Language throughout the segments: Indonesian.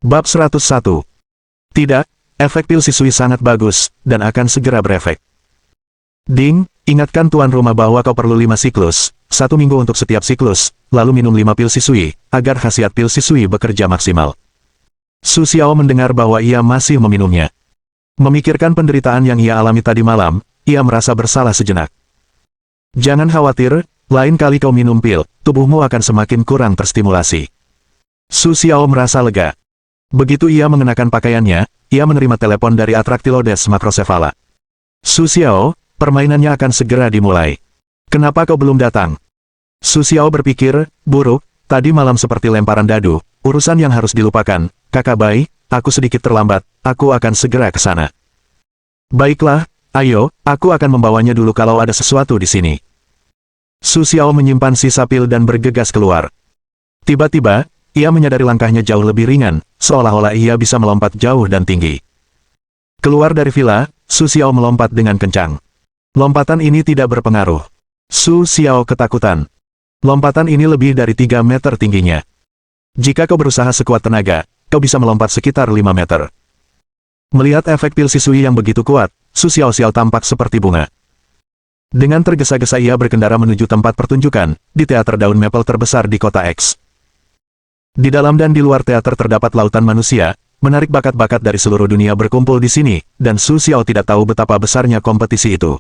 Bab 101. Tidak, efek pil sisui sangat bagus, dan akan segera berefek. Ding, ingatkan tuan rumah bahwa kau perlu 5 siklus, 1 minggu untuk setiap siklus, lalu minum 5 pil sisui, agar khasiat pil sisui bekerja maksimal. Su Xiao mendengar bahwa ia masih meminumnya. Memikirkan penderitaan yang ia alami tadi malam, ia merasa bersalah sejenak. Jangan khawatir, lain kali kau minum pil, tubuhmu akan semakin kurang terstimulasi. Su Xiao merasa lega. Begitu ia mengenakan pakaiannya, ia menerima telepon dari Atraktilodes Macrocephala. Su Xiao, permainannya akan segera dimulai. Kenapa kau belum datang? Su Xiao berpikir, buruk, tadi malam seperti lemparan dadu, urusan yang harus dilupakan. Kakak Bai, aku sedikit terlambat, aku akan segera ke sana. Baiklah, ayo, aku akan membawanya dulu kalau ada sesuatu di sini. Su Xiao menyimpan sisa pil dan bergegas keluar. Tiba-tiba, ia menyadari langkahnya jauh lebih ringan, seolah-olah ia bisa melompat jauh dan tinggi. Keluar dari villa, Su Xiao melompat dengan kencang. Lompatan ini tidak berpengaruh. Su Xiao ketakutan. Lompatan ini lebih dari 3 meter tingginya. Jika kau berusaha sekuat tenaga, kau bisa melompat sekitar 5 meter. Melihat efek pil sisui yang begitu kuat, Su Xiao tampak seperti bunga. Dengan tergesa-gesa ia berkendara menuju tempat pertunjukan, di teater daun maple terbesar di kota X. Di dalam dan di luar teater terdapat lautan manusia, menarik bakat-bakat dari seluruh dunia berkumpul di sini, dan Su Xiao tidak tahu betapa besarnya kompetisi itu.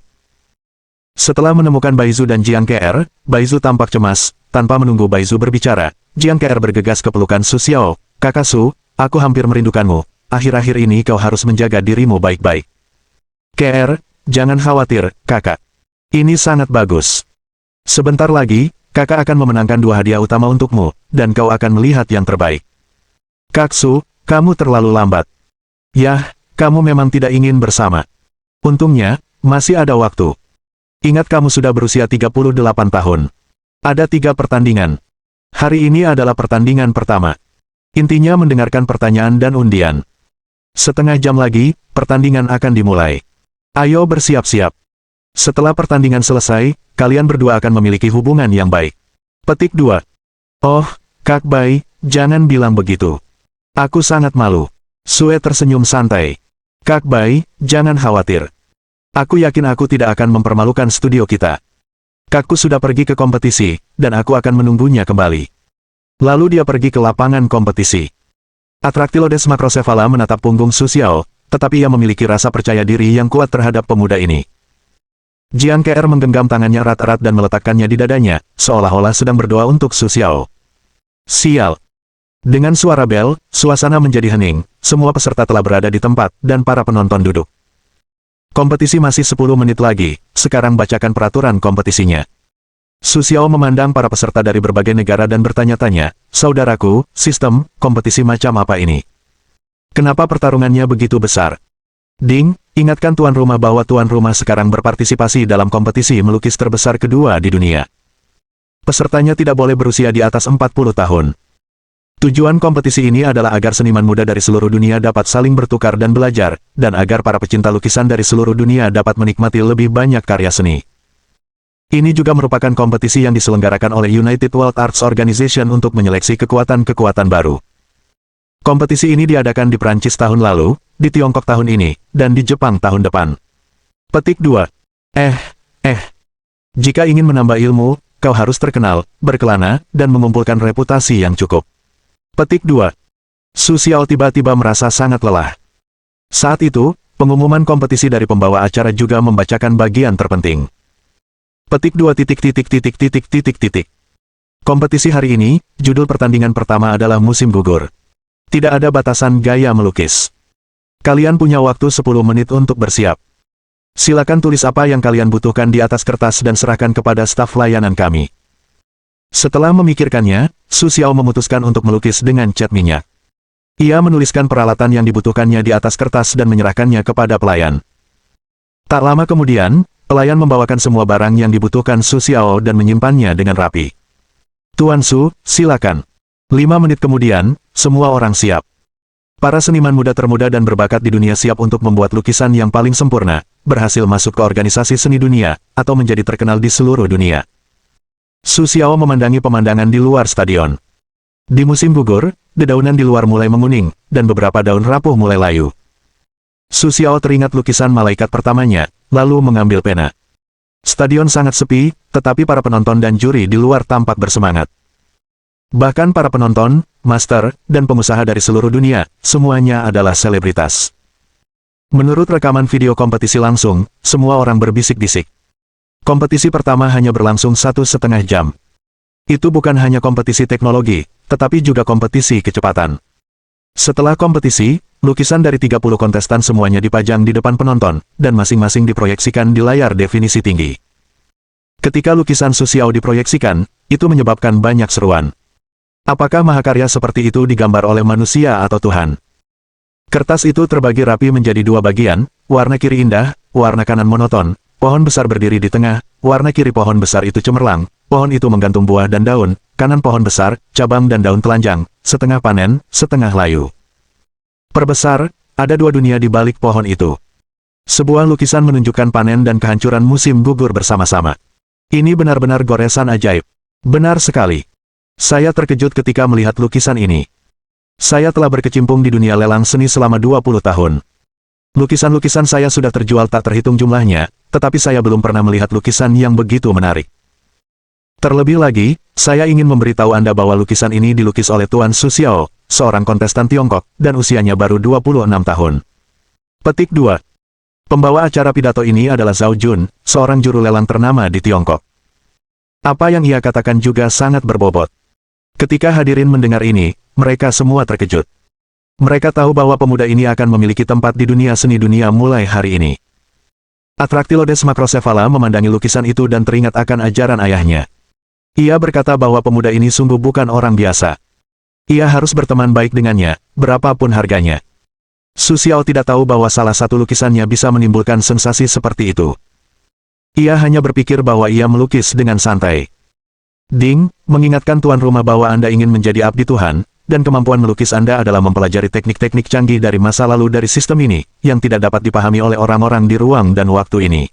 Setelah menemukan Baizu dan Jiang Ke, Baizu tampak cemas. Tanpa menunggu Baizu berbicara, Jiang Ke bergegas ke pelukan Su Xiao. Kakak Su, aku hampir merindukanmu. Akhir-akhir ini kau harus menjaga dirimu baik-baik. Ke, jangan khawatir, kakak. Ini sangat bagus. Sebentar lagi, kakak akan memenangkan 2 hadiah utama untukmu, dan kau akan melihat yang terbaik. Kak Su, kamu terlalu lambat. Yah, kamu memang tidak ingin bersama. Untungnya, masih ada waktu. Ingat kamu sudah berusia 38 tahun. Ada 3 pertandingan. Hari ini adalah pertandingan pertama. Intinya mendengarkan pertanyaan dan undian. Setengah jam lagi, pertandingan akan dimulai. Ayo bersiap-siap. Setelah pertandingan selesai, kalian berdua akan memiliki hubungan yang baik. Petik 2. Oh, Kak Bai, jangan bilang begitu. Aku sangat malu. Sue tersenyum santai. Kak Bai, jangan khawatir. Aku yakin aku tidak akan mempermalukan studio kita. Kakku sudah pergi ke kompetisi, dan aku akan menunggunya kembali. Lalu dia pergi ke lapangan kompetisi. Atraktilodes Macrocephala menatap punggung Su Xiao, tetapi ia memiliki rasa percaya diri yang kuat terhadap pemuda ini. Jiang Ke menggenggam tangannya erat-erat dan meletakkannya di dadanya, seolah-olah sedang berdoa untuk Su Xiao. Sial. Dengan suara bel, suasana menjadi hening, semua peserta telah berada di tempat, dan para penonton duduk. Kompetisi masih 10 menit lagi, sekarang bacakan peraturan kompetisinya. Su Xiao memandang para peserta dari berbagai negara dan bertanya-tanya, saudaraku, sistem, kompetisi macam apa ini? Kenapa pertarungannya begitu besar? Ding, ingatkan tuan rumah bahwa tuan rumah sekarang berpartisipasi dalam kompetisi melukis terbesar kedua di dunia. Pesertanya tidak boleh berusia di atas 40 tahun. Tujuan kompetisi ini adalah agar seniman muda dari seluruh dunia dapat saling bertukar dan belajar, dan agar para pecinta lukisan dari seluruh dunia dapat menikmati lebih banyak karya seni. Ini juga merupakan kompetisi yang diselenggarakan oleh United World Arts Organization untuk menyeleksi kekuatan-kekuatan baru. Kompetisi ini diadakan di Prancis tahun lalu, di Tiongkok tahun ini, dan di Jepang tahun depan. Petik 2. Jika ingin menambah ilmu, kau harus terkenal, berkelana, dan mengumpulkan reputasi yang cukup. Petik 2. Su Xiao tiba-tiba merasa sangat lelah. Saat itu, pengumuman kompetisi dari pembawa acara juga membacakan bagian terpenting. Petik 2. Kompetisi hari ini, judul pertandingan pertama adalah musim gugur. Tidak ada batasan gaya melukis. Kalian punya waktu 10 menit untuk bersiap. Silakan tulis apa yang kalian butuhkan di atas kertas dan serahkan kepada staf layanan kami. Setelah memikirkannya, Su Xiao memutuskan untuk melukis dengan cat minyak. Ia menuliskan peralatan yang dibutuhkannya di atas kertas dan menyerahkannya kepada pelayan. Tak lama kemudian, pelayan membawakan semua barang yang dibutuhkan Su Xiao dan menyimpannya dengan rapi. Tuan Su, silakan. 5 menit kemudian, semua orang siap. Para seniman muda termuda dan berbakat di dunia siap untuk membuat lukisan yang paling sempurna, berhasil masuk ke organisasi seni dunia, atau menjadi terkenal di seluruh dunia. Su Xiao memandangi pemandangan di luar stadion. Di musim gugur, dedaunan di luar mulai menguning, dan beberapa daun rapuh mulai layu. Su Xiao teringat lukisan malaikat pertamanya, lalu mengambil pena. Stadion sangat sepi, tetapi para penonton dan juri di luar tampak bersemangat. Bahkan para penonton, master, dan pengusaha dari seluruh dunia, semuanya adalah selebritas. Menurut rekaman video kompetisi langsung, semua orang berbisik-bisik. Kompetisi pertama hanya berlangsung 1,5 jam. Itu bukan hanya kompetisi teknologi, tetapi juga kompetisi kecepatan. Setelah kompetisi, lukisan dari 30 kontestan semuanya dipajang di depan penonton, dan masing-masing diproyeksikan di layar definisi tinggi. Ketika lukisan Su Xiao diproyeksikan, itu menyebabkan banyak seruan. Apakah mahakarya seperti itu digambar oleh manusia atau Tuhan? Kertas itu terbagi rapi menjadi dua bagian, warna kiri indah, warna kanan monoton, pohon besar berdiri di tengah, warna kiri pohon besar itu cemerlang, pohon itu menggantung buah dan daun, kanan pohon besar, cabang dan daun telanjang, setengah panen, setengah layu. Perbesar, ada dua dunia di balik pohon itu. Sebuah lukisan menunjukkan panen dan kehancuran musim gugur bersama-sama. Ini benar-benar goresan ajaib. Benar sekali. Saya terkejut ketika melihat lukisan ini. Saya telah berkecimpung di dunia lelang seni selama 20 tahun. Lukisan-lukisan saya sudah terjual tak terhitung jumlahnya, tetapi saya belum pernah melihat lukisan yang begitu menarik. Terlebih lagi, saya ingin memberitahu Anda bahwa lukisan ini dilukis oleh Tuan Su Xiao, seorang kontestan Tiongkok, dan usianya baru 26 tahun. Petik 2. Pembawa acara pidato ini adalah Zhao Jun, seorang juru lelang ternama di Tiongkok. Apa yang ia katakan juga sangat berbobot. Ketika hadirin mendengar ini, mereka semua terkejut. Mereka tahu bahwa pemuda ini akan memiliki tempat di dunia seni dunia mulai hari ini. Atraktilodes Macrocephala memandangi lukisan itu dan teringat akan ajaran ayahnya. Ia berkata bahwa pemuda ini sungguh bukan orang biasa. Ia harus berteman baik dengannya, berapapun harganya. Su Xiao tidak tahu bahwa salah satu lukisannya bisa menimbulkan sensasi seperti itu. Ia hanya berpikir bahwa ia melukis dengan santai. Ding, mengingatkan tuan rumah bahwa Anda ingin menjadi abdi Tuhan, dan kemampuan melukis Anda adalah mempelajari teknik-teknik canggih dari masa lalu dari sistem ini, yang tidak dapat dipahami oleh orang-orang di ruang dan waktu ini.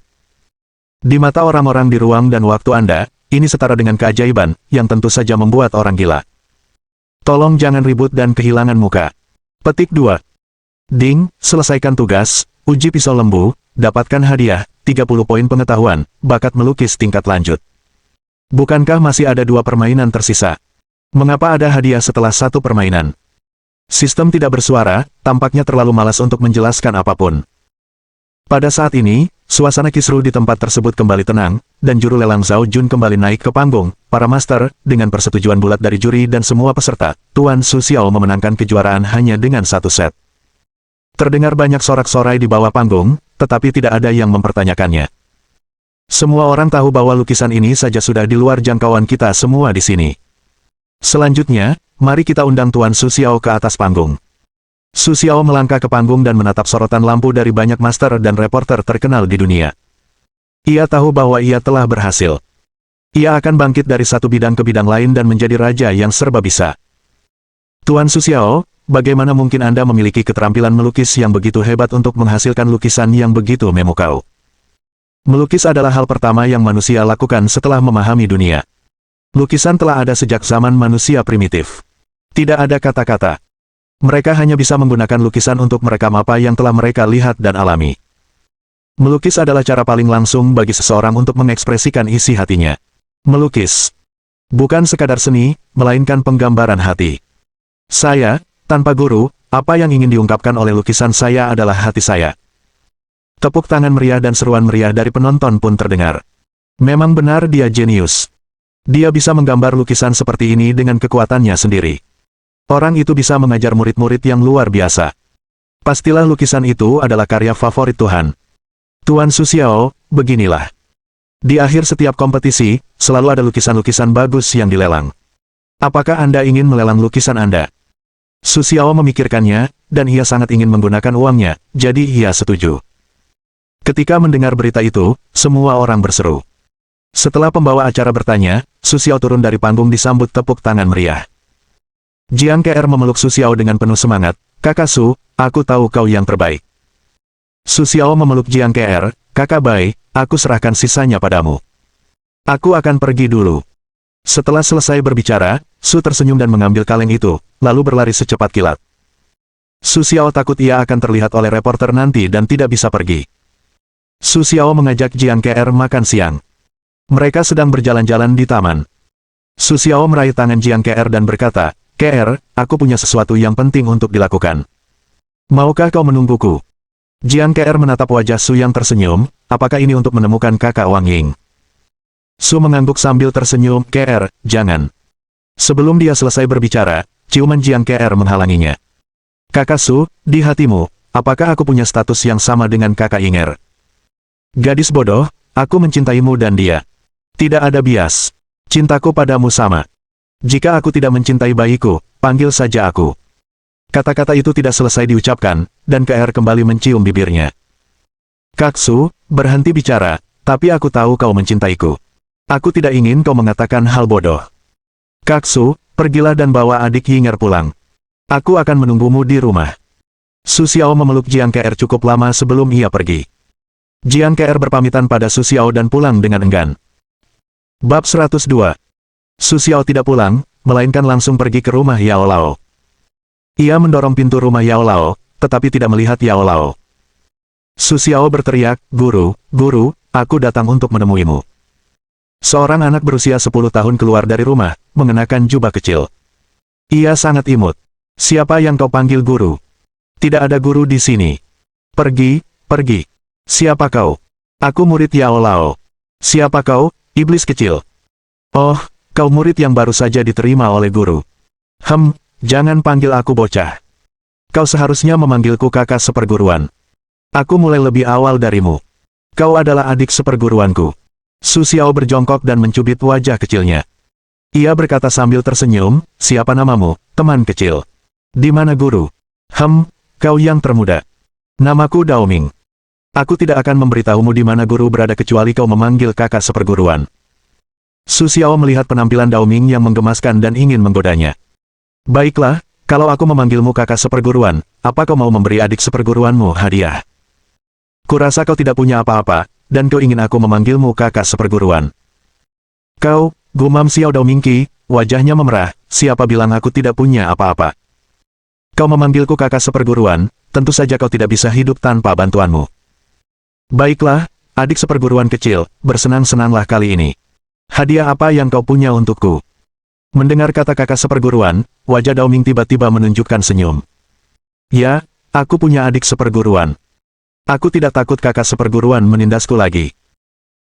Di mata orang-orang di ruang dan waktu Anda, ini setara dengan keajaiban, yang tentu saja membuat orang gila. Tolong jangan ribut dan kehilangan muka. Petik 2. Ding, selesaikan tugas, uji pisau lembu, dapatkan hadiah, 30 poin pengetahuan, bakat melukis tingkat lanjut. Bukankah masih ada 2 permainan tersisa? Mengapa ada hadiah setelah 1 permainan? Sistem tidak bersuara, tampaknya terlalu malas untuk menjelaskan apapun. Pada saat ini, suasana kisruh di tempat tersebut kembali tenang, dan juru lelang Zhao Jun kembali naik ke panggung. Para master, dengan persetujuan bulat dari juri dan semua peserta, Tuan Su Xiao memenangkan kejuaraan hanya dengan 1 set. Terdengar banyak sorak-sorai di bawah panggung, tetapi tidak ada yang mempertanyakannya. Semua orang tahu bahwa lukisan ini saja sudah di luar jangkauan kita semua di sini. Selanjutnya, mari kita undang Tuan Su Xiao ke atas panggung. Su Xiao melangkah ke panggung dan menatap sorotan lampu dari banyak master dan reporter terkenal di dunia. Ia tahu bahwa ia telah berhasil. Ia akan bangkit dari satu bidang ke bidang lain dan menjadi raja yang serba bisa. Tuan Su Xiao, bagaimana mungkin Anda memiliki keterampilan melukis yang begitu hebat untuk menghasilkan lukisan yang begitu memukau? Melukis adalah hal pertama yang manusia lakukan setelah memahami dunia. Lukisan telah ada sejak zaman manusia primitif. Tidak ada kata-kata. Mereka hanya bisa menggunakan lukisan untuk merekam apa yang telah mereka lihat dan alami. Melukis adalah cara paling langsung bagi seseorang untuk mengekspresikan isi hatinya. Melukis bukan sekadar seni, melainkan penggambaran hati. Saya, tanpa guru, apa yang ingin diungkapkan oleh lukisan saya adalah hati saya. Tepuk tangan meriah dan seruan meriah dari penonton pun terdengar. Memang benar dia jenius. Dia bisa menggambar lukisan seperti ini dengan kekuatannya sendiri. Orang itu bisa mengajar murid-murid yang luar biasa. Pastilah lukisan itu adalah karya favorit Tuhan. Tuan Su Xiao, beginilah. Di akhir setiap kompetisi, selalu ada lukisan-lukisan bagus yang dilelang. Apakah Anda ingin melelang lukisan Anda? Su Xiao memikirkannya, dan ia sangat ingin menggunakan uangnya, jadi ia setuju. Ketika mendengar berita itu, semua orang berseru. Setelah pembawa acara bertanya, Su Xiao turun dari panggung disambut tepuk tangan meriah. Jiang Ke memeluk Su Xiao dengan penuh semangat, "Kakak Su, aku tahu kau yang terbaik." Su Xiao memeluk Jiang Ke, "Kakak Bai, aku serahkan sisanya padamu. Aku akan pergi dulu." Setelah selesai berbicara, Su tersenyum dan mengambil kaleng itu, lalu berlari secepat kilat. Su Xiao takut ia akan terlihat oleh reporter nanti dan tidak bisa pergi. Su Xiao mengajak Jiang Ke makan siang. Mereka sedang berjalan-jalan di taman. Su Xiao meraih tangan Jiang Ke dan berkata, "Ke, aku punya sesuatu yang penting untuk dilakukan. Maukah kau menungguku?" Jiang Ke menatap wajah Su yang tersenyum, apakah ini untuk menemukan kakak Wang Ying? Su mengangguk sambil tersenyum, "Ke, jangan." Sebelum dia selesai berbicara, ciuman Jiang Ke menghalanginya. "Kakak Su, di hatimu, apakah aku punya status yang sama dengan kakak Inger?" "Gadis bodoh, aku mencintaimu dan dia. Tidak ada bias. Cintaku padamu sama. Jika aku tidak mencintai bayiku, panggil saja aku." Kata-kata itu tidak selesai diucapkan, dan Ke kembali mencium bibirnya. "Kak Su, berhenti bicara, tapi aku tahu kau mencintaiku. Aku tidak ingin kau mengatakan hal bodoh. Kak Su, pergilah dan bawa adik Yinger pulang. Aku akan menunggumu di rumah." Su Xiao memeluk Jiang Ke cukup lama sebelum ia pergi. Jiang Ke berpamitan pada Su Xiao dan pulang dengan enggan. Bab 102. Su Xiao tidak pulang, melainkan langsung pergi ke rumah Yao Lao. Ia mendorong pintu rumah Yao Lao, tetapi tidak melihat Yao Lao. Su Xiao berteriak, "Guru, guru, aku datang untuk menemuimu." Seorang anak berusia 10 tahun keluar dari rumah, mengenakan jubah kecil. Ia sangat imut. "Siapa yang kau panggil guru? Tidak ada guru di sini. Pergi, pergi. Siapa kau?" "Aku murid Yao Lao." "Siapa kau, iblis kecil?" "Oh, kau murid yang baru saja diterima oleh guru." Jangan panggil aku bocah. Kau seharusnya memanggilku kakak seperguruan. Aku mulai lebih awal darimu. Kau adalah adik seperguruanku." Su Xiao berjongkok dan mencubit wajah kecilnya. Ia berkata sambil tersenyum, "Siapa namamu, teman kecil? Di mana guru?" Kau yang termuda. Namaku Dao Ming. Aku tidak akan memberitahumu di mana guru berada kecuali kau memanggil kakak seperguruan." Su Xiao melihat penampilan Dao Ming yang menggemaskan dan ingin menggodanya. "Baiklah, kalau aku memanggilmu kakak seperguruan, apa kau mau memberi adik seperguruanmu hadiah? Kurasa kau tidak punya apa-apa, dan kau ingin aku memanggilmu kakak seperguruan." "Kau," gumam Xiao Dao Mingqi, wajahnya memerah, "siapa bilang aku tidak punya apa-apa? Kau memanggilku kakak seperguruan, tentu saja kau tidak bisa hidup tanpa bantuanmu. Baiklah, adik seperguruan kecil, bersenang-senanglah kali ini. Hadiah apa yang kau punya untukku?" Mendengar kata kakak seperguruan, wajah Dao Ming tiba-tiba menunjukkan senyum. "Ya, aku punya adik seperguruan. Aku tidak takut kakak seperguruan menindasku lagi."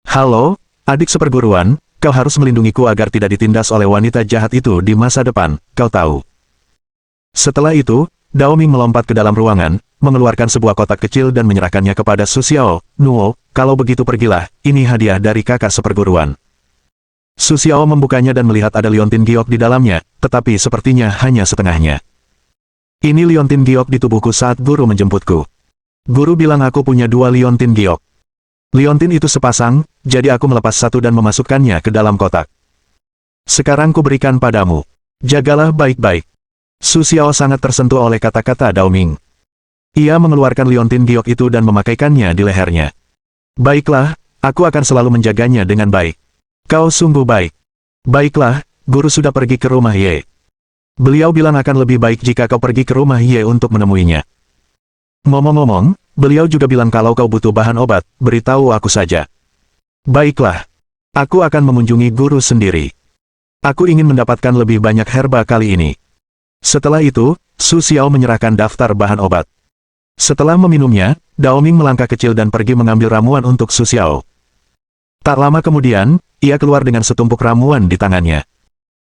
"Halo, adik seperguruan, kau harus melindungiku agar tidak ditindas oleh wanita jahat itu di masa depan, kau tahu." Setelah itu, Dao Ming melompat ke dalam ruangan, mengeluarkan sebuah kotak kecil dan menyerahkannya kepada Su Xiao. "Nuo, kalau begitu pergilah, ini hadiah dari kakak seperguruan." Su Xiao membukanya dan melihat ada liontin giok di dalamnya, tetapi sepertinya hanya setengahnya. "Ini liontin giok di tubuhku saat guru menjemputku. Guru bilang aku punya 2 liontin giok. Liontin itu sepasang, jadi aku melepas satu dan memasukkannya ke dalam kotak. Sekarang ku berikan padamu. Jagalah baik-baik." Su Xiao sangat tersentuh oleh kata-kata Dao Ming. Ia mengeluarkan liontin giok itu dan memakaikannya di lehernya. "Baiklah, aku akan selalu menjaganya dengan baik. Kau sungguh baik." "Baiklah, guru sudah pergi ke rumah Ye. Beliau bilang akan lebih baik jika kau pergi ke rumah Ye untuk menemuinya. Ngomong-ngomong, beliau juga bilang kalau kau butuh bahan obat, beritahu aku saja." "Baiklah. Aku akan mengunjungi guru sendiri. Aku ingin mendapatkan lebih banyak herba kali ini." Setelah itu, Su Xiao menyerahkan daftar bahan obat. Setelah meminumnya, Dao Ming melangkah kecil dan pergi mengambil ramuan untuk Su Xiao. Tak lama kemudian, ia keluar dengan setumpuk ramuan di tangannya.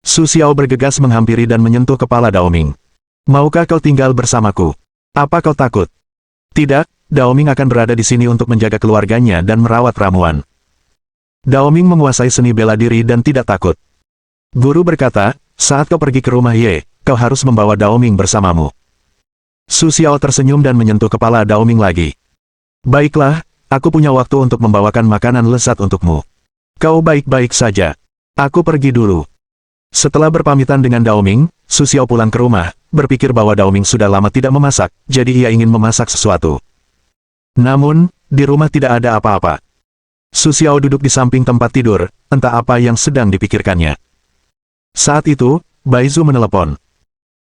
Su Xiao bergegas menghampiri dan menyentuh kepala Dao Ming. "Maukah kau tinggal bersamaku? Apa kau takut?" "Tidak, Dao Ming akan berada di sini untuk menjaga keluarganya dan merawat ramuan." Dao Ming menguasai seni bela diri dan tidak takut. Guru berkata, "Saat kau pergi ke rumah Ye, kau harus membawa Dao Ming bersamamu." Su Xiao tersenyum dan menyentuh kepala Dao Ming lagi. "Baiklah, aku punya waktu untuk membawakan makanan lezat untukmu. Kau baik-baik saja. Aku pergi dulu." Setelah berpamitan dengan Dao Ming, Su Xiao pulang ke rumah, berpikir bahwa Dao Ming sudah lama tidak memasak, jadi ia ingin memasak sesuatu. Namun, di rumah tidak ada apa-apa. Su Xiao duduk di samping tempat tidur, entah apa yang sedang dipikirkannya. Saat itu, Bai Zhu menelepon.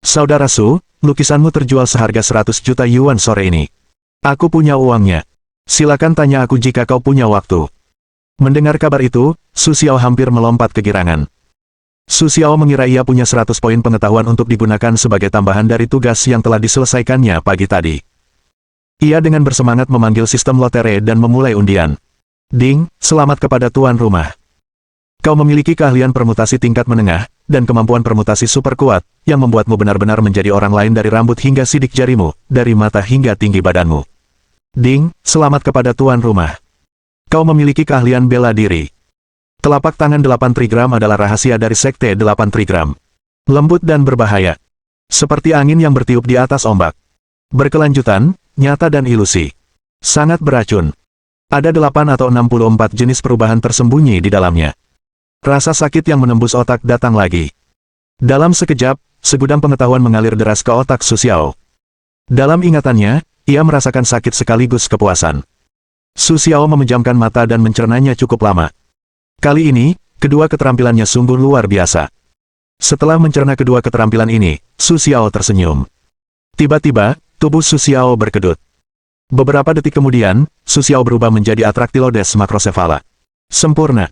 Saudara Su, lukisanmu terjual seharga 100 juta yuan sore ini. Aku punya uangnya. Silakan tanya aku jika kau punya waktu. Mendengar kabar itu, Su Xiao hampir melompat kegirangan. Su Xiao mengira ia punya 100 poin pengetahuan untuk digunakan sebagai tambahan dari tugas yang telah diselesaikannya pagi tadi. Ia dengan bersemangat memanggil sistem lotere dan memulai undian. Ding, selamat kepada tuan rumah. Kau memiliki keahlian permutasi tingkat menengah, dan kemampuan permutasi super kuat, yang membuatmu benar-benar menjadi orang lain dari rambut hingga sidik jarimu, dari mata hingga tinggi badanmu. Ding, selamat kepada tuan rumah. Kau memiliki keahlian bela diri. Telapak tangan 8 trigram adalah rahasia dari Sekte 8 trigram. Lembut dan berbahaya. Seperti angin yang bertiup di atas ombak. Berkelanjutan, nyata dan ilusi. Sangat beracun. Ada 8 atau 64 jenis perubahan tersembunyi di dalamnya. Rasa sakit yang menembus otak datang lagi. Dalam sekejap, segudang pengetahuan mengalir deras ke otak Su Xiao. Dalam ingatannya, ia merasakan sakit sekaligus kepuasan. Su Xiao memejamkan mata dan mencernanya cukup lama. Kali ini, kedua keterampilannya sungguh luar biasa. Setelah mencerna kedua keterampilan ini, Su Xiao tersenyum. Tiba-tiba, tubuh Su Xiao berkedut. Beberapa detik kemudian, Su Xiao berubah menjadi Atraktilodes macrocephala. Sempurna.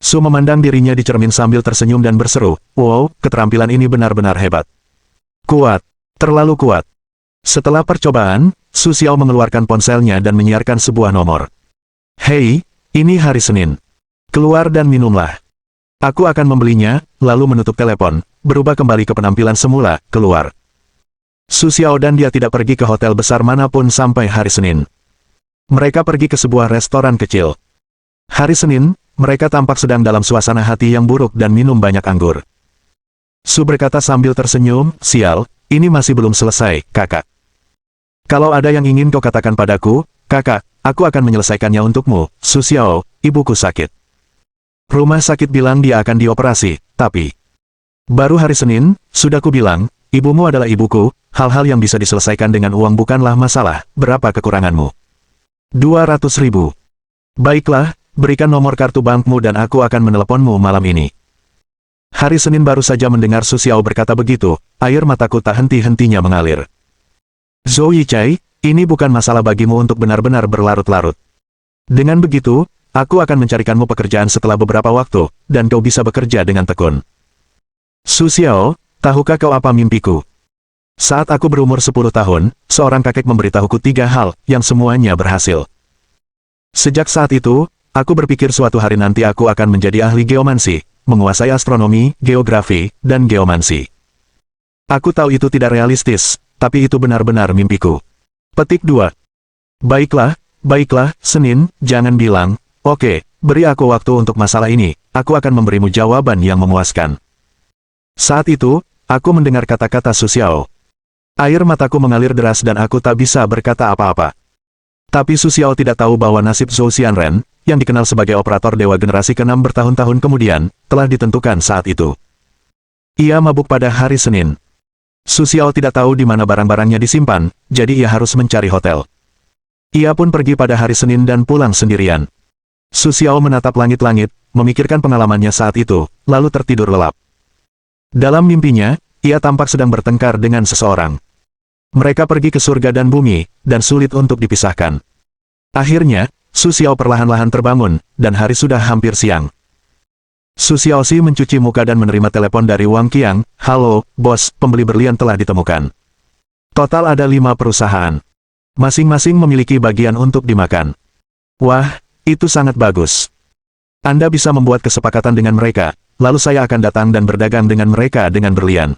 Su memandang dirinya di cermin sambil tersenyum dan berseru, "Wow, keterampilan ini benar-benar hebat. Kuat. Terlalu kuat." Setelah percobaan, Su Xiao mengeluarkan ponselnya dan menyiarkan sebuah nomor. "Hei, ini hari Senin. Keluar dan minumlah. Aku akan membelinya," lalu menutup telepon, berubah kembali ke penampilan semula, keluar. Su Xiao dan dia tidak pergi ke hotel besar manapun sampai hari Senin. Mereka pergi ke sebuah restoran kecil. Hari Senin, mereka tampak sedang dalam suasana hati yang buruk dan minum banyak anggur. Su berkata sambil tersenyum, "Sial, ini masih belum selesai, kakak. Kalau ada yang ingin kau katakan padaku, kakak, aku akan menyelesaikannya untukmu, Su Xiao, ibuku sakit. Rumah sakit bilang dia akan dioperasi, tapi baru hari Senin, sudah ku bilang, ibumu adalah ibuku, hal-hal yang bisa diselesaikan dengan uang bukanlah masalah, berapa kekuranganmu? 200.000. Baiklah, berikan nomor kartu bankmu dan aku akan meneleponmu malam ini." Hari Senin baru saja mendengar Su Xiao berkata begitu, air mataku tak henti-hentinya mengalir. "Zhou Yichai, ini bukan masalah bagimu untuk benar-benar berlarut-larut. Dengan begitu, aku akan mencarikanmu pekerjaan setelah beberapa waktu, dan kau bisa bekerja dengan tekun. Su Xiao, tahukah kau apa mimpiku? Saat aku berumur 10 tahun, seorang kakek memberitahuku 3 hal, yang semuanya berhasil. Sejak saat itu, aku berpikir suatu hari nanti aku akan menjadi ahli geomansi, menguasai astronomi, geografi, dan geomansi. Aku tahu itu tidak realistis, tapi itu benar-benar mimpiku." Petik 2. Baiklah, Senin, jangan bilang, "Oke, beri aku waktu untuk masalah ini, aku akan memberimu jawaban yang memuaskan." Saat itu, aku mendengar kata-kata Su Xiao. Air mataku mengalir deras dan aku tak bisa berkata apa-apa. Tapi Su Xiao tidak tahu bahwa nasib Zhou Xianren, yang dikenal sebagai operator dewa generasi ke-6 bertahun-tahun kemudian, telah ditentukan saat itu. Ia mabuk pada hari Senin. Su Xiao tidak tahu di mana barang-barangnya disimpan, jadi ia harus mencari hotel. Ia pun pergi pada hari Senin dan pulang sendirian. Su Xiao menatap langit-langit, memikirkan pengalamannya saat itu, lalu tertidur lelap. Dalam mimpinya, ia tampak sedang bertengkar dengan seseorang. Mereka pergi ke surga dan bumi, dan sulit untuk dipisahkan. Akhirnya, Su Xiao perlahan-lahan terbangun, dan hari sudah hampir siang. Su Xiaoxi mencuci muka dan menerima telepon dari Wang Qiang, "Halo, bos, pembeli berlian telah ditemukan. Total ada 5 perusahaan. Masing-masing memiliki bagian untuk dimakan. Wah, itu sangat bagus. Anda bisa membuat kesepakatan dengan mereka, lalu saya akan datang dan berdagang dengan mereka dengan berlian."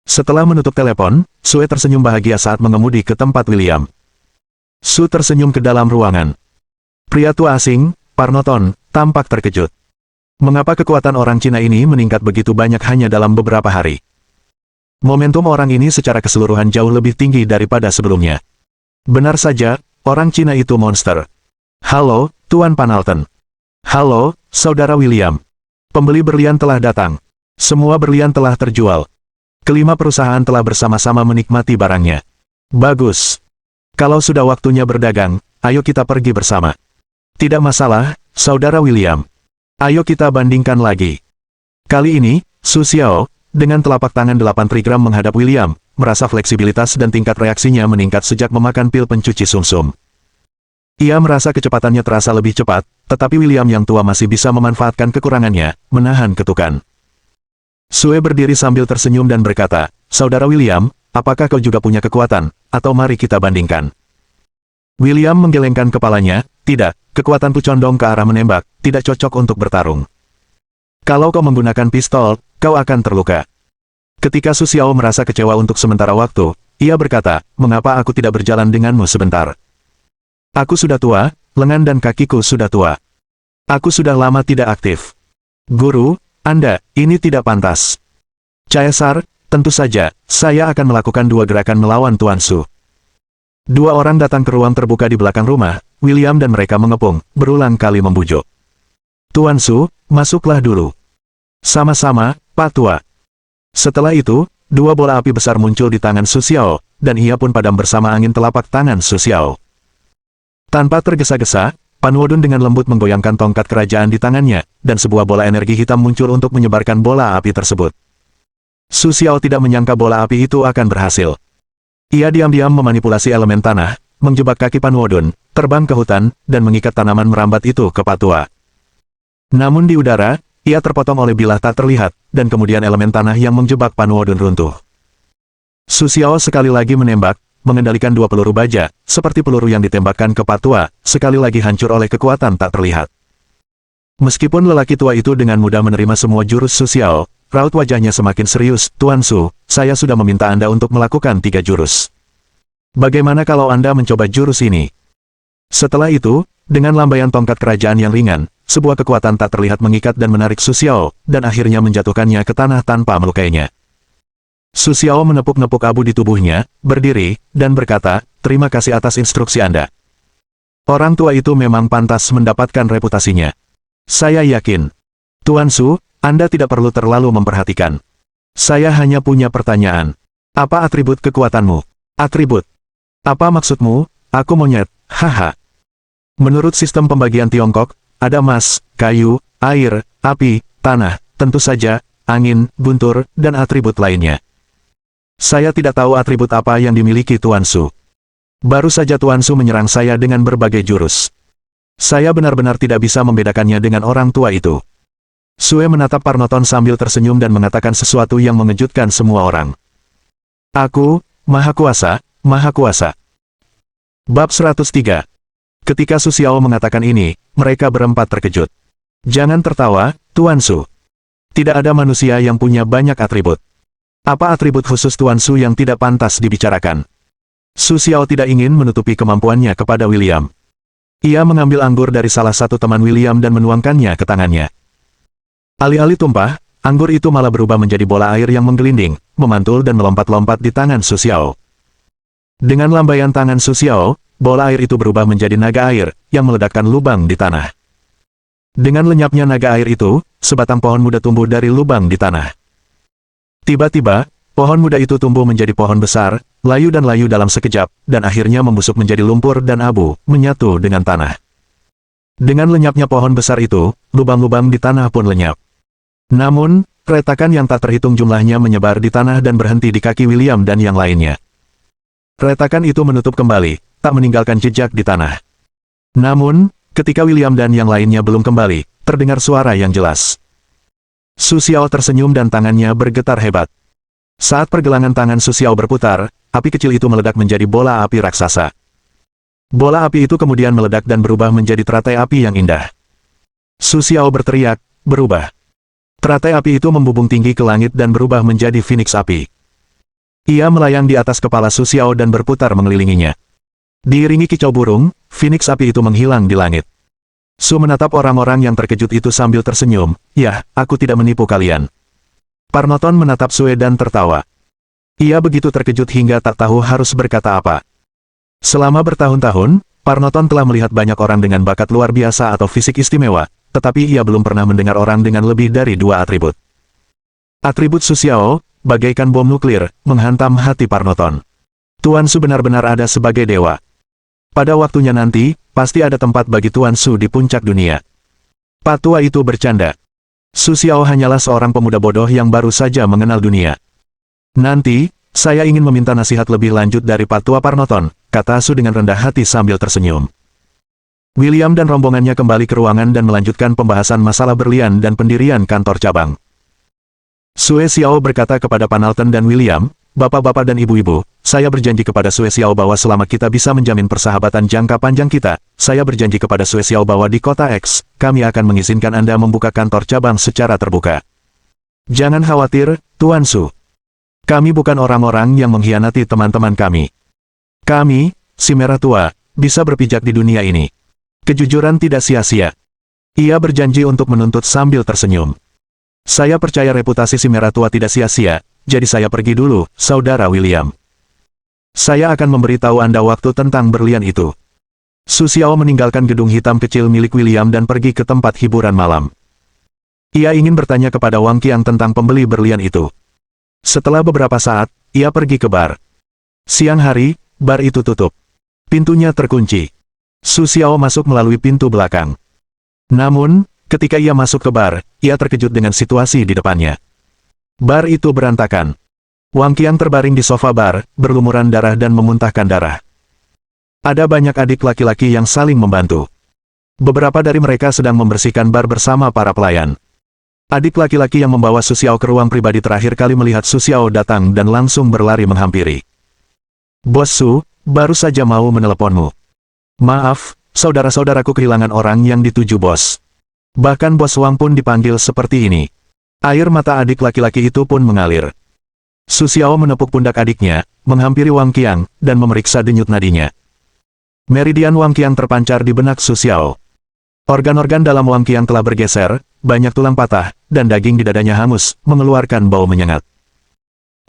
Setelah menutup telepon, Sue tersenyum bahagia saat mengemudi ke tempat William. Su tersenyum ke dalam ruangan. Pria tua asing, Parnoton, tampak terkejut. Mengapa kekuatan orang Cina ini meningkat begitu banyak hanya dalam beberapa hari? Momentum orang ini secara keseluruhan jauh lebih tinggi daripada sebelumnya. Benar saja, orang Cina itu monster. "Halo, Tuan Panalton." "Halo, Saudara William. Pembeli berlian telah datang. Semua berlian telah terjual. Kelima perusahaan telah bersama-sama menikmati barangnya. Bagus. Kalau sudah waktunya berdagang, ayo kita pergi bersama." "Tidak masalah, Saudara William. Ayo kita bandingkan lagi." Kali ini, Su Xiao, dengan telapak tangan 8 trigram menghadap William, merasa fleksibilitas dan tingkat reaksinya meningkat sejak memakan pil pencuci sumsum. Ia merasa kecepatannya terasa lebih cepat, tetapi William yang tua masih bisa memanfaatkan kekurangannya, menahan ketukan. Sue berdiri sambil tersenyum dan berkata, "Saudara William, apakah kau juga punya kekuatan, atau mari kita bandingkan?" William menggelengkan kepalanya, "Tidak, kekuatanku condong ke arah menembak, tidak cocok untuk bertarung. Kalau kau menggunakan pistol, kau akan terluka." Ketika Su Xiao merasa kecewa untuk sementara waktu, ia berkata, "Mengapa aku tidak berjalan denganmu sebentar? Aku sudah tua, lengan dan kakiku sudah tua. Aku sudah lama tidak aktif." "Guru, Anda, ini tidak pantas." "Caesar, tentu saja, saya akan melakukan 2 gerakan melawan Tuan Su." 2 orang datang ke ruang terbuka di belakang rumah, William dan mereka mengepung, berulang kali membujuk. "Tuan Su, masuklah dulu." "Sama-sama, Pak Tua." Setelah itu, 2 bola api besar muncul di tangan Su Xiao, dan ia pun padam bersama angin telapak tangan Su Xiao. Tanpa tergesa-gesa, Pan Wodun dengan lembut menggoyangkan tongkat kerajaan di tangannya, dan sebuah bola energi hitam muncul untuk menyebarkan bola api tersebut. Su Xiao tidak menyangka bola api itu akan berhasil. Ia diam-diam memanipulasi elemen tanah, menjebak kaki Pan Wodun, terbang ke hutan, dan mengikat tanaman merambat itu ke Patua. Namun di udara, ia terpotong oleh bilah tak terlihat, dan kemudian elemen tanah yang menjebak Pan Wodun runtuh. Su Xiao sekali lagi menembak, mengendalikan 2 peluru baja, seperti peluru yang ditembakkan ke Patua, sekali lagi hancur oleh kekuatan tak terlihat. Meskipun lelaki tua itu dengan mudah menerima semua jurus Su Xiao, raut wajahnya semakin serius. "Tuan Su, saya sudah meminta Anda untuk melakukan 3 jurus. Bagaimana kalau Anda mencoba jurus ini?" Setelah itu, dengan lambaian tongkat kerajaan yang ringan, sebuah kekuatan tak terlihat mengikat dan menarik Su Xiao, dan akhirnya menjatuhkannya ke tanah tanpa melukainya. Su Xiao menepuk-nepuk abu di tubuhnya, berdiri, dan berkata, "Terima kasih atas instruksi Anda. Orang tua itu memang pantas mendapatkan reputasinya. Saya yakin. Tuan Su, Anda tidak perlu terlalu memperhatikan. Saya hanya punya pertanyaan. Apa atribut kekuatanmu?" "Atribut? Apa maksudmu? Aku monyet, haha." Menurut sistem pembagian Tiongkok, ada emas, kayu, air, api, tanah, tentu saja, angin, guntur, dan atribut lainnya. Saya tidak tahu atribut apa yang dimiliki Tuan Su. Baru saja Tuan Su menyerang saya dengan berbagai jurus. Saya benar-benar tidak bisa membedakannya dengan orang tua itu." Sue menatap Parnoton sambil tersenyum dan mengatakan sesuatu yang mengejutkan semua orang. "Aku, Maha Kuasa, Maha Kuasa." Bab 103. Ketika Su Xiao mengatakan ini, mereka berempat terkejut. "Jangan tertawa, Tuan Su. Tidak ada manusia yang punya banyak atribut. Apa atribut khusus Tuan Su yang tidak pantas dibicarakan?" Su Xiao tidak ingin menutupi kemampuannya kepada William. Ia mengambil anggur dari salah satu teman William dan menuangkannya ke tangannya. Alih-alih tumpah, anggur itu malah berubah menjadi bola air yang menggelinding, memantul dan melompat-lompat di tangan Su Xiao. Dengan lambaian tangan Su Xiao, bola air itu berubah menjadi naga air, yang meledakkan lubang di tanah. Dengan lenyapnya naga air itu, sebatang pohon muda tumbuh dari lubang di tanah. Tiba-tiba, pohon muda itu tumbuh menjadi pohon besar, layu dan layu dalam sekejap, dan akhirnya membusuk menjadi lumpur dan abu, menyatu dengan tanah. Dengan lenyapnya pohon besar itu, lubang-lubang di tanah pun lenyap. Namun, retakan yang tak terhitung jumlahnya menyebar di tanah dan berhenti di kaki William dan yang lainnya. Retakan itu menutup kembali, tak meninggalkan jejak di tanah. Namun, ketika William dan yang lainnya belum kembali, terdengar suara yang jelas. Su Xiao tersenyum dan tangannya bergetar hebat. Saat pergelangan tangan Su Xiao berputar, api kecil itu meledak menjadi bola api raksasa. Bola api itu kemudian meledak dan berubah menjadi teratai api yang indah. Su Xiao berteriak, "Berubah!" Teratai api itu membubung tinggi ke langit dan berubah menjadi phoenix api. Ia melayang di atas kepala Su Xiao dan berputar mengelilinginya. Diiringi kicau burung, phoenix api itu menghilang di langit. Su menatap orang-orang yang terkejut itu sambil tersenyum, "Yah, aku tidak menipu kalian." Parnoton menatap Sue dan tertawa. Ia begitu terkejut hingga tak tahu harus berkata apa. Selama bertahun-tahun, Parnoton telah melihat banyak orang dengan bakat luar biasa atau fisik istimewa, tetapi ia belum pernah mendengar orang dengan lebih dari 2 atribut. Atribut Su Xiao, bagaikan bom nuklir, menghantam hati Parnoton. Tuan Su benar-benar ada sebagai dewa. Pada waktunya nanti, pasti ada tempat bagi Tuan Su di puncak dunia. Pak tua itu bercanda. Su Xiao hanyalah seorang pemuda bodoh yang baru saja mengenal dunia. Nanti, saya ingin meminta nasihat lebih lanjut dari Patua Parnoton, kata Su dengan rendah hati sambil tersenyum. William dan rombongannya kembali ke ruangan dan melanjutkan pembahasan masalah berlian dan pendirian kantor cabang. Sue Xiao berkata kepada Panalton dan William, "Bapak-bapak dan ibu-ibu, saya berjanji kepada Sue Xiao bahwa selama kita bisa menjamin persahabatan jangka panjang kita, saya berjanji kepada Sue Xiao bahwa di kota X, kami akan mengizinkan Anda membuka kantor cabang secara terbuka. Jangan khawatir, Tuan Su. Kami bukan orang-orang yang mengkhianati teman-teman kami. Kami, si Merah Tua, bisa berpijak di dunia ini. Kejujuran tidak sia-sia." Ia berjanji untuk menuntut sambil tersenyum. "Saya percaya reputasi si Merah Tua tidak sia-sia, jadi saya pergi dulu, Saudara William. Saya akan memberitahu Anda waktu tentang berlian itu." Su Xiao meninggalkan gedung hitam kecil milik William dan pergi ke tempat hiburan malam. Ia ingin bertanya kepada Wang Qiang tentang pembeli berlian itu. Setelah beberapa saat, ia pergi ke bar. Siang hari, bar itu tutup. Pintunya terkunci. Su Xiao masuk melalui pintu belakang. Namun, ketika ia masuk ke bar, ia terkejut dengan situasi di depannya. Bar itu berantakan. Wang Qiang terbaring di sofa bar, berlumuran darah dan memuntahkan darah. Ada banyak adik laki-laki yang saling membantu. Beberapa dari mereka sedang membersihkan bar bersama para pelayan. Adik laki-laki yang membawa Su Xiao ke ruang pribadi terakhir kali melihat Su Xiao datang dan langsung berlari menghampiri. "Bos Su, baru saja mau meneleponmu. Maaf, saudara-saudaraku kehilangan orang yang dituju bos. Bahkan Bos Wang pun dipanggil seperti ini." Air mata adik laki-laki itu pun mengalir. Su Xiao menepuk pundak adiknya, menghampiri Wang Qiang, dan memeriksa denyut nadinya. Meridian Wang Qiang terpancar di benak Su Xiao. Organ-organ dalam Wang Qiang telah bergeser, banyak tulang patah, dan daging di dadanya hangus, mengeluarkan bau menyengat.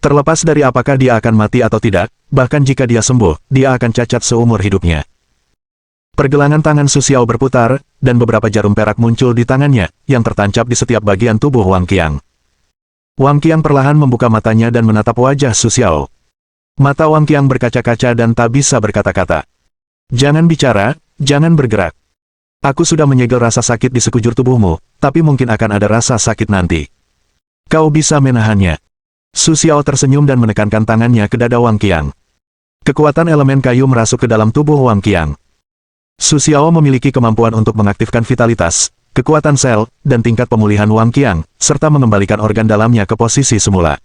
Terlepas dari apakah dia akan mati atau tidak, bahkan jika dia sembuh, dia akan cacat seumur hidupnya. Pergelangan tangan Su Xiao berputar, dan beberapa jarum perak muncul di tangannya, yang tertancap di setiap bagian tubuh Wang Qiang. Wang Qiang perlahan membuka matanya dan menatap wajah Su Xiao. Mata Wang Qiang berkaca-kaca dan tak bisa berkata-kata. "Jangan bicara, jangan bergerak. Aku sudah menyegel rasa sakit di sekujur tubuhmu, tapi mungkin akan ada rasa sakit nanti. Kau bisa menahannya." Su Xiao tersenyum dan menekankan tangannya ke dada Wang Qiang. Kekuatan elemen kayu merasuk ke dalam tubuh Wang Qiang. Su Xiao memiliki kemampuan untuk mengaktifkan vitalitas, kekuatan sel, dan tingkat pemulihan Wang Qiang, serta mengembalikan organ dalamnya ke posisi semula.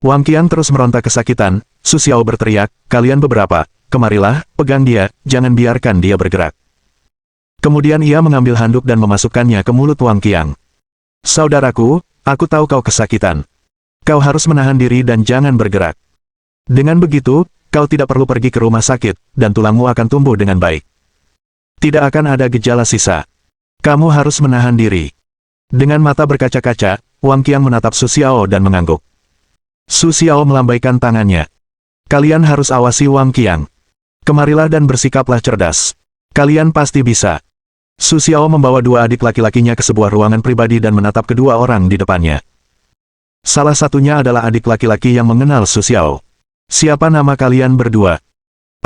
Wang Qiang terus meronta kesakitan. Su Xiao berteriak, "Kalian beberapa, kemarilah, pegang dia, jangan biarkan dia bergerak." Kemudian ia mengambil handuk dan memasukkannya ke mulut Wang Qiang. "Saudaraku, aku tahu kau kesakitan. Kau harus menahan diri dan jangan bergerak. Dengan begitu, kau tidak perlu pergi ke rumah sakit, dan tulangmu akan tumbuh dengan baik. Tidak akan ada gejala sisa. Kamu harus menahan diri." Dengan mata berkaca-kaca, Wang Qiang menatap Su Xiao dan mengangguk. Su Xiao melambaikan tangannya. "Kalian harus awasi Wang Qiang. Kemarilah dan bersikaplah cerdas. Kalian pasti bisa." Su Xiao membawa dua adik laki-lakinya ke sebuah ruangan pribadi dan menatap kedua orang di depannya. Salah satunya adalah adik laki-laki yang mengenal Su Xiao. "Siapa nama kalian berdua?"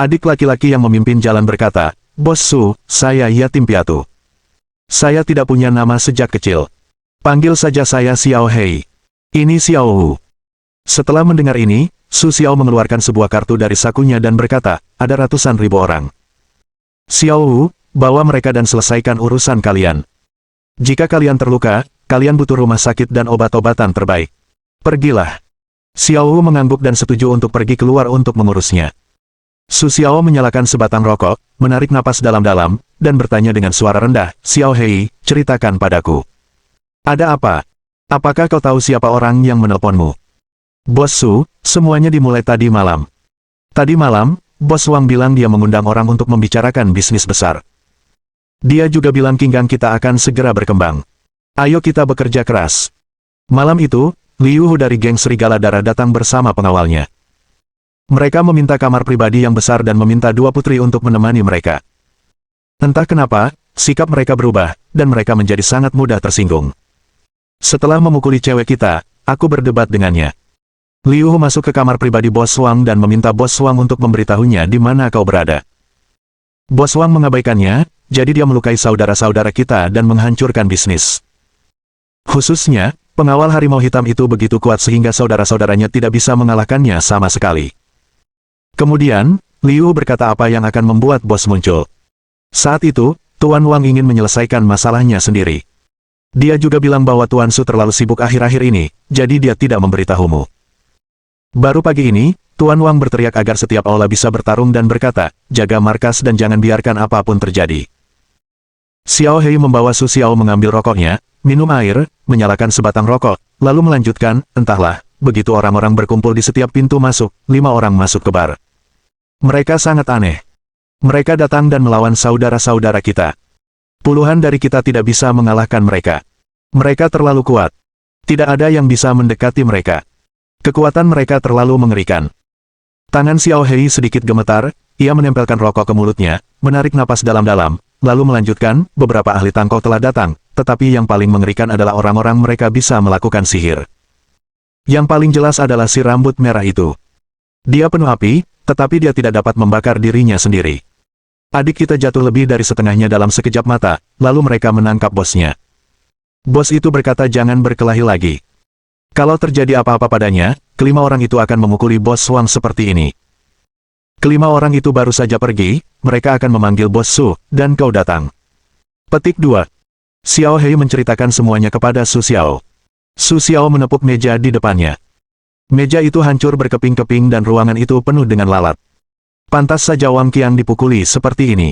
Adik laki-laki yang memimpin jalan berkata, "Bos Su, saya yatim piatu. Saya tidak punya nama sejak kecil. Panggil saja saya Xiao Hei. Ini Xiao Wu." Setelah mendengar ini, Su Xiao mengeluarkan sebuah kartu dari sakunya dan berkata, "Ada ratusan ribu orang. Xiao Wu, bawa mereka dan selesaikan urusan kalian. Jika kalian terluka, kalian butuh rumah sakit dan obat-obatan terbaik. Pergilah." Xiao Wu mengangguk dan setuju untuk pergi keluar untuk mengurusnya. Su Xiao menyalakan sebatang rokok, menarik napas dalam-dalam, dan bertanya dengan suara rendah, "Xiao Hei, ceritakan padaku. Ada apa? Apakah kau tahu siapa orang yang menelponmu?" "Bos Su, semuanya dimulai tadi malam. Tadi malam, Bos Wang bilang dia mengundang orang untuk membicarakan bisnis besar. Dia juga bilang Qinggang kita akan segera berkembang. Ayo kita bekerja keras." Malam itu, Liu Hu dari geng Serigala Darah datang bersama pengawalnya. Mereka meminta kamar pribadi yang besar dan meminta dua putri untuk menemani mereka. Entah kenapa, sikap mereka berubah, dan mereka menjadi sangat mudah tersinggung. "Setelah memukuli cewek kita, aku berdebat dengannya." Liu Hu masuk ke kamar pribadi Bos Wang dan meminta Bos Wang untuk memberitahunya di mana kau berada. Bos Wang mengabaikannya, jadi dia melukai saudara-saudara kita dan menghancurkan bisnis. Khususnya, pengawal harimau hitam itu begitu kuat sehingga saudara-saudaranya tidak bisa mengalahkannya sama sekali. Kemudian, Liu berkata apa yang akan membuat bos muncul. Saat itu, Tuan Wang ingin menyelesaikan masalahnya sendiri. Dia juga bilang bahwa Tuan Su terlalu sibuk akhir-akhir ini, jadi dia tidak memberitahumu. Baru pagi ini, Tuan Wang berteriak agar setiap aula bisa bertarung dan berkata, jaga markas dan jangan biarkan apapun terjadi. Xiao Hei membawa Su Xiao mengambil rokoknya, minum air, menyalakan sebatang rokok, lalu melanjutkan, entahlah, begitu orang-orang berkumpul di setiap pintu masuk, 5 orang masuk ke bar. Mereka sangat aneh. Mereka datang dan melawan saudara-saudara kita. Puluhan dari kita tidak bisa mengalahkan mereka. Mereka terlalu kuat. Tidak ada yang bisa mendekati mereka. Kekuatan mereka terlalu mengerikan. Tangan Xiao Hei sedikit gemetar, ia menempelkan rokok ke mulutnya, menarik napas dalam-dalam, lalu melanjutkan, beberapa ahli tangkau telah datang, tetapi yang paling mengerikan adalah orang-orang mereka bisa melakukan sihir. Yang paling jelas adalah si rambut merah itu. Dia penuh api, tetapi dia tidak dapat membakar dirinya sendiri. Adik kita jatuh lebih dari setengahnya dalam sekejap mata, lalu mereka menangkap bosnya. Bos itu berkata jangan berkelahi lagi. Kalau terjadi apa-apa padanya, kelima orang itu akan memukuli bos Wang seperti ini. Kelima orang itu baru saja pergi, mereka akan memanggil bos Su, dan kau datang. Petik 2. Xiao Hei menceritakan semuanya kepada Su Xiao. Su Xiao menepuk meja di depannya. Meja itu hancur berkeping-keping dan ruangan itu penuh dengan lalat. Pantas saja Wang Qiang dipukuli seperti ini.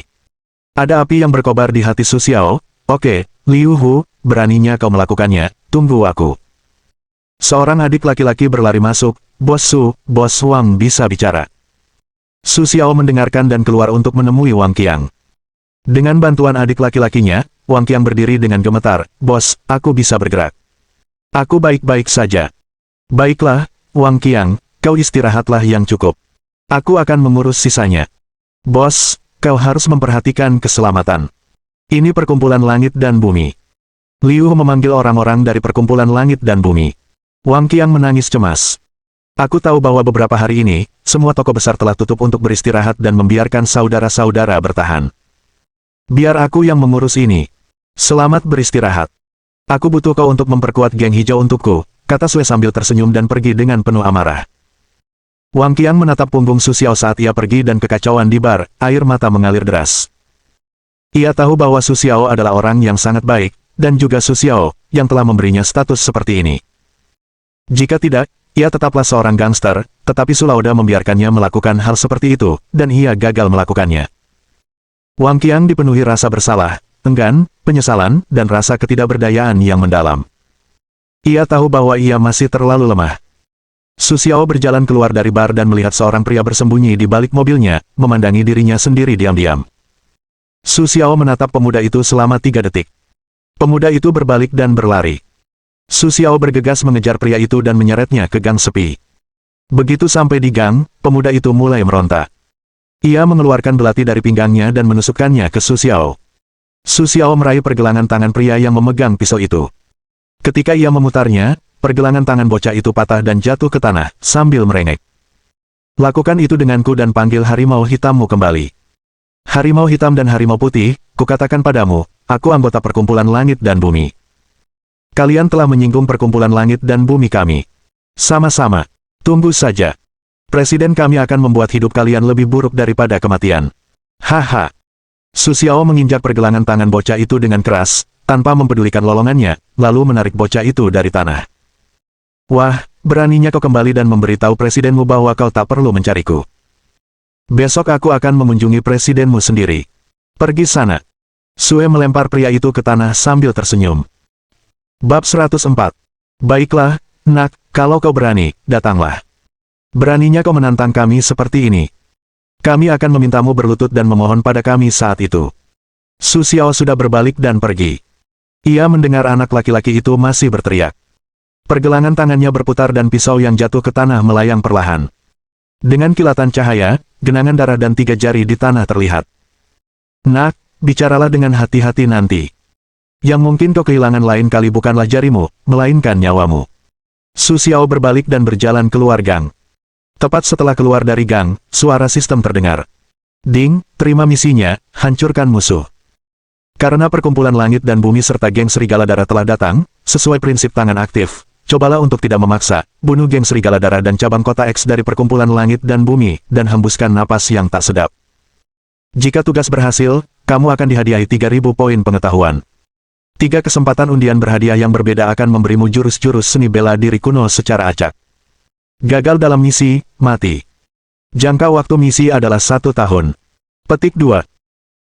Ada api yang berkobar di hati Su Xiao. Oke, Liu Hu, beraninya kau melakukannya, tunggu aku. Seorang adik laki-laki berlari masuk, Bos Su, Bos Wang bisa bicara. Su Xiao mendengarkan dan keluar untuk menemui Wang Qiang. Dengan bantuan adik laki-lakinya, Wang Qiang berdiri dengan gemetar, Bos, aku bisa bergerak. Aku baik-baik saja. Baiklah, Wang Qiang, kau istirahatlah yang cukup. Aku akan mengurus sisanya. Bos, kau harus memperhatikan keselamatan. Ini perkumpulan langit dan bumi. Liu memanggil orang-orang dari perkumpulan langit dan bumi. Wang Qiang menangis cemas. Aku tahu bahwa beberapa hari ini, semua toko besar telah tutup untuk beristirahat dan membiarkan saudara-saudara bertahan. Biar aku yang mengurus ini. Selamat beristirahat. Aku butuh kau untuk memperkuat geng hijau untukku, kata Sue sambil tersenyum dan pergi dengan penuh amarah. Wang Qiang menatap punggung Su Xiao saat ia pergi dan kekacauan di bar, air mata mengalir deras. Ia tahu bahwa Su Xiao adalah orang yang sangat baik, dan juga Su Xiao, yang telah memberinya status seperti ini. Jika tidak, ia tetaplah seorang gangster, tetapi Su Lauda membiarkannya melakukan hal seperti itu, dan ia gagal melakukannya. Wang Qiang dipenuhi rasa bersalah, enggan, penyesalan, dan rasa ketidakberdayaan yang mendalam. Ia tahu bahwa ia masih terlalu lemah. Su Xiao berjalan keluar dari bar dan melihat seorang pria bersembunyi di balik mobilnya, memandangi dirinya sendiri diam-diam. Su Xiao menatap pemuda itu selama 3 detik. Pemuda itu berbalik dan berlari. Su Xiao bergegas mengejar pria itu dan menyeretnya ke gang sepi. Begitu sampai di gang, pemuda itu mulai meronta. Ia mengeluarkan belati dari pinggangnya dan menusukkannya ke Su Xiao. Su Xiao meraih pergelangan tangan pria yang memegang pisau itu. Ketika ia memutarnya, pergelangan tangan bocah itu patah dan jatuh ke tanah, sambil merengek. Lakukan itu denganku dan panggil harimau hitammu kembali. Harimau hitam dan harimau putih, kukatakan padamu, aku anggota perkumpulan langit dan bumi. Kalian telah menyinggung perkumpulan langit dan bumi kami. Sama-sama. Tunggu saja. Presiden kami akan membuat hidup kalian lebih buruk daripada kematian. Haha. Su Xiao menginjak pergelangan tangan bocah itu dengan keras, tanpa mempedulikan lolongannya, lalu menarik bocah itu dari tanah. Wah, beraninya kau kembali dan memberitahu presidenmu bahwa kau tak perlu mencariku. Besok aku akan mengunjungi presidenmu sendiri. Pergi sana. Sue melempar pria itu ke tanah sambil tersenyum. Bab 104. Baiklah, nak, kalau kau berani, datanglah. Beraninya kau menantang kami seperti ini. Kami akan memintamu berlutut dan memohon pada kami saat itu. Su Xiao sudah berbalik dan pergi. Ia mendengar anak laki-laki itu masih berteriak. Pergelangan tangannya berputar dan pisau yang jatuh ke tanah melayang perlahan. Dengan kilatan cahaya, genangan darah dan 3 jari di tanah terlihat. Nak, bicaralah dengan hati-hati nanti. Yang mungkin kau kehilangan lain kali bukanlah jarimu, melainkan nyawamu. Su Xiao berbalik dan berjalan keluar gang. Tepat setelah keluar dari gang, suara sistem terdengar. Ding, terima misinya, hancurkan musuh. Karena perkumpulan langit dan bumi serta geng serigala darah telah datang, sesuai prinsip tangan aktif, cobalah untuk tidak memaksa, bunuh geng serigala darah dan cabang kota X dari perkumpulan langit dan bumi, dan hembuskan napas yang tak sedap. Jika tugas berhasil, kamu akan dihadiahi 3.000 poin pengetahuan. 3 kesempatan undian berhadiah yang berbeda akan memberimu jurus-jurus seni bela diri kuno secara acak. Gagal dalam misi, mati. Jangka waktu misi adalah 1 tahun. Petik 2.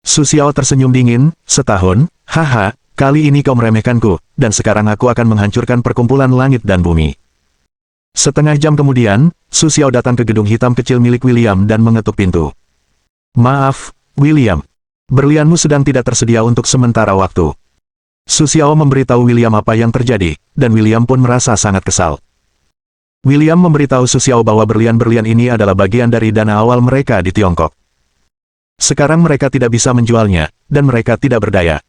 Su Xiao tersenyum dingin, setahun, haha, kali ini kau meremehkanku, dan sekarang aku akan menghancurkan perkumpulan langit dan bumi. Setengah jam kemudian, Su Xiao datang ke gedung hitam kecil milik William dan mengetuk pintu. Maaf, William. Berlianmu sedang tidak tersedia untuk sementara waktu. Su Xiao memberitahu William apa yang terjadi, dan William pun merasa sangat kesal. William memberitahu Su Xiao bahwa berlian-berlian ini adalah bagian dari dana awal mereka di Tiongkok. Sekarang mereka tidak bisa menjualnya, dan mereka tidak berdaya.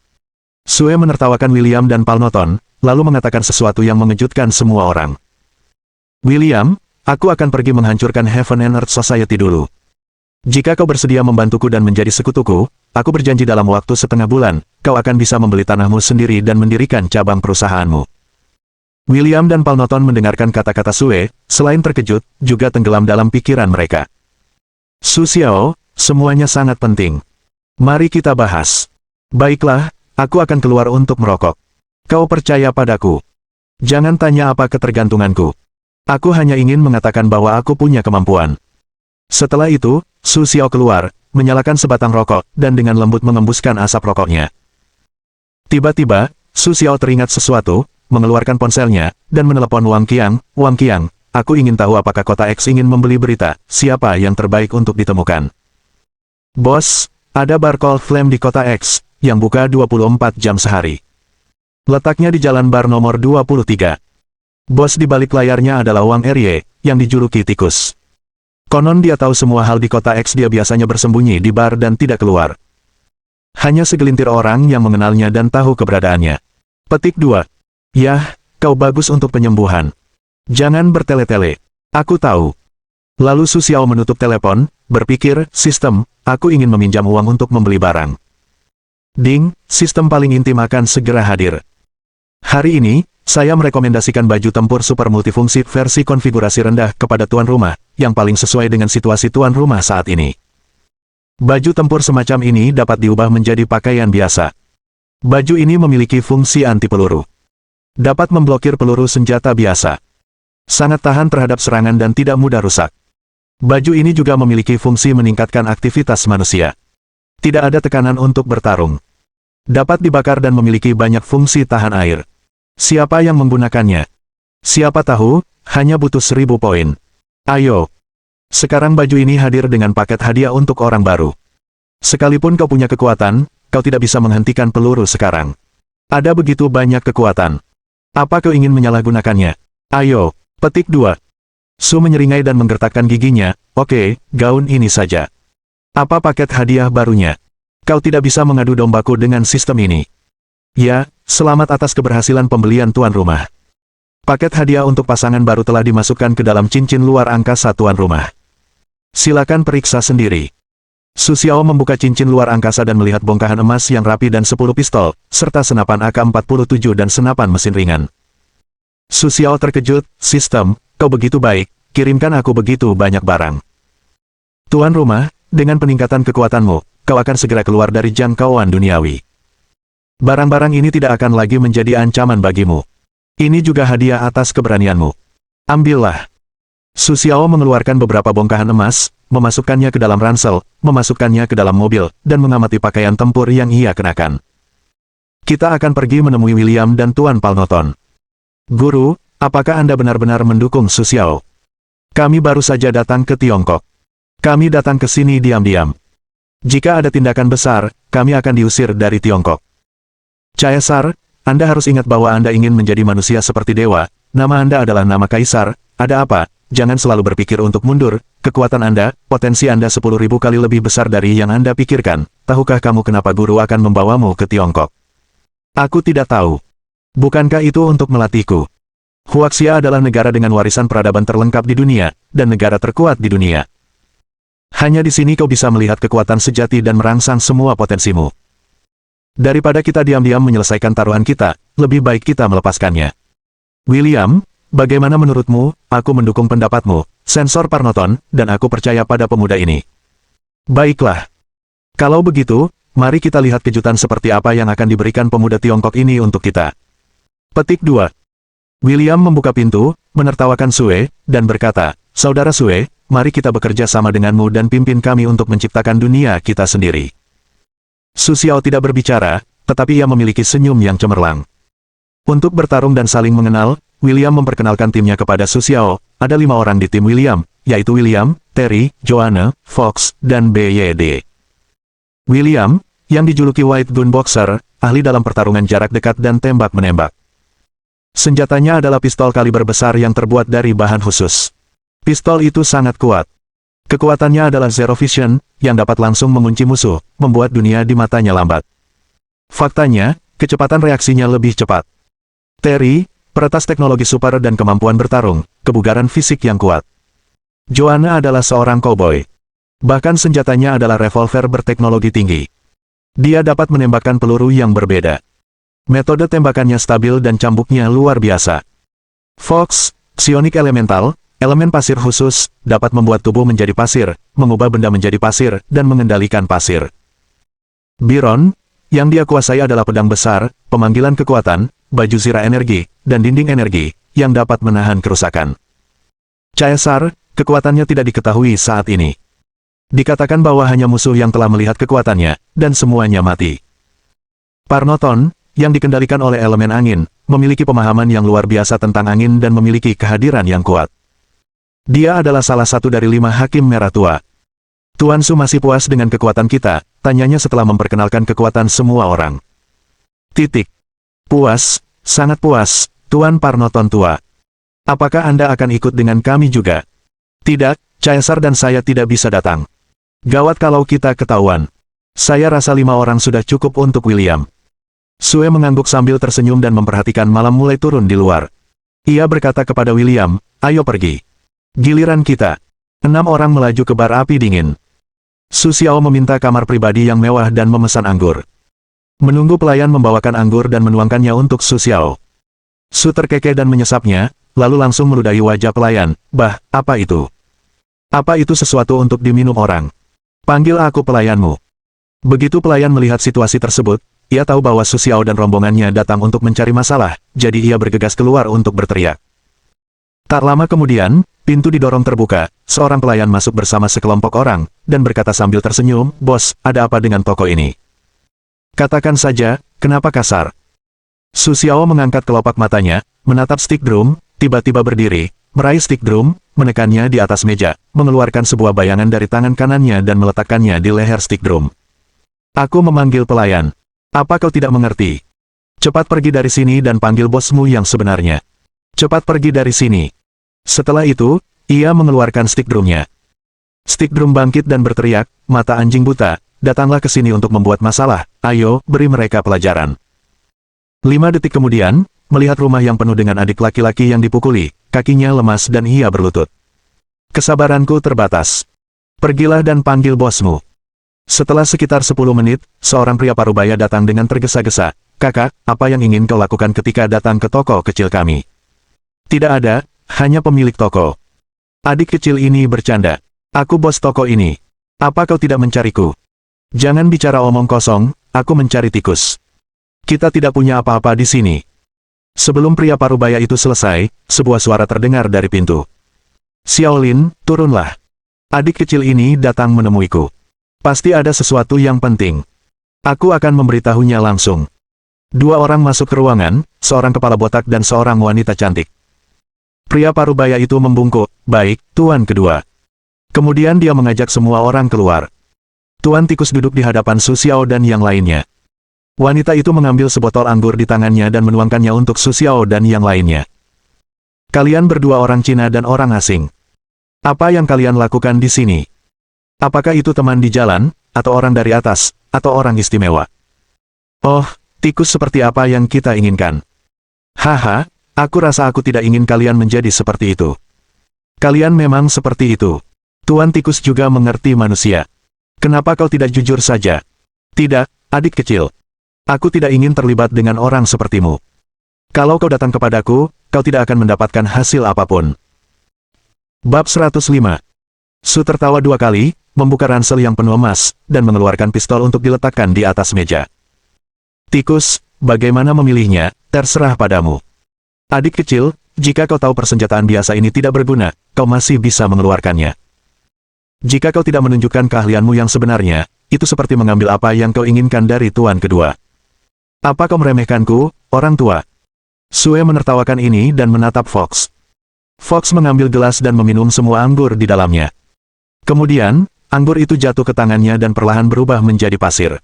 Sue menertawakan William dan Palnoton, lalu mengatakan sesuatu yang mengejutkan semua orang. William, aku akan pergi menghancurkan Heaven and Earth Society dulu. Jika kau bersedia membantuku dan menjadi sekutuku, aku berjanji dalam waktu setengah bulan, kau akan bisa membeli tanahmu sendiri dan mendirikan cabang perusahaanmu. William dan Palnoton mendengarkan kata-kata Sue, selain terkejut, juga tenggelam dalam pikiran mereka. Su Xiao, semuanya sangat penting. Mari kita bahas. Baiklah, aku akan keluar untuk merokok. Kau percaya padaku. Jangan tanya apa ketergantunganku. Aku hanya ingin mengatakan bahwa aku punya kemampuan. Setelah itu, Su Xiao keluar, menyalakan sebatang rokok, dan dengan lembut mengembuskan asap rokoknya. Tiba-tiba, Su Xiao teringat sesuatu, mengeluarkan ponselnya, dan menelepon Wang Qiang. Wang Qiang, aku ingin tahu apakah kota X ingin membeli berita, siapa yang terbaik untuk ditemukan. Bos, ada bar Cold Flame di kota X, yang buka 24 jam sehari. Letaknya di jalan bar nomor 23. Bos di balik layarnya adalah Wang Erye, yang dijuluki tikus. Konon dia tahu semua hal di kota X. Dia biasanya bersembunyi di bar dan tidak keluar. Hanya segelintir orang yang mengenalnya dan tahu keberadaannya. Petik 2. Yah, kau bagus untuk penyembuhan. Jangan bertele-tele. Aku tahu. Lalu Su Xiao menutup telepon, berpikir, sistem, aku ingin meminjam uang untuk membeli barang. Ding, sistem paling intim akan segera hadir. Hari ini, saya merekomendasikan baju tempur super multifungsi versi konfigurasi rendah kepada tuan rumah, yang paling sesuai dengan situasi tuan rumah saat ini. Baju tempur semacam ini dapat diubah menjadi pakaian biasa. Baju ini memiliki fungsi anti peluru. Dapat memblokir peluru senjata biasa. Sangat tahan terhadap serangan dan tidak mudah rusak. Baju ini juga memiliki fungsi meningkatkan aktivitas manusia. Tidak ada tekanan untuk bertarung. Dapat dibakar dan memiliki banyak fungsi tahan air. Siapa yang menggunakannya? Siapa tahu, hanya butuh 1.000 poin. Ayo. Sekarang baju ini hadir dengan paket hadiah untuk orang baru. Sekalipun kau punya kekuatan, kau tidak bisa menghentikan peluru sekarang. Ada begitu banyak kekuatan. Apa kau ingin menyalahgunakannya? Ayo, petik 2. Su menyeringai dan menggertakkan giginya, oke, gaun ini saja. Apa paket hadiah barunya? Kau tidak bisa mengadu dombaku dengan sistem ini. Ya, selamat atas keberhasilan pembelian tuan rumah. Paket hadiah untuk pasangan baru telah dimasukkan ke dalam cincin luar angkasa tuan rumah. Silakan periksa sendiri. Su Xiao membuka cincin luar angkasa dan melihat bongkahan emas yang rapi dan 10 pistol, serta senapan AK-47 dan senapan mesin ringan. Su Xiao terkejut, sistem, kau begitu baik, kirimkan aku begitu banyak barang. Tuan rumah, dengan peningkatan kekuatanmu, kau akan segera keluar dari jangkauan duniawi. Barang-barang ini tidak akan lagi menjadi ancaman bagimu. Ini juga hadiah atas keberanianmu. Ambillah. Su Xiao mengeluarkan beberapa bongkahan emas, memasukkannya ke dalam ransel, memasukkannya ke dalam mobil, dan mengamati pakaian tempur yang ia kenakan. Kita akan pergi menemui William dan Tuan Palnoton. Guru, apakah Anda benar-benar mendukung Su Xiao? Kami baru saja datang ke Tiongkok. Kami datang ke sini diam-diam. Jika ada tindakan besar, kami akan diusir dari Tiongkok. Caesar, Anda harus ingat bahwa Anda ingin menjadi manusia seperti dewa, nama Anda adalah nama Kaisar, ada apa? Jangan selalu berpikir untuk mundur, kekuatan Anda, potensi Anda 10.000 kali lebih besar dari yang Anda pikirkan. Tahukah kamu kenapa guru akan membawamu ke Tiongkok? Aku tidak tahu. Bukankah itu untuk melatihku? Huaxia adalah negara dengan warisan peradaban terlengkap di dunia, dan negara terkuat di dunia. Hanya di sini kau bisa melihat kekuatan sejati dan merangsang semua potensimu. Daripada kita diam-diam menyelesaikan taruhan kita, lebih baik kita melepaskannya. William, bagaimana menurutmu? Aku mendukung pendapatmu, Sensor Parnoton, dan aku percaya pada pemuda ini. Baiklah. Kalau begitu, mari kita lihat kejutan seperti apa yang akan diberikan pemuda Tiongkok ini untuk kita. Petik 2. William membuka pintu, menertawakan Sue, dan berkata, Saudara Sue, mari kita bekerja sama denganmu dan pimpin kami untuk menciptakan dunia kita sendiri. Su Xiao tidak berbicara, tetapi ia memiliki senyum yang cemerlang. Untuk bertarung dan saling mengenal, William memperkenalkan timnya kepada Su Xiao. Ada 5 orang di tim William, yaitu William, Terry, Joanne, Fox, dan BYD. William, yang dijuluki White Gun Boxer, ahli dalam pertarungan jarak dekat dan tembak-menembak. Senjatanya adalah pistol kaliber besar yang terbuat dari bahan khusus. Pistol itu sangat kuat. Kekuatannya adalah Zero Vision, yang dapat langsung mengunci musuh, membuat dunia di matanya lambat. Faktanya, kecepatan reaksinya lebih cepat. Terry, peretas teknologi super dan kemampuan bertarung, kebugaran fisik yang kuat. Joanna adalah seorang cowboy. Bahkan senjatanya adalah revolver berteknologi tinggi. Dia dapat menembakkan peluru yang berbeda. Metode tembakannya stabil dan cambuknya luar biasa. Fox, psionik elemental, elemen pasir khusus, dapat membuat tubuh menjadi pasir, mengubah benda menjadi pasir, dan mengendalikan pasir. Byron, yang dia kuasai adalah pedang besar, pemanggilan kekuatan, baju zira energi, dan dinding energi, yang dapat menahan kerusakan. Caesar, kekuatannya tidak diketahui saat ini. Dikatakan bahwa hanya musuh yang telah melihat kekuatannya, dan semuanya mati. Parnoton, yang dikendalikan oleh elemen angin, memiliki pemahaman yang luar biasa tentang angin dan memiliki kehadiran yang kuat. Dia adalah salah satu dari 5 hakim merah tua. Tuan Su masih puas dengan kekuatan kita, tanyanya setelah memperkenalkan kekuatan semua orang. Titik. Puas, sangat puas, Tuan Parnoton tua. Apakah Anda akan ikut dengan kami juga? Tidak, Caesar dan saya tidak bisa datang. Gawat kalau kita ketahuan. Saya rasa 5 orang sudah cukup untuk William. Sue mengangguk sambil tersenyum dan memperhatikan malam mulai turun di luar. Ia berkata kepada William, ayo pergi. Giliran kita. 6 orang melaju ke bar api dingin. Su Xiao meminta kamar pribadi yang mewah dan memesan anggur. Menunggu pelayan membawakan anggur dan menuangkannya untuk Su Xiao. Su terkekeh dan menyesapnya, lalu langsung meludahi wajah pelayan. Bah, apa itu? Apa itu sesuatu untuk diminum orang? Panggil aku pelayanmu. Begitu pelayan melihat situasi tersebut, ia tahu bahwa Su Xiao dan rombongannya datang untuk mencari masalah, jadi ia bergegas keluar untuk berteriak. Tak lama kemudian, pintu didorong terbuka, seorang pelayan masuk bersama sekelompok orang, dan berkata sambil tersenyum, Bos, ada apa dengan toko ini? Katakan saja, kenapa kasar? Su Xiao mengangkat kelopak matanya, menatap stick drum, tiba-tiba berdiri, meraih stick drum, menekannya di atas meja, mengeluarkan sebuah bayangan dari tangan kanannya dan meletakkannya di leher stick drum. Aku memanggil pelayan. Apa kau tidak mengerti? Cepat pergi dari sini dan panggil bosmu yang sebenarnya. Cepat pergi dari sini. Setelah itu, ia mengeluarkan stick drumnya. Stick drum bangkit dan berteriak, mata anjing buta, datanglah ke sini untuk membuat masalah, ayo, beri mereka pelajaran. 5 detik kemudian, melihat rumah yang penuh dengan adik laki-laki yang dipukuli, kakinya lemas dan ia berlutut. Kesabaranku terbatas. Pergilah dan panggil bosmu. Setelah sekitar 10 menit, seorang pria parubaya datang dengan tergesa-gesa. Kakak, apa yang ingin kau lakukan ketika datang ke toko kecil kami? Tidak ada, hanya pemilik toko. Adik kecil ini bercanda. Aku bos toko ini. Apa kau tidak mencariku? Jangan bicara omong kosong, aku mencari tikus. Kita tidak punya apa-apa di sini. Sebelum pria parubaya itu selesai, sebuah suara terdengar dari pintu. Xiaolin, turunlah. Adik kecil ini datang menemuiku. Pasti ada sesuatu yang penting. Aku akan memberitahunya langsung. 2 orang masuk ke ruangan, seorang kepala botak dan seorang wanita cantik. Pria parubaya itu membungkuk, baik, Tuan kedua. Kemudian dia mengajak semua orang keluar. Tuan tikus duduk di hadapan Su Xiao dan yang lainnya. Wanita itu mengambil sebotol anggur di tangannya dan menuangkannya untuk Su Xiao dan yang lainnya. Kalian berdua orang Cina dan orang asing. Apa yang kalian lakukan di sini? Apakah itu teman di jalan, atau orang dari atas, atau orang istimewa? Oh, tikus seperti apa yang kita inginkan? Haha, aku rasa aku tidak ingin kalian menjadi seperti itu. Kalian memang seperti itu. Tuan tikus juga mengerti manusia. Kenapa kau tidak jujur saja? Tidak, adik kecil. Aku tidak ingin terlibat dengan orang sepertimu. Kalau kau datang kepadaku, kau tidak akan mendapatkan hasil apapun. Bab 105. Su tertawa 2 kali, membuka ransel yang penuh emas, dan mengeluarkan pistol untuk diletakkan di atas meja. Tikus, bagaimana memilihnya, terserah padamu. Adik kecil, jika kau tahu persenjataan biasa ini tidak berguna, kau masih bisa mengeluarkannya. Jika kau tidak menunjukkan keahlianmu yang sebenarnya, itu seperti mengambil apa yang kau inginkan dari tuan kedua. Apa kau meremehkanku, orang tua? Sue menertawakan ini dan menatap Fox. Fox mengambil gelas dan meminum semua anggur di dalamnya. Kemudian, anggur itu jatuh ke tangannya dan perlahan berubah menjadi pasir.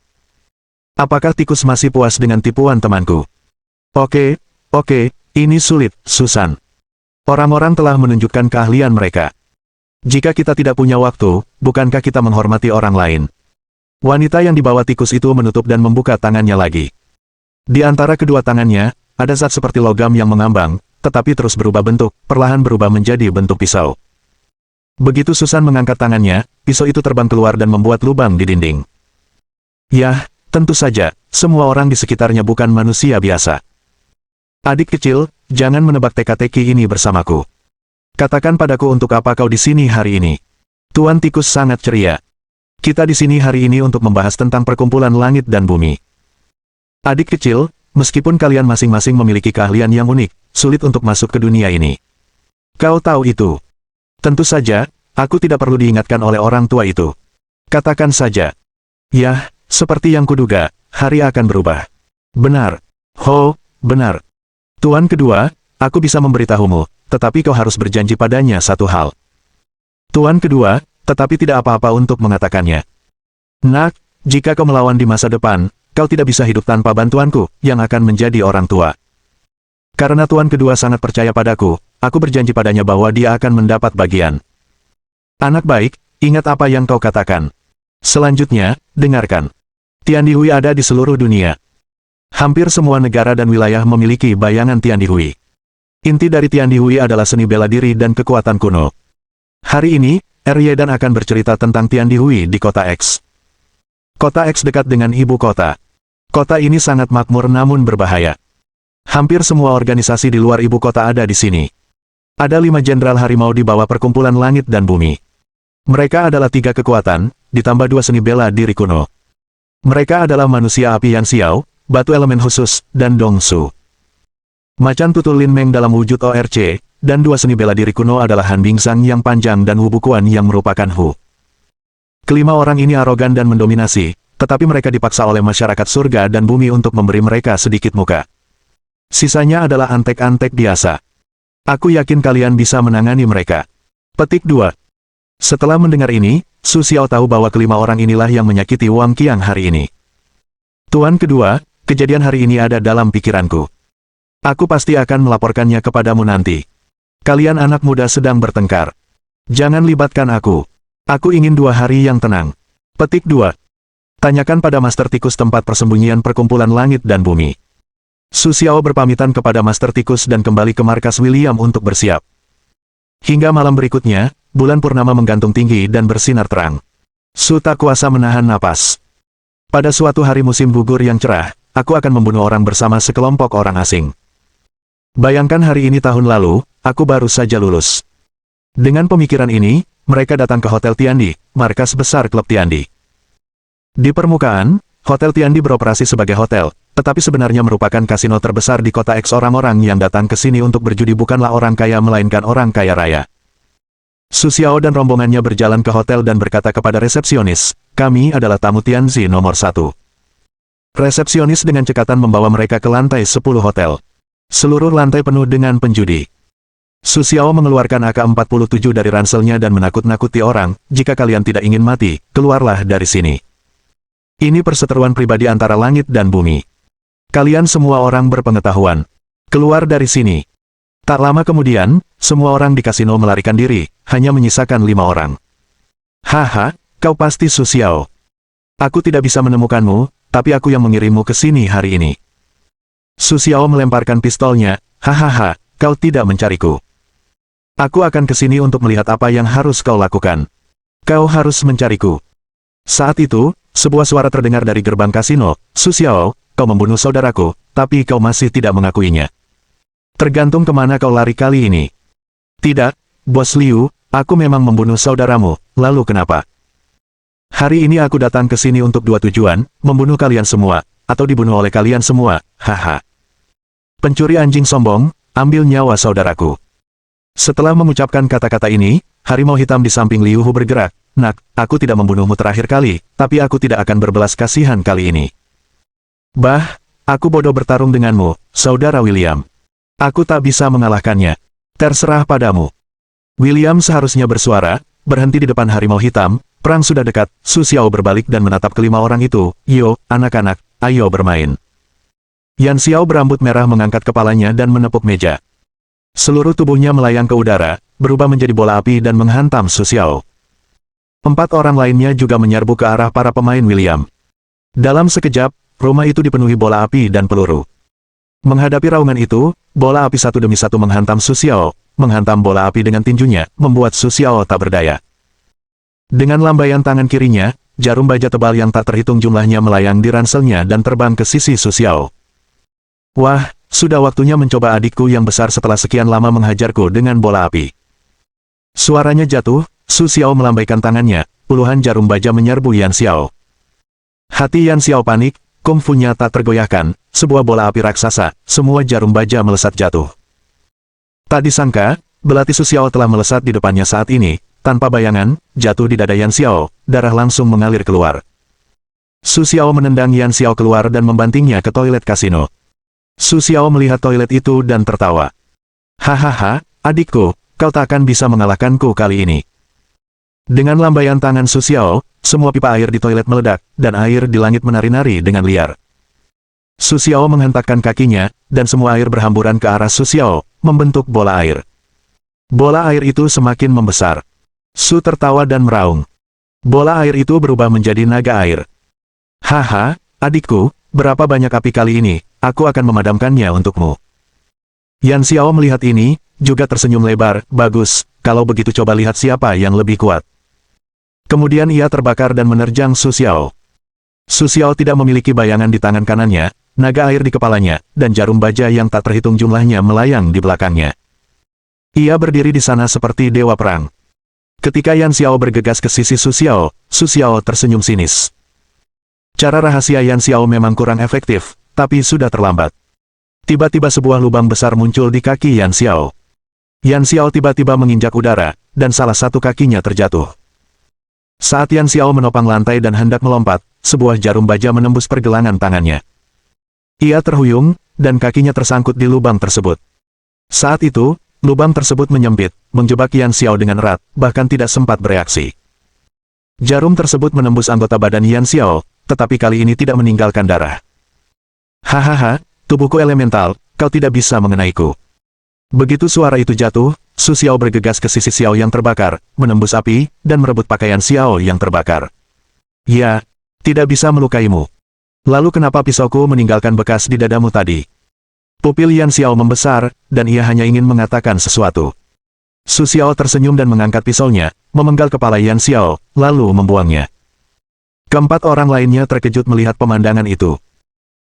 Apakah tikus masih puas dengan tipuan temanku? Oke, ini sulit, Susan. Orang-orang telah menunjukkan keahlian mereka. Jika kita tidak punya waktu, bukankah kita menghormati orang lain? Wanita yang dibawa tikus itu menutup dan membuka tangannya lagi. Di antara kedua tangannya, ada zat seperti logam yang mengambang, tetapi terus berubah bentuk, perlahan berubah menjadi bentuk pisau. Begitu Susan mengangkat tangannya, pisau itu terbang keluar dan membuat lubang di dinding. Yah, tentu saja, semua orang di sekitarnya bukan manusia biasa. Adik kecil, jangan menebak teka-teki ini bersamaku. Katakan padaku untuk apa kau di sini hari ini. Tuan Tikus sangat ceria. Kita di sini hari ini untuk membahas tentang perkumpulan langit dan bumi. Adik kecil, meskipun kalian masing-masing memiliki keahlian yang unik, sulit untuk masuk ke dunia ini. Kau tahu itu. Tentu saja, aku tidak perlu diingatkan oleh orang tua itu. Katakan saja. Yah, seperti yang kuduga, hari akan berubah. Benar. Ho, benar. Tuan kedua, aku bisa memberitahumu, tetapi kau harus berjanji padanya satu hal. Tuan kedua, tetapi tidak apa-apa untuk mengatakannya. Nak, jika kau melawan di masa depan, kau tidak bisa hidup tanpa bantuanku, yang akan menjadi orang tua. Karena tuan kedua sangat percaya padaku, aku berjanji padanya bahwa dia akan mendapat bagian. Anak baik, ingat apa yang kau katakan. Selanjutnya, dengarkan. Tiandihui ada di seluruh dunia. Hampir semua negara dan wilayah memiliki bayangan Tiandihui. Inti dari Tiandihui adalah seni bela diri dan kekuatan kuno. Hari ini, Eryedan akan bercerita tentang Tiandihui di kota X. Kota X dekat dengan ibu kota. Kota ini sangat makmur namun berbahaya. Hampir semua organisasi di luar ibu kota ada di sini. Ada 5 jenderal harimau di bawah perkumpulan langit dan bumi. Mereka adalah 3 kekuatan, ditambah 2 seni bela diri kuno. Mereka adalah manusia api Yan Xiao, batu elemen khusus, dan Dongsu. Macan tutul Lin Meng dalam wujud ORC, dan 2 seni bela diri kuno adalah Han Bingzang yang panjang dan Wu Bukuan yang merupakan Hu. Kelima orang ini arogan dan mendominasi, tetapi mereka dipaksa oleh masyarakat surga dan bumi untuk memberi mereka sedikit muka. Sisanya adalah antek-antek biasa. Aku yakin kalian bisa menangani mereka. Petik 2. Setelah mendengar ini, Su Xiao tahu bahwa kelima orang inilah yang menyakiti Wang Qiang hari ini. Tuan kedua, kejadian hari ini ada dalam pikiranku. Aku pasti akan melaporkannya kepadamu nanti. Kalian anak muda sedang bertengkar. Jangan libatkan aku. Aku ingin 2 hari yang tenang. Petik 2. Tanyakan pada Master Tikus tempat persembunyian perkumpulan langit dan bumi. Su Xiao berpamitan kepada Master Tikus dan kembali ke markas William untuk bersiap. Hingga malam berikutnya, bulan purnama menggantung tinggi dan bersinar terang. Su tak kuasa menahan napas. Pada suatu hari musim gugur yang cerah, aku akan membunuh orang bersama sekelompok orang asing. Bayangkan hari ini tahun lalu, aku baru saja lulus. Dengan pemikiran ini, mereka datang ke Hotel Tiandi, markas besar klub Tiandi. Di permukaan, Hotel Tiandi beroperasi sebagai hotel, tetapi sebenarnya merupakan kasino terbesar di kota X. Orang-orang yang datang ke sini untuk berjudi bukanlah orang kaya melainkan orang kaya raya. Su Xiao dan rombongannya berjalan ke hotel dan berkata kepada resepsionis, kami adalah tamu Tianzi nomor 1. Resepsionis dengan cekatan membawa mereka ke lantai 10 hotel. Seluruh lantai penuh dengan penjudi. Su Xiao mengeluarkan AK-47 dari ranselnya dan menakut-nakuti orang, jika kalian tidak ingin mati, keluarlah dari sini. Ini perseteruan pribadi antara langit dan bumi. Kalian semua orang berpengetahuan. Keluar dari sini. Tak lama kemudian, semua orang di kasino melarikan diri, hanya menyisakan 5 orang. Haha, kau pasti Su Xiao. Aku tidak bisa menemukanmu, tapi aku yang mengirimmu ke sini hari ini. Su Xiao melemparkan pistolnya, hahaha, kau tidak mencariku. Aku akan ke sini untuk melihat apa yang harus kau lakukan. Kau harus mencariku. Saat itu, sebuah suara terdengar dari gerbang kasino, Su Xiao, kau kau membunuh saudaraku, tapi kau masih tidak mengakuinya. Tergantung kemana kau lari kali ini. Tidak, Bos Liu, aku memang membunuh saudaramu, lalu kenapa? Hari ini aku datang ke sini untuk dua tujuan, membunuh kalian semua, atau dibunuh oleh kalian semua, haha. Pencuri anjing sombong, ambil nyawa saudaraku. Setelah mengucapkan kata-kata ini, harimau hitam di samping Liu Hu bergerak. Nak, aku tidak membunuhmu terakhir kali, tapi aku tidak akan berbelas kasihan kali ini. Bah, aku bodoh bertarung denganmu, saudara William. Aku tak bisa mengalahkannya. Terserah padamu. William seharusnya bersuara, berhenti di depan harimau hitam, perang sudah dekat. Su Xiao berbalik dan menatap kelima orang itu. Yo, anak-anak, ayo bermain. Yan Xiao berambut merah mengangkat kepalanya dan menepuk meja. Seluruh tubuhnya melayang ke udara, berubah menjadi bola api dan menghantam Su Xiao. 4 orang lainnya juga menyerbu ke arah para pemain William. Dalam sekejap, rumah itu dipenuhi bola api dan peluru. Menghadapi raungan itu, bola api satu demi satu menghantam Su Xiao, menghantam bola api dengan tinjunya, membuat Su Xiao tak berdaya. Dengan lambaian tangan kirinya, jarum baja tebal yang tak terhitung jumlahnya melayang di ranselnya dan terbang ke sisi Su Xiao. Wah, sudah waktunya mencoba adikku yang besar setelah sekian lama menghajarku dengan bola api. Suaranya jatuh, Su Xiao melambaikan tangannya, puluhan jarum baja menyerbu Yan Xiao. Hati Yan Xiao panik, kungfunya tak tergoyahkan, sebuah bola api raksasa, semua jarum baja melesat jatuh. Tak disangka, belati Su Xiao telah melesat di depannya saat ini, tanpa bayangan, jatuh di dada Yan Xiao, darah langsung mengalir keluar. Su Xiao menendang Yan Xiao keluar dan membantingnya ke toilet kasino. Su Xiao melihat toilet itu dan tertawa. Hahaha, adikku, kau tak akan bisa mengalahkanku kali ini. Dengan lambaian tangan Su Xiao, semua pipa air di toilet meledak, dan air di langit menari-nari dengan liar. Su Xiao menghentakkan kakinya, dan semua air berhamburan ke arah Su Xiao, membentuk bola air. Bola air itu semakin membesar. Su tertawa dan meraung. Bola air itu berubah menjadi naga air. Haha, adikku, berapa banyak api kali ini, aku akan memadamkannya untukmu. Yan Xiao melihat ini, juga tersenyum lebar, bagus, kalau begitu coba lihat siapa yang lebih kuat. Kemudian ia terbakar dan menerjang Su Xiao. Su Xiao tidak memiliki bayangan di tangan kanannya, naga air di kepalanya, dan jarum baja yang tak terhitung jumlahnya melayang di belakangnya. Ia berdiri di sana seperti dewa perang. Ketika Yan Xiao bergegas ke sisi Su Xiao tersenyum sinis. Cara rahasia Yan Xiao memang kurang efektif, tapi sudah terlambat. Tiba-tiba sebuah lubang besar muncul di kaki Yan Xiao. Yan Xiao tiba-tiba menginjak udara, dan salah satu kakinya terjatuh. Saat Yan Xiao menopang lantai dan hendak melompat, sebuah jarum baja menembus pergelangan tangannya. Ia terhuyung, dan kakinya tersangkut di lubang tersebut. Saat itu, lubang tersebut menyempit, menjebak Yan Xiao dengan erat, bahkan tidak sempat bereaksi. Jarum tersebut menembus anggota badan Yan Xiao, tetapi kali ini tidak meninggalkan darah. Hahaha, tubuhku elemental, kau tidak bisa mengenaiku. Begitu suara itu jatuh, Su Xiao bergegas ke sisi Xiao yang terbakar, menembus api, dan merebut pakaian Xiao yang terbakar. Ya, tidak bisa melukaimu. Lalu kenapa pisauku meninggalkan bekas di dadamu tadi? Pupil Yan Xiao membesar, dan ia hanya ingin mengatakan sesuatu. Su Xiao tersenyum dan mengangkat pisaunya, memenggal kepala Yan Xiao, lalu membuangnya. Keempat orang lainnya terkejut melihat pemandangan itu.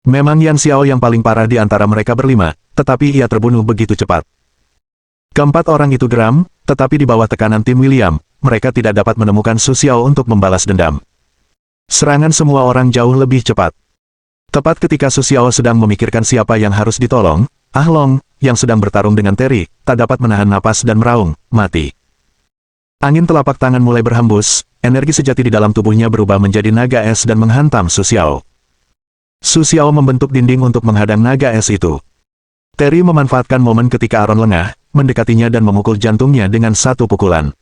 Memang Yan Xiao yang paling parah di antara mereka berlima, tetapi ia terbunuh begitu cepat. Keempat orang itu geram, tetapi di bawah tekanan tim William, mereka tidak dapat menemukan Su Xiao untuk membalas dendam. Serangan semua orang jauh lebih cepat. Tepat ketika Su Xiao sedang memikirkan siapa yang harus ditolong, Ah Long, yang sedang bertarung dengan Terry, tak dapat menahan napas dan meraung, mati. Angin telapak tangan mulai berhembus, energi sejati di dalam tubuhnya berubah menjadi naga es dan menghantam Su Xiao. Su Xiao membentuk dinding untuk menghadang naga es itu. Terry memanfaatkan momen ketika Aaron lengah, mendekatinya dan memukul jantungnya dengan satu pukulan.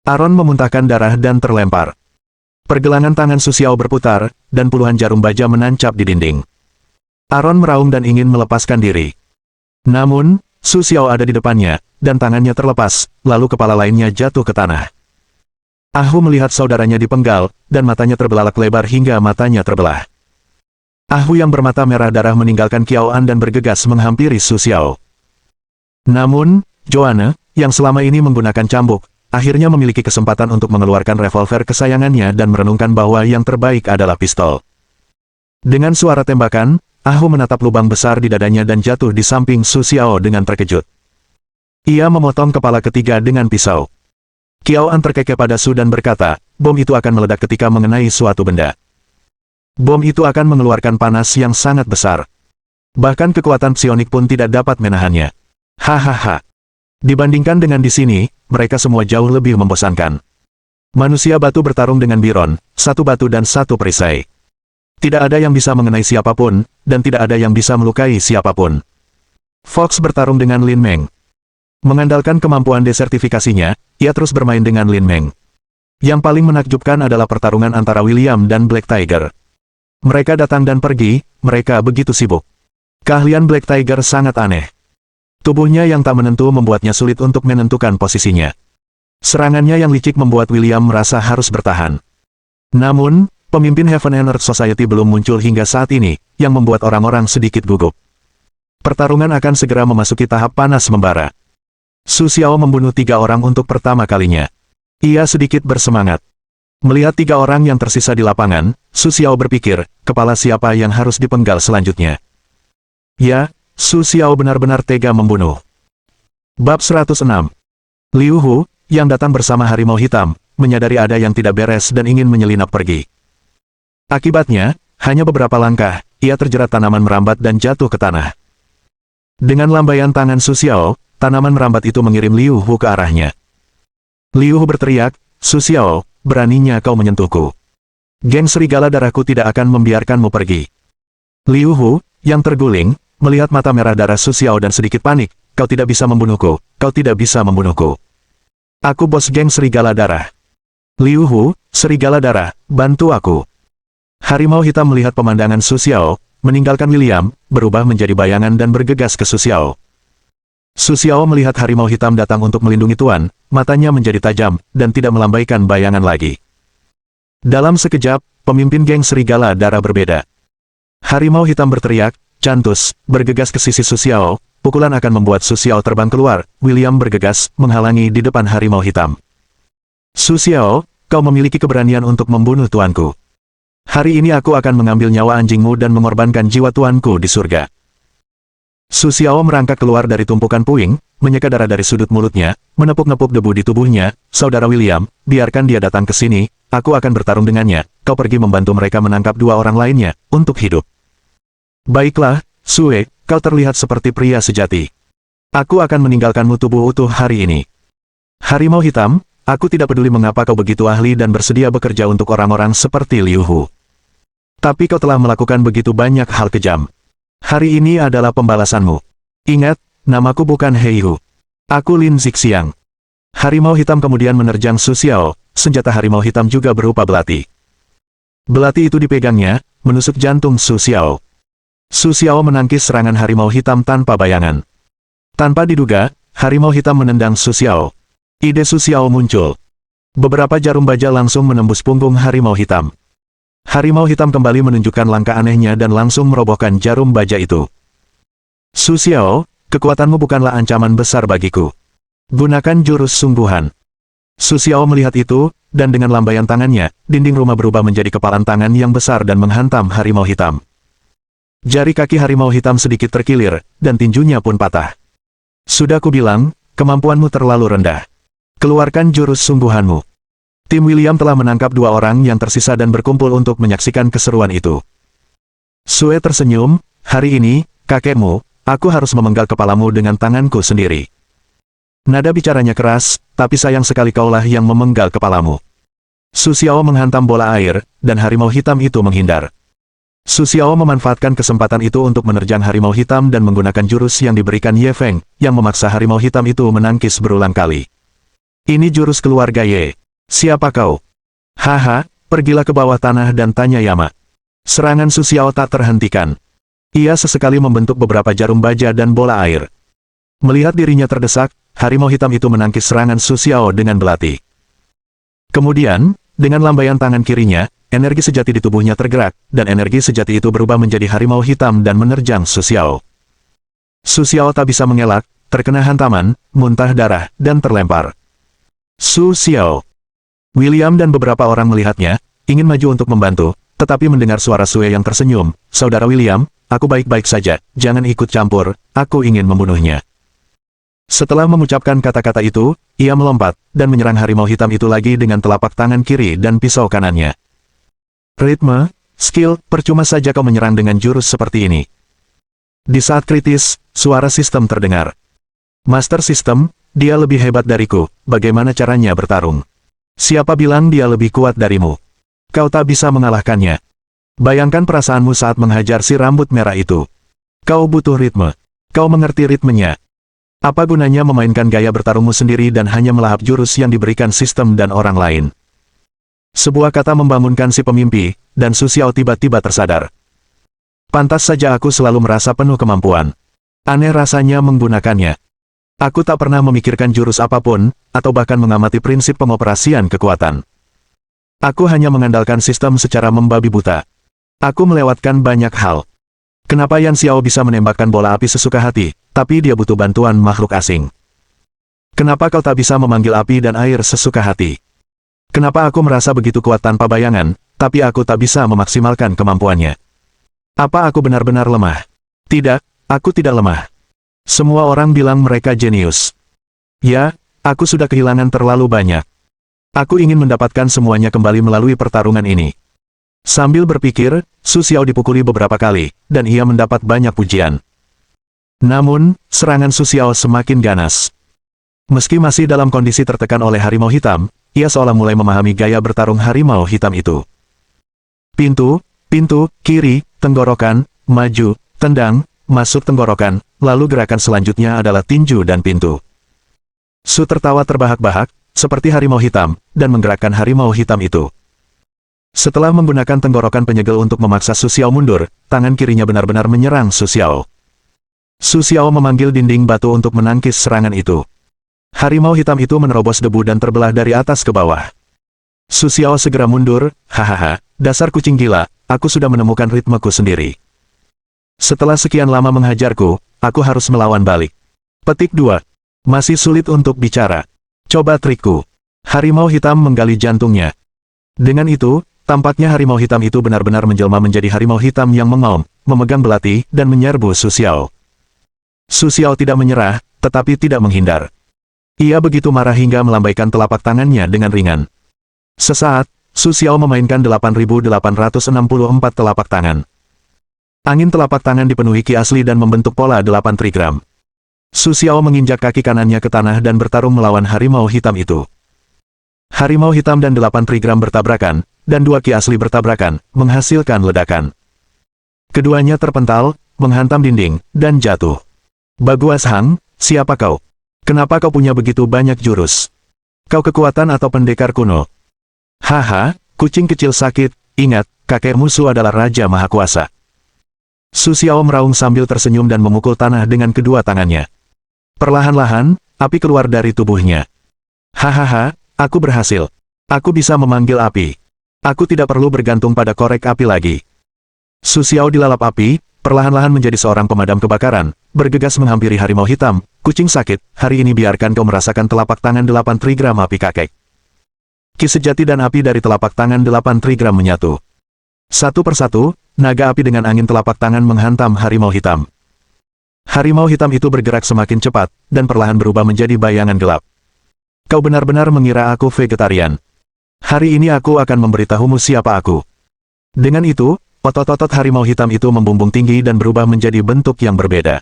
Aaron memuntahkan darah dan terlempar. Pergelangan tangan Su Xiao berputar, dan puluhan jarum baja menancap di dinding. Aaron meraung dan ingin melepaskan diri. Namun, Su Xiao ada di depannya, dan tangannya terlepas, lalu kepala lainnya jatuh ke tanah. Ah Hu melihat saudaranya dipenggal, dan matanya terbelalak lebar hingga matanya terbelah. Ah Hu yang bermata merah darah meninggalkan Kiao An dan bergegas menghampiri Su Xiao. Namun, Joanne, yang selama ini menggunakan cambuk, akhirnya memiliki kesempatan untuk mengeluarkan revolver kesayangannya dan merenungkan bahwa yang terbaik adalah pistol. Dengan suara tembakan, Ahu menatap lubang besar di dadanya dan jatuh di samping Su Xiao dengan terkejut. Ia memotong kepala ketiga dengan pisau. Qiao An terkekeh pada Su dan berkata, bom itu akan meledak ketika mengenai suatu benda. Bom itu akan mengeluarkan panas yang sangat besar. Bahkan kekuatan psionik pun tidak dapat menahannya. Hahaha. Dibandingkan dengan di sini, mereka semua jauh lebih membosankan. Manusia batu bertarung dengan Biron, satu batu dan satu perisai. Tidak ada yang bisa mengenai siapapun, dan tidak ada yang bisa melukai siapapun. Fox bertarung dengan Lin Meng. Mengandalkan kemampuan desertifikasinya, ia terus bermain dengan Lin Meng. Yang paling menakjubkan adalah pertarungan antara William dan Black Tiger. Mereka datang dan pergi, mereka begitu sibuk. Keahlian Black Tiger sangat aneh. Tubuhnya yang tak menentu membuatnya sulit untuk menentukan posisinya. Serangannya yang licik membuat William merasa harus bertahan. Namun, pemimpin Heaven and Earth Society belum muncul hingga saat ini, yang membuat orang-orang sedikit gugup. Pertarungan akan segera memasuki tahap panas membara. Su Xiao membunuh 3 orang untuk pertama kalinya. Ia sedikit bersemangat. Melihat 3 orang yang tersisa di lapangan, Su Xiao berpikir, kepala siapa yang harus dipenggal selanjutnya. Ya, Su Xiao benar-benar tega membunuh. Bab 106. Liu Hu, yang datang bersama harimau hitam, menyadari ada yang tidak beres dan ingin menyelinap pergi. Akibatnya, hanya beberapa langkah, ia terjerat tanaman merambat dan jatuh ke tanah. Dengan lambaian tangan Su Xiao, tanaman merambat itu mengirim Liu Hu ke arahnya. Liu Hu berteriak, Su Xiao, beraninya kau menyentuhku. Geng serigala darahku tidak akan membiarkanmu pergi. Liu Hu, yang terguling, melihat mata merah darah Su Xiao dan sedikit panik, kau tidak bisa membunuhku, kau tidak bisa membunuhku. Aku bos geng serigala darah. Liu Hu, serigala darah, bantu aku. Harimau hitam melihat pemandangan Su Xiao, meninggalkan William, berubah menjadi bayangan dan bergegas ke Su Xiao. Su Xiao melihat harimau hitam datang untuk melindungi tuan, matanya menjadi tajam, dan tidak melambaikan bayangan lagi. Dalam sekejap, pemimpin geng serigala darah berbeda. Harimau hitam berteriak, cantus, bergegas ke sisi Su Xiao, pukulan akan membuat Su Xiao terbang keluar, William bergegas, menghalangi di depan harimau hitam. Su Xiao, kau memiliki keberanian untuk membunuh tuanku. Hari ini aku akan mengambil nyawa anjingmu dan mengorbankan jiwa tuanku di surga. Su Xiao merangkak keluar dari tumpukan puing, menyeka darah dari sudut mulutnya, menepuk-nepuk debu di tubuhnya, saudara William, biarkan dia datang ke sini, aku akan bertarung dengannya, kau pergi membantu mereka menangkap 2 orang lainnya, untuk hidup. Baiklah, Sue, kau terlihat seperti pria sejati. Aku akan meninggalkanmu tubuh utuh hari ini. Harimau hitam, aku tidak peduli mengapa kau begitu ahli dan bersedia bekerja untuk orang-orang seperti Liu Hu. Tapi kau telah melakukan begitu banyak hal kejam. Hari ini adalah pembalasanmu. Ingat, namaku bukan Hei Hu. Aku Lin Zixiang. Harimau hitam kemudian menerjang Su Xiao, senjata harimau hitam juga berupa belati. Belati itu dipegangnya, menusuk jantung Su Xiao. Su Xiao menangkis serangan harimau hitam tanpa bayangan. Tanpa diduga, harimau hitam menendang Su Xiao. Ide Su Xiao muncul. Beberapa jarum baja langsung menembus punggung harimau hitam. Harimau hitam kembali menunjukkan langkah anehnya dan langsung merobohkan jarum baja itu. Su Xiao, kekuatanmu bukanlah ancaman besar bagiku. Gunakan jurus sungguhan. Su Xiao melihat itu, dan dengan lambaian tangannya, dinding rumah berubah menjadi kepalan tangan yang besar dan menghantam harimau hitam. Jari kaki harimau hitam sedikit terkilir, dan tinjunya pun patah. Sudah kubilang, kemampuanmu terlalu rendah. Keluarkan jurus sungguhanmu. Tim William telah menangkap 2 orang yang tersisa dan berkumpul untuk menyaksikan keseruan itu. Sue tersenyum, hari ini, kakekmu, aku harus memenggal kepalamu dengan tanganku sendiri. Nada bicaranya keras, tapi sayang sekali kaulah yang memenggal kepalamu. Su Xiao menghantam bola air, dan harimau hitam itu menghindar. Su Xiao memanfaatkan kesempatan itu untuk menerjang harimau hitam dan menggunakan jurus yang diberikan Ye Feng, yang memaksa harimau hitam itu menangkis berulang kali. Ini jurus keluarga Ye. Siapa kau? Haha, pergilah ke bawah tanah dan tanya Yama. Serangan Su Xiao tak terhentikan. Ia sesekali membentuk beberapa jarum baja dan bola air. Melihat dirinya terdesak, harimau hitam itu menangkis serangan Su Xiao dengan belati. Kemudian, dengan lambaian tangan kirinya, energi sejati di tubuhnya tergerak, dan energi sejati itu berubah menjadi harimau hitam dan menerjang Su Xiao. Su Xiao tak bisa mengelak, terkena hantaman, muntah darah, dan terlempar. Su Xiao. William dan beberapa orang melihatnya, ingin maju untuk membantu, tetapi mendengar suara Sue yang tersenyum, saudara William, aku baik-baik saja, jangan ikut campur, aku ingin membunuhnya. Setelah mengucapkan kata-kata itu, ia melompat, dan menyerang harimau hitam itu lagi dengan telapak tangan kiri dan pisau kanannya. Ritme, skill, percuma saja kau menyerang dengan jurus seperti ini. Di saat kritis, suara sistem terdengar. Master System, dia lebih hebat dariku, bagaimana caranya bertarung? Siapa bilang dia lebih kuat darimu? Kau tak bisa mengalahkannya. Bayangkan perasaanmu saat menghajar si rambut merah itu. Kau butuh ritme. Kau mengerti ritmenya. Apa gunanya memainkan gaya bertarungmu sendiri dan hanya melahap jurus yang diberikan sistem dan orang lain? Sebuah kata membangunkan si pemimpi, dan Su Xiao tiba-tiba tersadar. Pantas saja aku selalu merasa penuh kemampuan. Aneh rasanya menggunakannya. Aku tak pernah memikirkan jurus apapun, atau bahkan mengamati prinsip pengoperasian kekuatan. Aku hanya mengandalkan sistem secara membabi buta. Aku melewatkan banyak hal. Kenapa Yan Xiao bisa menembakkan bola api sesuka hati, tapi dia butuh bantuan makhluk asing? Kenapa kau tak bisa memanggil api dan air sesuka hati? Kenapa aku merasa begitu kuat tanpa bayangan, tapi aku tak bisa memaksimalkan kemampuannya? Apa aku benar-benar lemah? Tidak, aku tidak lemah. Semua orang bilang mereka jenius. Ya, aku sudah kehilangan terlalu banyak. Aku ingin mendapatkan semuanya kembali melalui pertarungan ini. Sambil berpikir, Su Xiao dipukuli beberapa kali, dan ia mendapat banyak pujian. Namun, serangan Su Xiao semakin ganas. Meski masih dalam kondisi tertekan oleh harimau hitam, ia seolah mulai memahami gaya bertarung harimau hitam itu. Pintu, kiri, tenggorokan, maju, tendang, masuk tenggorokan, lalu gerakan selanjutnya adalah tinju dan pintu. Su tertawa terbahak-bahak, seperti harimau hitam, dan menggerakkan harimau hitam itu. Setelah menggunakan tenggorokan penyegel untuk memaksa Su Xiao mundur, tangan kirinya benar-benar menyerang Su Xiao. Su Xiao memanggil dinding batu untuk menangkis serangan itu. Harimau hitam itu menerobos debu dan terbelah dari atas ke bawah. Su Xiao segera mundur, hahaha, dasar kucing gila, aku sudah menemukan ritmeku sendiri. Setelah sekian lama menghajarku, aku harus melawan balik. Petik 2. Masih sulit untuk bicara. Coba trikku. Harimau hitam menggali jantungnya. Dengan itu, tampaknya harimau hitam itu benar-benar menjelma menjadi harimau hitam yang mengaum, memegang belati, dan menyerbu Su Xiao. Su Xiao tidak menyerah, tetapi tidak menghindar. Ia begitu marah hingga melambaikan telapak tangannya dengan ringan. Sesaat, Su Xiao memainkan 8.864 telapak tangan. Angin telapak tangan dipenuhi ki asli dan membentuk pola 8 trigram. Su Xiao menginjak kaki kanannya ke tanah dan bertarung melawan harimau hitam itu. Harimau hitam dan 8 trigram bertabrakan, dan 2 ki asli bertabrakan, menghasilkan ledakan. Keduanya terpental, menghantam dinding, dan jatuh. Baguas Hang, siapa kau? Kenapa kau punya begitu banyak jurus? Kau kekuatan atau pendekar kuno? Haha, kucing kecil sakit, ingat, kakek musuh adalah Raja Maha Kuasa. Su Xiao meraung sambil tersenyum dan memukul tanah dengan kedua tangannya. Perlahan-lahan, api keluar dari tubuhnya. Hahaha, aku berhasil. Aku bisa memanggil api. Aku tidak perlu bergantung pada korek api lagi. Su Xiao dilalap api, perlahan-lahan menjadi seorang pemadam kebakaran, bergegas menghampiri harimau hitam. Kucing sakit, hari ini biarkan kau merasakan telapak tangan 8 trigram api kakek. Ki sejati dan api dari telapak tangan 8 trigram menyatu. Satu persatu, naga api dengan angin telapak tangan menghantam harimau hitam. Harimau hitam itu bergerak semakin cepat, dan perlahan berubah menjadi bayangan gelap. Kau benar-benar mengira aku vegetarian. Hari ini aku akan memberitahumu siapa aku. Dengan itu, otot-otot harimau hitam itu membumbung tinggi dan berubah menjadi bentuk yang berbeda.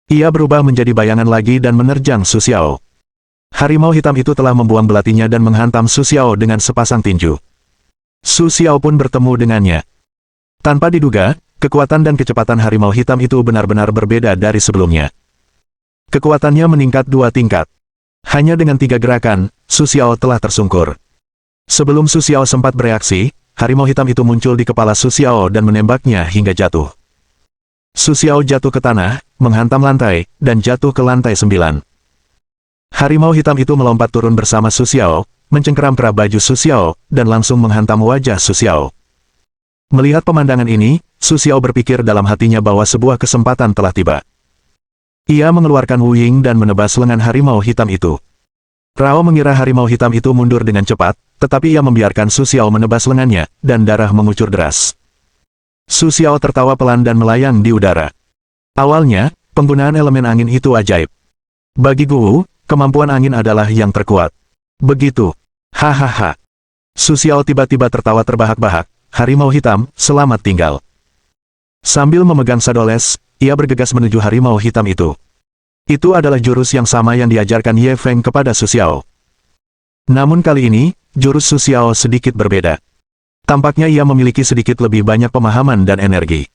Ia berubah menjadi bayangan lagi dan menerjang Su Xiao. Harimau hitam itu telah membuang belatinya dan menghantam Su Xiao dengan sepasang tinju. Su Xiao pun bertemu dengannya. Tanpa diduga, kekuatan dan kecepatan harimau hitam itu benar-benar berbeda dari sebelumnya. Kekuatannya meningkat 2 tingkat. Hanya dengan 3 gerakan, Su Xiao telah tersungkur. Sebelum Su Xiao sempat bereaksi, harimau hitam itu muncul di kepala Su Xiao dan menembaknya hingga jatuh. Su Xiao jatuh ke tanah, menghantam lantai, dan jatuh ke lantai 9. Harimau hitam itu melompat turun bersama Su Xiao, mencengkeram kerah baju Su Xiao, dan langsung menghantam wajah Su Xiao. Melihat pemandangan ini, Su Xiao berpikir dalam hatinya bahwa sebuah kesempatan telah tiba. Ia mengeluarkan Wuying dan menebas lengan harimau hitam itu. Rao mengira harimau hitam itu mundur dengan cepat, tetapi ia membiarkan Su Xiao menebas lengannya, dan darah mengucur deras. Su Xiao tertawa pelan dan melayang di udara. Awalnya, penggunaan elemen angin itu ajaib. Bagi Guwu, kemampuan angin adalah yang terkuat. Begitu. Hahaha. Su Xiao tiba-tiba tertawa terbahak-bahak. Harimau hitam, selamat tinggal. Sambil memegang sadoles, ia bergegas menuju harimau hitam itu. Itu adalah jurus yang sama yang diajarkan Ye Feng kepada Su Xiao. Namun kali ini, jurus Su Xiao sedikit berbeda. Tampaknya ia memiliki sedikit lebih banyak pemahaman dan energi.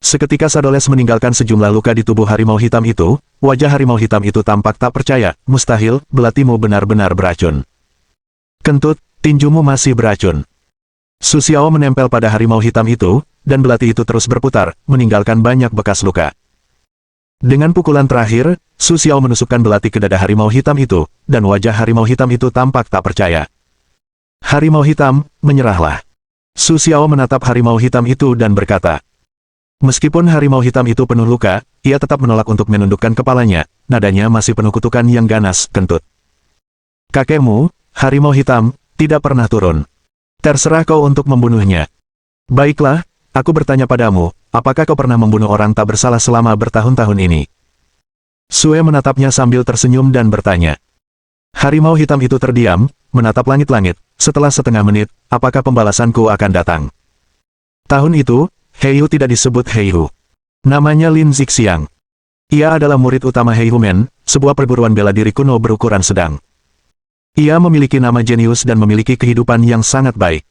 Seketika sadoles meninggalkan sejumlah luka di tubuh harimau hitam itu, wajah harimau hitam itu tampak tak percaya. Mustahil, belatimu benar-benar beracun. Kentut, tinjumu masih beracun. Su Xiao menempel pada harimau hitam itu, dan belati itu terus berputar, meninggalkan banyak bekas luka. Dengan pukulan terakhir, Su Xiao menusukkan belati ke dada harimau hitam itu, dan wajah harimau hitam itu tampak tak percaya. Harimau hitam, menyerahlah. Su Xiao menatap harimau hitam itu dan berkata. Meskipun harimau hitam itu penuh luka, ia tetap menolak untuk menundukkan kepalanya, nadanya masih penuh kutukan yang ganas, kentut. Kakekmu, harimau hitam, tidak pernah turun. Terserah kau untuk membunuhnya. Baiklah, aku bertanya padamu, apakah kau pernah membunuh orang tak bersalah selama bertahun-tahun ini? Sue menatapnya sambil tersenyum dan bertanya. Harimau hitam itu terdiam, menatap langit-langit. Setelah setengah menit, apakah pembalasanku akan datang? Tahun itu, Heihu tidak disebut Heihu. Namanya Lin Zixiang. Ia adalah murid utama Heihumen, sebuah perguruan bela diri kuno berukuran sedang. Ia memiliki nama jenius dan memiliki kehidupan yang sangat baik.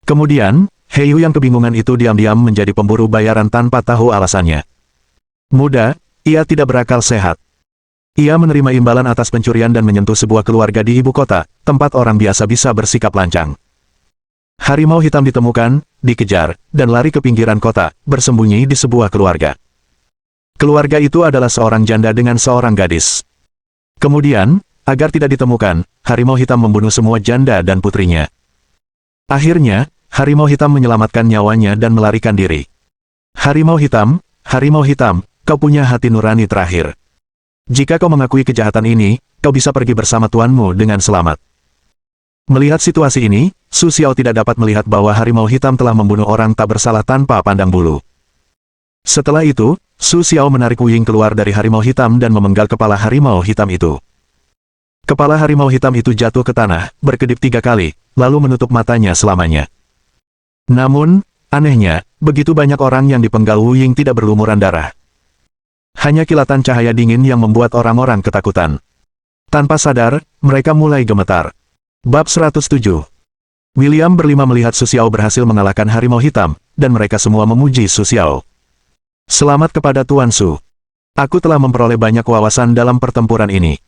Kemudian, Heihu yang kebingungan itu diam-diam menjadi pemburu bayaran tanpa tahu alasannya. Muda, ia tidak berakal sehat. Ia menerima imbalan atas pencurian dan menyentuh sebuah keluarga di ibu kota, tempat orang biasa bisa bersikap lancang. Harimau hitam ditemukan, dikejar, dan lari ke pinggiran kota, bersembunyi di sebuah keluarga. Keluarga itu adalah seorang janda dengan seorang gadis. Kemudian, agar tidak ditemukan, harimau hitam membunuh semua janda dan putrinya. Akhirnya, harimau hitam menyelamatkan nyawanya dan melarikan diri. Harimau hitam, kau punya hati nurani terakhir. Jika kau mengakui kejahatan ini, kau bisa pergi bersama tuanmu dengan selamat. Melihat situasi ini, Su Xiao tidak dapat melihat bahwa harimau hitam telah membunuh orang tak bersalah tanpa pandang bulu. Setelah itu, Su Xiao menarik Wu Ying keluar dari harimau hitam dan memenggal kepala harimau hitam itu. Kepala harimau hitam itu jatuh ke tanah, berkedip 3 kali, lalu menutup matanya selamanya. Namun, anehnya, begitu banyak orang yang dipenggal Wu Ying tidak berlumuran darah. Hanya kilatan cahaya dingin yang membuat orang-orang ketakutan. Tanpa sadar, mereka mulai gemetar. Bab 107. William berlima melihat Su Xiao berhasil mengalahkan harimau hitam, dan mereka semua memuji Su Xiao. Selamat kepada Tuan Su. Aku telah memperoleh banyak wawasan dalam pertempuran ini.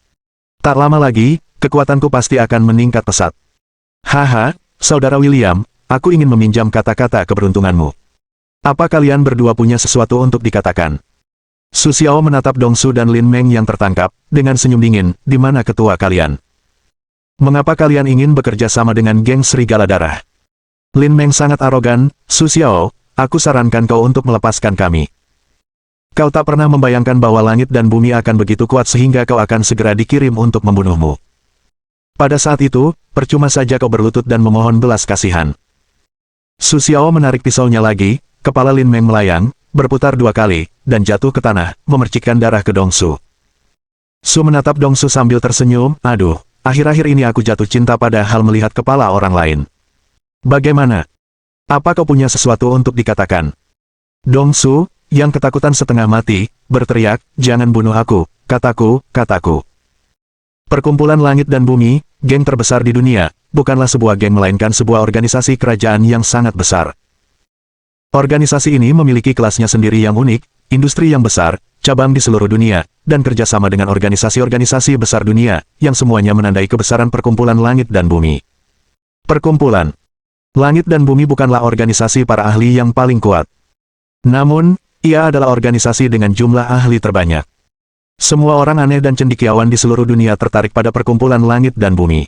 Tak lama lagi, kekuatanku pasti akan meningkat pesat. Haha, Saudara William, aku ingin meminjam kata-kata keberuntunganmu. Apa kalian berdua punya sesuatu untuk dikatakan? Su Xiao menatap Dong Su dan Lin Meng yang tertangkap, dengan senyum dingin, di mana ketua kalian? Mengapa kalian ingin bekerja sama dengan geng Serigala Darah? Lin Meng sangat arogan, Su Xiao, aku sarankan kau untuk melepaskan kami. Kau tak pernah membayangkan bahwa langit dan bumi akan begitu kuat sehingga kau akan segera dikirim untuk membunuhmu. Pada saat itu, percuma saja kau berlutut dan memohon belas kasihan. Su Xiao menarik pisaunya lagi, kepala Lin Meng melayang, berputar 2 kali, dan jatuh ke tanah, memercikkan darah ke Dong Su. Su menatap Dong Su sambil tersenyum, aduh, akhir-akhir ini aku jatuh cinta pada hal melihat kepala orang lain. Bagaimana? Apa kau punya sesuatu untuk dikatakan? Dong Su, yang ketakutan setengah mati, berteriak, jangan bunuh aku, kataku. Perkumpulan Langit dan Bumi, geng terbesar di dunia, bukanlah sebuah geng melainkan sebuah organisasi kerajaan yang sangat besar. Organisasi ini memiliki kelasnya sendiri yang unik, industri yang besar, cabang di seluruh dunia, dan kerjasama dengan organisasi-organisasi besar dunia, yang semuanya menandai kebesaran perkumpulan Langit dan Bumi. Perkumpulan Langit dan Bumi bukanlah organisasi para ahli yang paling kuat. Namun, ia adalah organisasi dengan jumlah ahli terbanyak. Semua orang aneh dan cendekiawan di seluruh dunia tertarik pada perkumpulan Langit dan Bumi.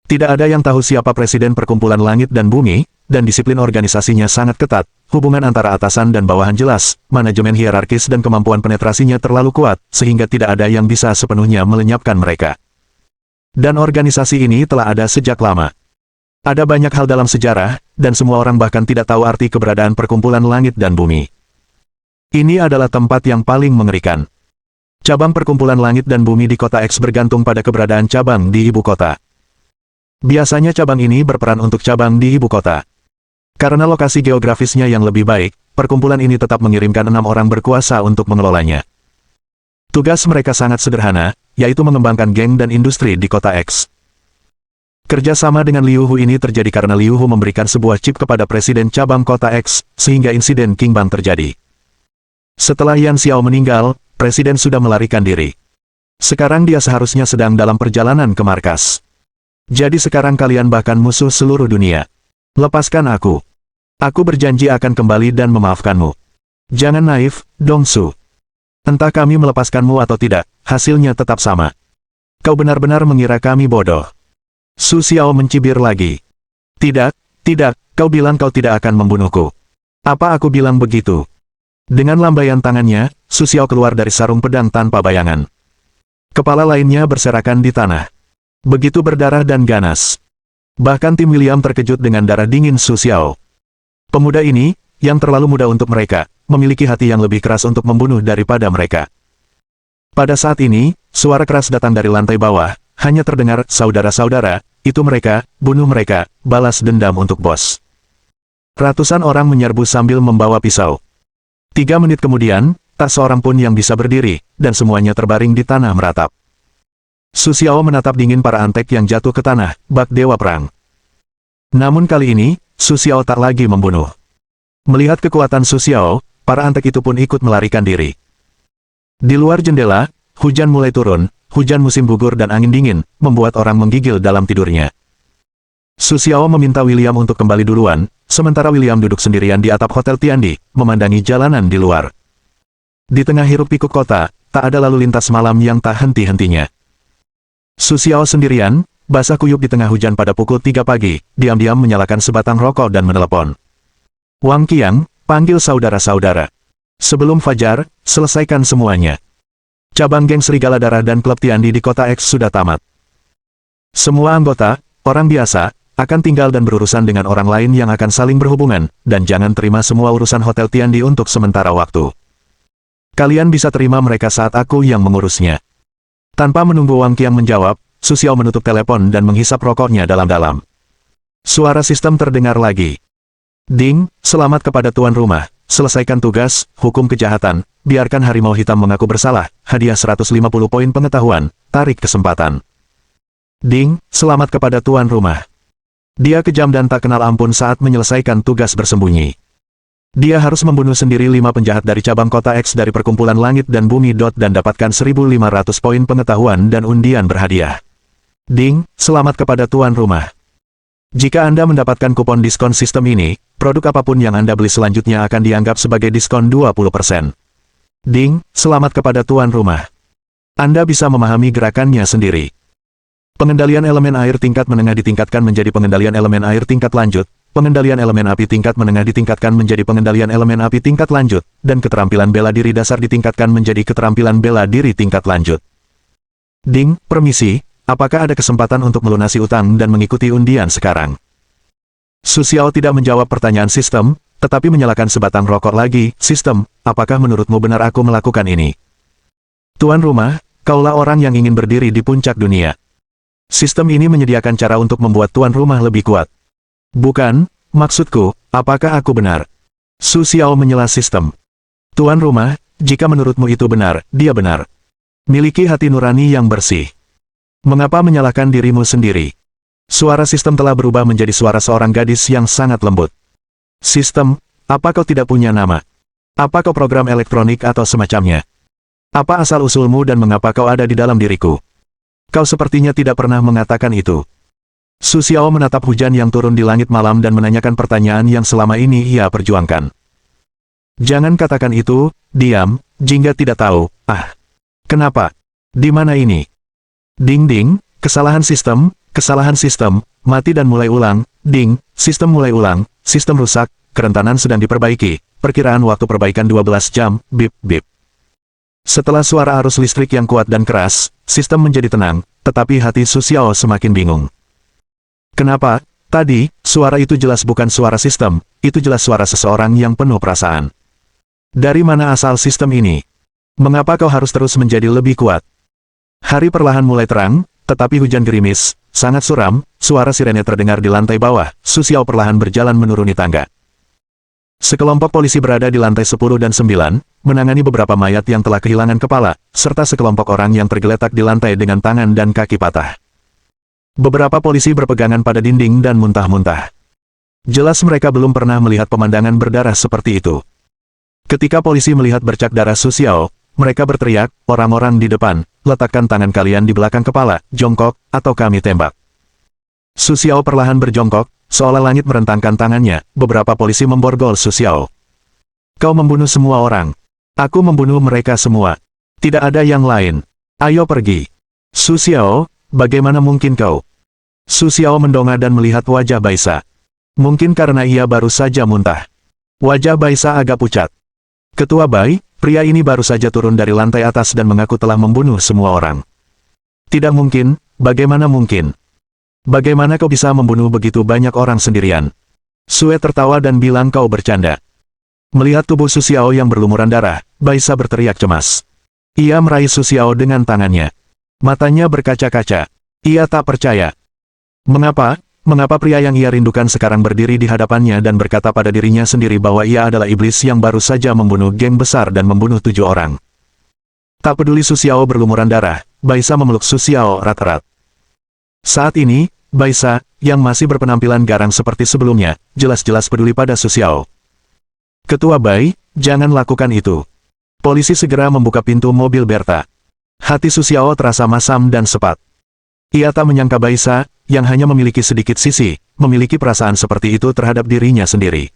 Tidak ada yang tahu siapa presiden perkumpulan Langit dan Bumi, dan disiplin organisasinya sangat ketat, hubungan antara atasan dan bawahan jelas, manajemen hierarkis dan kemampuan penetrasinya terlalu kuat, sehingga tidak ada yang bisa sepenuhnya melenyapkan mereka. Dan organisasi ini telah ada sejak lama. Ada banyak hal dalam sejarah, dan semua orang bahkan tidak tahu arti keberadaan perkumpulan langit dan bumi. Ini adalah tempat yang paling mengerikan. Cabang perkumpulan langit dan bumi di kota X bergantung pada keberadaan cabang di ibu kota. Biasanya cabang ini berperan untuk cabang di ibu kota. Karena lokasi geografisnya yang lebih baik, perkumpulan ini tetap mengirimkan 6 orang berkuasa untuk mengelolanya. Tugas mereka sangat sederhana, yaitu mengembangkan geng dan industri di kota X. Kerjasama dengan Liu Hu ini terjadi karena Liu Hu memberikan sebuah chip kepada presiden cabang kota X, sehingga insiden King Bang terjadi. Setelah Yan Xiao meninggal, presiden sudah melarikan diri. Sekarang dia seharusnya sedang dalam perjalanan ke markas. Jadi sekarang kalian bahkan musuh seluruh dunia. Lepaskan aku. Aku berjanji akan kembali dan memaafkanmu. Jangan naif, Dong Su. Entah kami melepaskanmu atau tidak, hasilnya tetap sama. Kau benar-benar mengira kami bodoh. Su Xiao mencibir lagi. Tidak, kau bilang kau tidak akan membunuhku. Apa aku bilang begitu? Dengan lambaian tangannya, Su Xiao keluar dari sarung pedang tanpa bayangan. Kepala lainnya berserakan di tanah. Begitu berdarah dan ganas. Bahkan tim William terkejut dengan darah dingin Su Xiao. Pemuda ini, yang terlalu muda untuk mereka, memiliki hati yang lebih keras untuk membunuh daripada mereka. Pada saat ini, suara keras datang dari lantai bawah, hanya terdengar, saudara-saudara, itu mereka, bunuh mereka, balas dendam untuk bos. Ratusan orang menyerbu sambil membawa pisau. 3 menit kemudian, tak seorang pun yang bisa berdiri, dan semuanya terbaring di tanah meratap. Su Xiao menatap dingin para antek yang jatuh ke tanah, bak dewa perang. Namun kali ini, Su Xiao tak lagi membunuh. Melihat kekuatan Su Xiao, para antek itu pun ikut melarikan diri. Di luar jendela, hujan mulai turun, hujan musim gugur dan angin dingin, membuat orang menggigil dalam tidurnya. Su Xiao meminta William untuk kembali duluan, sementara William duduk sendirian di atap Hotel Tiandi, memandangi jalanan di luar. Di tengah hiruk-pikuk kota, tak ada lalu lintas malam yang tak henti-hentinya. Su Xiao sendirian, basah kuyup di tengah hujan pada pukul 3 pagi, diam-diam menyalakan sebatang rokok dan menelepon. Wang Qiang, panggil saudara-saudara. Sebelum fajar, selesaikan semuanya. Cabang geng Serigala Darah dan Klub Tiandi di kota X sudah tamat. Semua anggota, orang biasa, akan tinggal dan berurusan dengan orang lain yang akan saling berhubungan, dan jangan terima semua urusan Hotel Tiandi untuk sementara waktu. Kalian bisa terima mereka saat aku yang mengurusnya. Tanpa menunggu Wang Qiang menjawab, Su Xiao menutup telepon dan menghisap rokoknya dalam-dalam. Suara sistem terdengar lagi. Ding, selamat kepada tuan rumah, selesaikan tugas, hukum kejahatan, biarkan harimau hitam mengaku bersalah, hadiah 150 poin pengetahuan, tarik kesempatan. Ding, selamat kepada tuan rumah. Dia kejam dan tak kenal ampun saat menyelesaikan tugas bersembunyi. Dia harus membunuh sendiri 5 penjahat dari cabang kota X dari perkumpulan langit dan bumi. Dan dapatkan 1.500 poin pengetahuan dan undian berhadiah. Ding, selamat kepada tuan rumah. Jika Anda mendapatkan kupon diskon sistem ini, produk apapun yang Anda beli selanjutnya akan dianggap sebagai diskon 20%. Ding, selamat kepada tuan rumah. Anda bisa memahami gerakannya sendiri. Pengendalian elemen air tingkat menengah ditingkatkan menjadi pengendalian elemen air tingkat lanjut. Pengendalian elemen api tingkat menengah ditingkatkan menjadi pengendalian elemen api tingkat lanjut, dan keterampilan bela diri dasar ditingkatkan menjadi keterampilan bela diri tingkat lanjut. Ding, permisi, apakah ada kesempatan untuk melunasi utang dan mengikuti undian sekarang? Su Xiao tidak menjawab pertanyaan sistem, tetapi menyalakan sebatang rokok lagi. Sistem, apakah menurutmu benar aku melakukan ini? Tuan rumah, kaulah orang yang ingin berdiri di puncak dunia. Sistem ini menyediakan cara untuk membuat tuan rumah lebih kuat. Bukan, maksudku, apakah aku benar? Su Xiao menyela sistem. Tuan rumah, jika menurutmu itu benar, dia benar. Miliki hati nurani yang bersih. Mengapa menyalahkan dirimu sendiri? Suara sistem telah berubah menjadi suara seorang gadis yang sangat lembut. Sistem, apa kau tidak punya nama? Apa kau program elektronik atau semacamnya? Apa asal-usulmu dan mengapa kau ada di dalam diriku? Kau sepertinya tidak pernah mengatakan itu. Su Xiao menatap hujan yang turun di langit malam dan menanyakan pertanyaan yang selama ini ia perjuangkan. Jangan katakan itu, diam, jingga tidak tahu. Kenapa? Di mana ini? Ding, kesalahan sistem, mati dan mulai ulang. Ding, sistem mulai ulang, sistem rusak, kerentanan sedang diperbaiki, perkiraan waktu perbaikan 12 jam, bip. Setelah suara arus listrik yang kuat dan keras, sistem menjadi tenang, tetapi hati Su Xiao semakin bingung. Kenapa Tadi, suara itu jelas bukan suara sistem, itu jelas suara seseorang yang penuh perasaan. Dari mana asal sistem ini? Mengapa kau harus terus menjadi lebih kuat? Hari perlahan mulai terang, tetapi hujan gerimis, sangat suram, suara sirene terdengar di lantai bawah, Su Xiao perlahan berjalan menuruni tangga. Sekelompok polisi berada di lantai 10 dan 9, menangani beberapa mayat yang telah kehilangan kepala, serta sekelompok orang yang tergeletak di lantai dengan tangan dan kaki patah. Beberapa polisi berpegangan pada dinding dan muntah-muntah. Jelas mereka belum pernah melihat pemandangan berdarah seperti itu. Ketika polisi melihat bercak darah Su Xiao, mereka berteriak, "Orang-orang di depan, letakkan tangan kalian di belakang kepala, jongkok, atau kami tembak." Su Xiao perlahan berjongkok, seolah langit merentangkan tangannya, beberapa polisi memborgol Su Xiao. "Kau membunuh semua orang. Aku membunuh mereka semua. Tidak ada yang lain. Ayo pergi." "Su Xiao, bagaimana mungkin kau?" Su Xiao mendongak dan melihat wajah Baisa. Mungkin karena ia baru saja muntah. Wajah Baisa agak pucat. "Ketua Bai, pria ini baru saja turun dari lantai atas dan mengaku telah membunuh semua orang." "Tidak mungkin, bagaimana mungkin? Bagaimana kau bisa membunuh begitu banyak orang sendirian?" Sue tertawa dan bilang, "Kau bercanda." Melihat tubuh Su Xiao yang berlumuran darah, Baisa berteriak cemas. Ia meraih Su Xiao dengan tangannya. Matanya berkaca-kaca. Ia tak percaya. Mengapa pria yang ia rindukan sekarang berdiri di hadapannya dan berkata pada dirinya sendiri bahwa ia adalah iblis yang baru saja membunuh geng besar dan membunuh 7 orang. Tak peduli Su Xiao berlumuran darah, Baisa memeluk Su Xiao erat-erat. Saat ini, Baisa, yang masih berpenampilan garang seperti sebelumnya, jelas-jelas peduli pada Su Xiao. "Ketua Bai, jangan lakukan itu." Polisi segera membuka pintu mobil Berta. Hati Su Xiao terasa masam dan sepat. Ia tak menyangka Baisa, yang hanya memiliki sedikit sisi, memiliki perasaan seperti itu terhadap dirinya sendiri.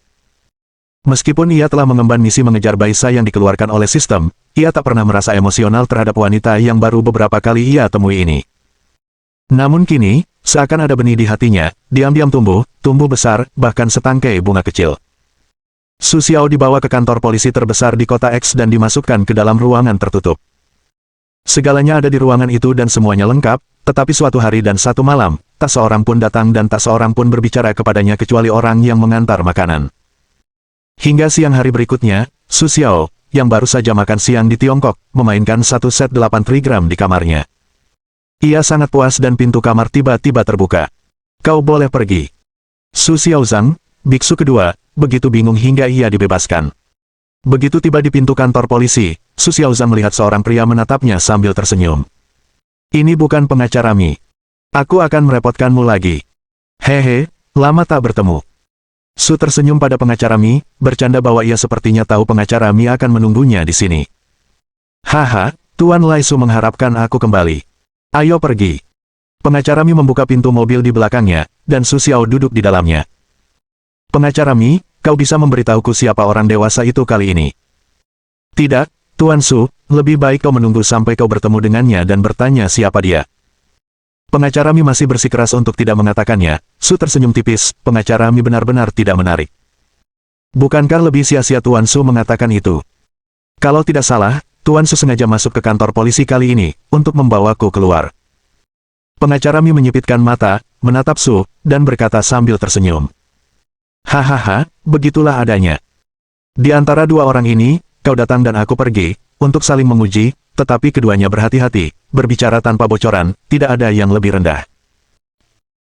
Meskipun ia telah mengemban misi mengejar Baisa yang dikeluarkan oleh sistem, ia tak pernah merasa emosional terhadap wanita yang baru beberapa kali ia temui ini. Namun kini, seakan ada benih di hatinya, diam-diam tumbuh besar, bahkan setangkai bunga kecil. Su Xiao dibawa ke kantor polisi terbesar di kota X dan dimasukkan ke dalam ruangan tertutup. Segalanya ada di ruangan itu dan semuanya lengkap, tetapi suatu hari dan satu malam, tak seorang pun datang dan tak seorang pun berbicara kepadanya kecuali orang yang mengantar makanan. Hingga siang hari berikutnya, Su Xiao, yang baru saja makan siang di Tiongkok, memainkan satu set 8 trigram di kamarnya. Ia sangat puas dan pintu kamar tiba-tiba terbuka. "Kau boleh pergi." Su Xiaozang, biksu kedua, begitu bingung hingga ia dibebaskan. Begitu tiba di pintu kantor polisi, Su Xiaozang melihat seorang pria menatapnya sambil tersenyum. "Ini bukan pengacara Mi. Aku akan merepotkanmu lagi." "Hehe, lama tak bertemu." Su tersenyum pada pengacara Mi, bercanda bahwa ia sepertinya tahu pengacara Mi akan menunggunya di sini. "Haha, Tuan Lai Su mengharapkan aku kembali. Ayo pergi." Pengacara Mi membuka pintu mobil di belakangnya, dan Su Xiao duduk di dalamnya. "Pengacara Mi, kau bisa memberitahuku siapa orang dewasa itu kali ini?" "Tidak, Tuan Su, lebih baik kau menunggu sampai kau bertemu dengannya dan bertanya siapa dia." Pengacara Mi masih bersikeras untuk tidak mengatakannya. Su tersenyum tipis, pengacara Mi benar-benar tidak menarik. "Bukankah lebih sia-sia Tuan Su mengatakan itu? Kalau tidak salah, Tuan Su sengaja masuk ke kantor polisi kali ini, untuk membawaku keluar." Pengacara Mi menyipitkan mata, menatap Su, dan berkata sambil tersenyum. "Hahaha, begitulah adanya. Di antara dua orang ini, kau datang dan aku pergi, untuk saling menguji, tetapi keduanya berhati-hati, berbicara tanpa bocoran, tidak ada yang lebih rendah."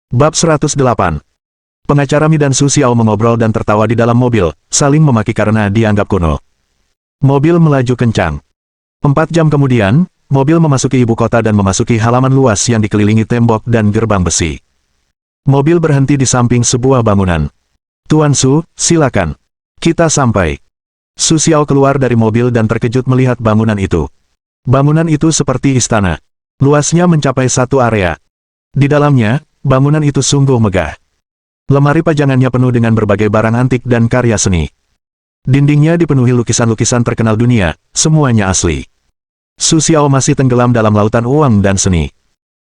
Bab 108. Pengacara Mi dan Su Xiao mengobrol dan tertawa di dalam mobil, saling memaki karena dianggap kuno. Mobil melaju kencang. 4 jam kemudian, mobil memasuki ibu kota dan memasuki halaman luas yang dikelilingi tembok dan gerbang besi. Mobil berhenti di samping sebuah bangunan. "Tuan Su, silakan. Kita sampai." Su Xiao keluar dari mobil dan terkejut melihat bangunan itu. Bangunan itu seperti istana. Luasnya mencapai satu area. Di dalamnya, bangunan itu sungguh megah. Lemari pajangannya penuh dengan berbagai barang antik dan karya seni. Dindingnya dipenuhi lukisan-lukisan terkenal dunia, semuanya asli. Su Xiao masih tenggelam dalam lautan uang dan seni.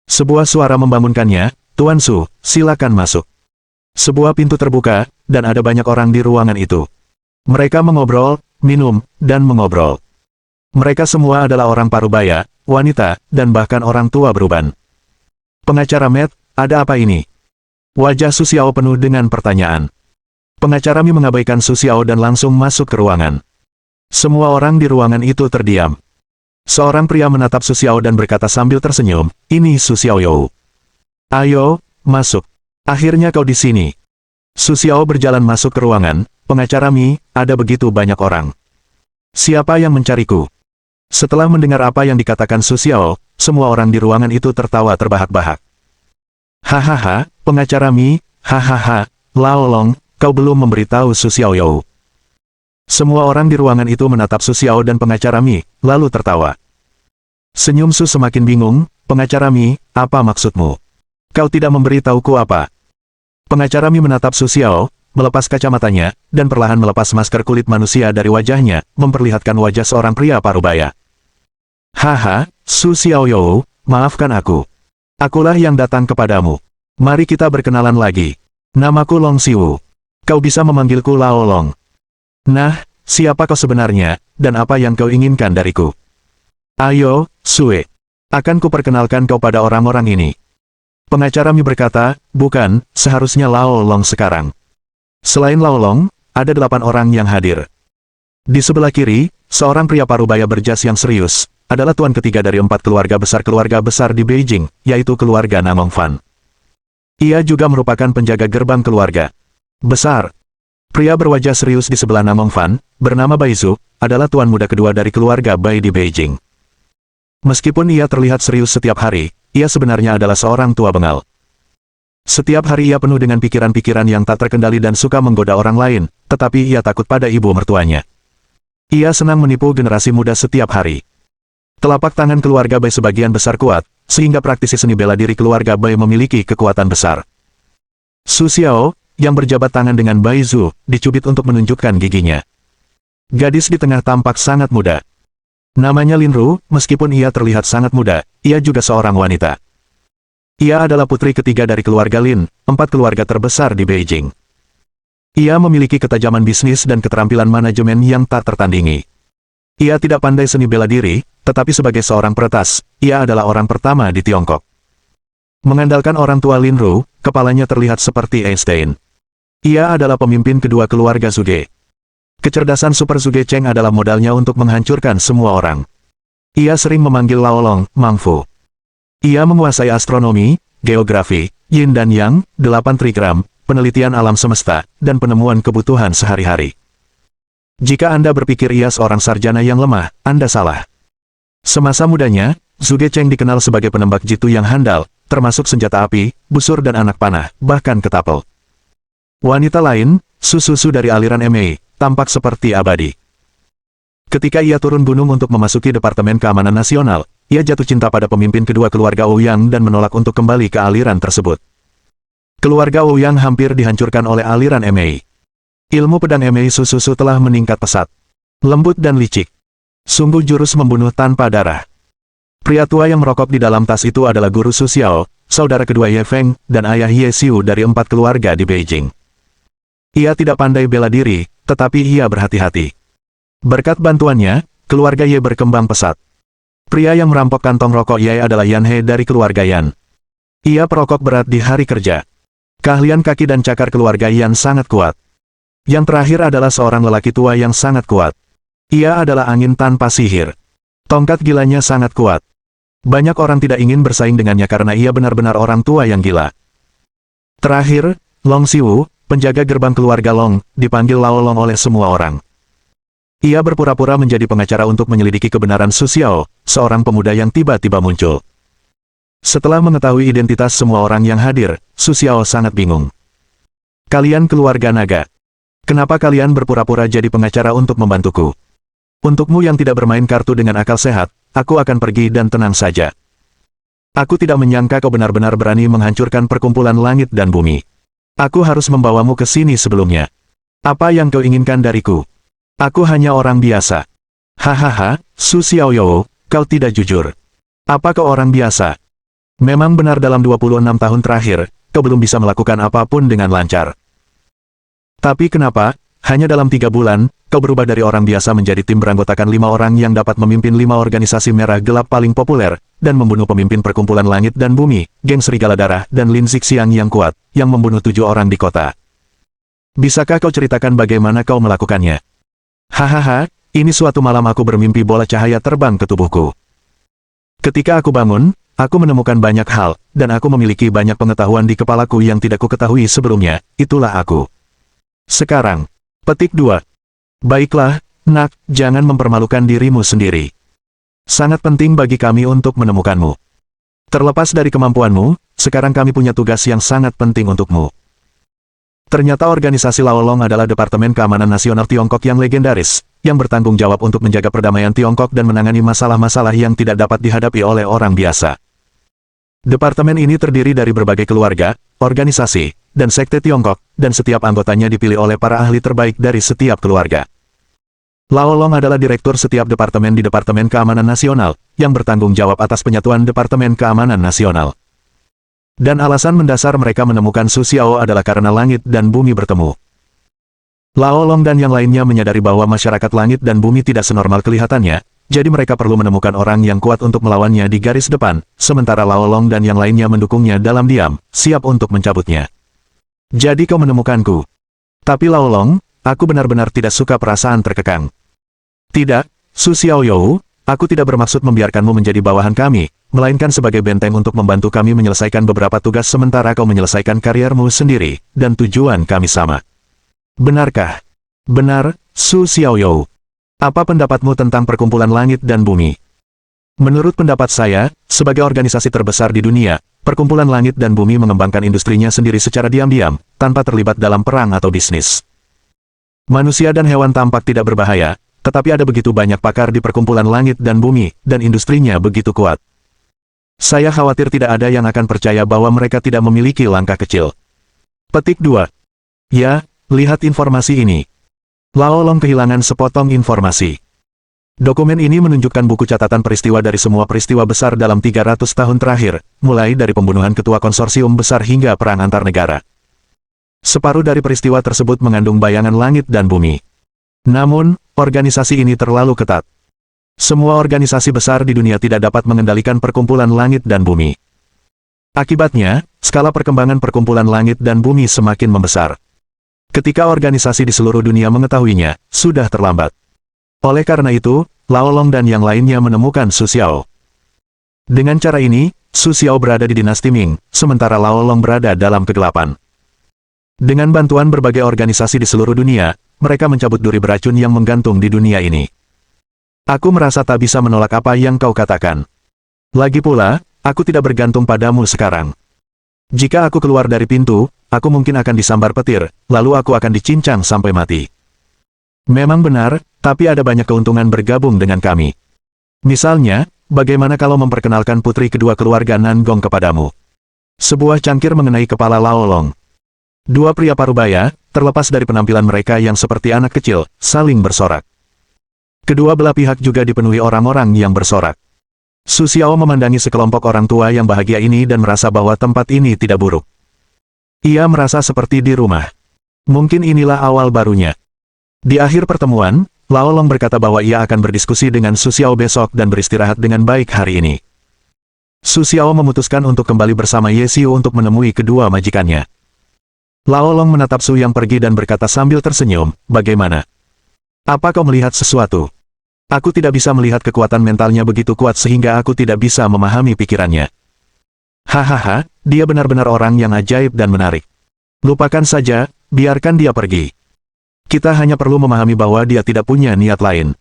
Sebuah suara membangunkannya, "Tuan Su, silakan masuk." Sebuah pintu terbuka, dan ada banyak orang di ruangan itu. Mereka mengobrol, minum, dan mengobrol. Mereka semua adalah orang parubaya, wanita, dan bahkan orang tua beruban. "Pengacara Matt, ada apa ini?" Wajah Su Xiao penuh dengan pertanyaan. Pengacara Mi mengabaikan Su Xiao dan langsung masuk ke ruangan. Semua orang di ruangan itu terdiam. Seorang pria menatap Su Xiao dan berkata sambil tersenyum, "Ini Su Xiaoyou. Ayo, masuk. Akhirnya kau di sini." Su Xiao berjalan masuk ke ruangan. "Pengacara Mi, ada begitu banyak orang. Siapa yang mencariku?" Setelah mendengar apa yang dikatakan Su Xiao, semua orang di ruangan itu tertawa terbahak-bahak. "Hahaha, pengacara Mi, hahaha, Lao Long, kau belum memberitahu Su Xiaoyou." Semua orang di ruangan itu menatap Su Xiao dan pengacara Mi, lalu tertawa. Senyum Su semakin bingung. "Pengacara Mi, apa maksudmu? Kau tidak memberitahuku apa?" Pengacara Mi menatap Su Xiao, melepas kacamatanya, dan perlahan melepas masker kulit manusia dari wajahnya, memperlihatkan wajah seorang pria parubaya. "Haha, Su Xiaoyou, maafkan aku. Akulah yang datang kepadamu. Mari kita berkenalan lagi. Namaku Long Xiwu. Kau bisa memanggilku Lao Long. Nah, siapa kau sebenarnya, dan apa yang kau inginkan dariku? Ayo, Sue. Akan kuperkenalkan kau pada orang-orang ini." Pengacara Mi berkata, "Bukan, seharusnya Lao Long sekarang. Selain Lao Long, ada 8 orang yang hadir." Di sebelah kiri, seorang pria parubaya berjas yang serius, adalah tuan ketiga dari 4 keluarga besar di Beijing, yaitu keluarga Namong Fan. Ia juga merupakan penjaga gerbang keluarga besar. Pria berwajah serius di sebelah Namong Fan, bernama Bai Zhu, adalah tuan muda kedua dari keluarga Bai di Beijing. Meskipun ia terlihat serius setiap hari, ia sebenarnya adalah seorang tua bengal. Setiap hari ia penuh dengan pikiran-pikiran yang tak terkendali dan suka menggoda orang lain, tetapi ia takut pada ibu mertuanya. Ia senang menipu generasi muda setiap hari. Telapak tangan keluarga Bai sebagian besar kuat, sehingga praktisi seni bela diri keluarga Bai memiliki kekuatan besar. Su Xiao, yang berjabat tangan dengan Bai Zhu, dicubit untuk menunjukkan giginya. Gadis di tengah tampak sangat muda. Namanya Lin Ru, meskipun ia terlihat sangat muda, ia juga seorang wanita. Ia adalah putri ketiga dari keluarga Lin, 4 keluarga terbesar di Beijing. Ia memiliki ketajaman bisnis dan keterampilan manajemen yang tak tertandingi. Ia tidak pandai seni bela diri, tetapi sebagai seorang peretas, ia adalah orang pertama di Tiongkok. Mengandalkan orang tua Lin Ru, kepalanya terlihat seperti Einstein. Ia adalah pemimpin kedua keluarga Zuge. Kecerdasan Super Zuge Cheng adalah modalnya untuk menghancurkan semua orang. Ia sering memanggil Lao Long, Mang Fu. Ia menguasai astronomi, geografi, yin dan yang, 8 trigram, penelitian alam semesta, dan penemuan kebutuhan sehari-hari. Jika Anda berpikir ia seorang sarjana yang lemah, Anda salah. Semasa mudanya, Zuge Cheng dikenal sebagai penembak jitu yang handal, termasuk senjata api, busur dan anak panah, bahkan ketapel. Wanita lain, Su dari aliran Mei, tampak seperti abadi. Ketika ia turun gunung untuk memasuki Departemen Keamanan Nasional, ia jatuh cinta pada pemimpin kedua keluarga Ouyang dan menolak untuk kembali ke aliran tersebut. Keluarga Ouyang hampir dihancurkan oleh aliran Mei. Ilmu pedang Mei Su telah meningkat pesat. Lembut dan licik. Sungguh jurus membunuh tanpa darah. Pria tua yang merokok di dalam tas itu adalah guru Su Xiao, saudara kedua Ye Feng, dan ayah Ye Xiu dari 4 keluarga di Beijing. Ia tidak pandai bela diri, tetapi ia berhati-hati. Berkat bantuannya, keluarga Ye berkembang pesat. Pria yang merampok kantong rokok Ye adalah Yan He dari keluarga Yan. Ia perokok berat di hari kerja. Keahlian kaki dan cakar keluarga Yan sangat kuat. Yang terakhir adalah seorang lelaki tua yang sangat kuat. Ia adalah angin tanpa sihir. Tongkat gilanya sangat kuat. Banyak orang tidak ingin bersaing dengannya karena ia benar-benar orang tua yang gila. Terakhir, Long Xiwu, penjaga gerbang keluarga Long, dipanggil Lao Long oleh semua orang. Ia berpura-pura menjadi pengacara untuk menyelidiki kebenaran Su Xiao, seorang pemuda yang tiba-tiba muncul. Setelah mengetahui identitas semua orang yang hadir, Su Xiao sangat bingung. "Kalian keluarga naga. Kenapa kalian berpura-pura jadi pengacara untuk membantuku? Untukmu yang tidak bermain kartu dengan akal sehat, aku akan pergi dan tenang saja. Aku tidak menyangka kau benar-benar berani menghancurkan perkumpulan langit dan bumi. Aku harus membawamu ke sini sebelumnya. Apa yang kau inginkan dariku? Aku hanya orang biasa." "Hahaha, Su Xiaoyou, kau tidak jujur. Apa kau orang biasa? Memang benar dalam 26 tahun terakhir, kau belum bisa melakukan apapun dengan lancar. Tapi kenapa, hanya dalam 3 bulan, kau berubah dari orang biasa menjadi tim beranggotakan 5 orang yang dapat memimpin 5 organisasi merah gelap paling populer, dan membunuh pemimpin perkumpulan langit dan bumi, geng Serigala Darah dan Lin Zixiang yang kuat, yang membunuh 7 orang di kota. Bisakah kau ceritakan bagaimana kau melakukannya? Hahaha, ini suatu malam aku bermimpi bola cahaya terbang ke tubuhku. Ketika aku bangun, aku menemukan banyak hal, dan aku memiliki banyak pengetahuan di kepalaku yang tidak kuketahui sebelumnya, itulah aku. Sekarang, petik 2. Baiklah, nak, jangan mempermalukan dirimu sendiri. Sangat penting bagi kami untuk menemukanmu. Terlepas dari kemampuanmu, sekarang kami punya tugas yang sangat penting untukmu. Ternyata organisasi Laolong adalah Departemen Keamanan Nasional Tiongkok yang legendaris, yang bertanggung jawab untuk menjaga perdamaian Tiongkok dan menangani masalah-masalah yang tidak dapat dihadapi oleh orang biasa. Departemen ini terdiri dari berbagai keluarga, organisasi, dan sekte Tiongkok, dan setiap anggotanya dipilih oleh para ahli terbaik dari setiap keluarga. Laolong adalah direktur setiap departemen di Departemen Keamanan Nasional, yang bertanggung jawab atas penyatuan Departemen Keamanan Nasional. Dan alasan mendasar mereka menemukan Su Xiao adalah karena langit dan bumi bertemu. Laolong dan yang lainnya menyadari bahwa masyarakat langit dan bumi tidak senormal kelihatannya, jadi mereka perlu menemukan orang yang kuat untuk melawannya di garis depan, sementara Laolong dan yang lainnya mendukungnya dalam diam, siap untuk mencabutnya. Jadi kau menemukanku. Tapi Laolong, aku benar-benar tidak suka perasaan terkekang. Tidak, Su Xiaoyou, aku tidak bermaksud membiarkanmu menjadi bawahan kami, melainkan sebagai benteng untuk membantu kami menyelesaikan beberapa tugas sementara kau menyelesaikan kariermu sendiri, dan tujuan kami sama. Benarkah? Benar, Su Xiaoyou. Apa pendapatmu tentang perkumpulan langit dan bumi? Menurut pendapat saya, sebagai organisasi terbesar di dunia, perkumpulan langit dan bumi mengembangkan industrinya sendiri secara diam-diam, tanpa terlibat dalam perang atau bisnis. Manusia dan hewan tampak tidak berbahaya, tetapi ada begitu banyak pakar di perkumpulan langit dan bumi, dan industrinya begitu kuat. Saya khawatir tidak ada yang akan percaya bahwa mereka tidak memiliki langkah kecil. Petik 2. Ya, lihat informasi ini. Laolong kehilangan sepotong informasi. Dokumen ini menunjukkan buku catatan peristiwa dari semua peristiwa besar dalam 300 tahun terakhir, mulai dari pembunuhan ketua konsorsium besar hingga perang antar negara. Separuh dari peristiwa tersebut mengandung bayangan langit dan bumi. Namun, organisasi ini terlalu ketat. Semua organisasi besar di dunia tidak dapat mengendalikan perkumpulan langit dan bumi. Akibatnya, skala perkembangan perkumpulan langit dan bumi semakin membesar. Ketika organisasi di seluruh dunia mengetahuinya, sudah terlambat. Oleh karena itu, Laolong dan yang lainnya menemukan Su Xiao. Dengan cara ini, Su Xiao berada di dinasti Ming, sementara Laolong berada dalam kegelapan. Dengan bantuan berbagai organisasi di seluruh dunia, mereka mencabut duri beracun yang menggantung di dunia ini. Aku merasa tak bisa menolak apa yang kau katakan. Lagi pula, aku tidak bergantung padamu sekarang. Jika aku keluar dari pintu, aku mungkin akan disambar petir, lalu aku akan dicincang sampai mati. Memang benar, tapi ada banyak keuntungan bergabung dengan kami. Misalnya, bagaimana kalau memperkenalkan putri kedua keluarga Nangong kepadamu? Sebuah cangkir mengenai kepala Laolong. Dua pria parubaya, terlepas dari penampilan mereka yang seperti anak kecil, saling bersorak. Kedua belah pihak juga dipenuhi orang-orang yang bersorak. Su Xiao memandangi sekelompok orang tua yang bahagia ini dan merasa bahwa tempat ini tidak buruk. Ia merasa seperti di rumah. Mungkin inilah awal barunya. Di akhir pertemuan, Laolong berkata bahwa ia akan berdiskusi dengan Su Xiao besok dan beristirahat dengan baik hari ini. Su Xiao memutuskan untuk kembali bersama Ye Xiu untuk menemui kedua majikannya. Laolong menatap Su yang pergi dan berkata sambil tersenyum, bagaimana? Apa kau melihat sesuatu? Aku tidak bisa melihat kekuatan mentalnya begitu kuat sehingga aku tidak bisa memahami pikirannya. Hahaha, dia benar-benar orang yang ajaib dan menarik. Lupakan saja, biarkan dia pergi. Kita hanya perlu memahami bahwa dia tidak punya niat lain.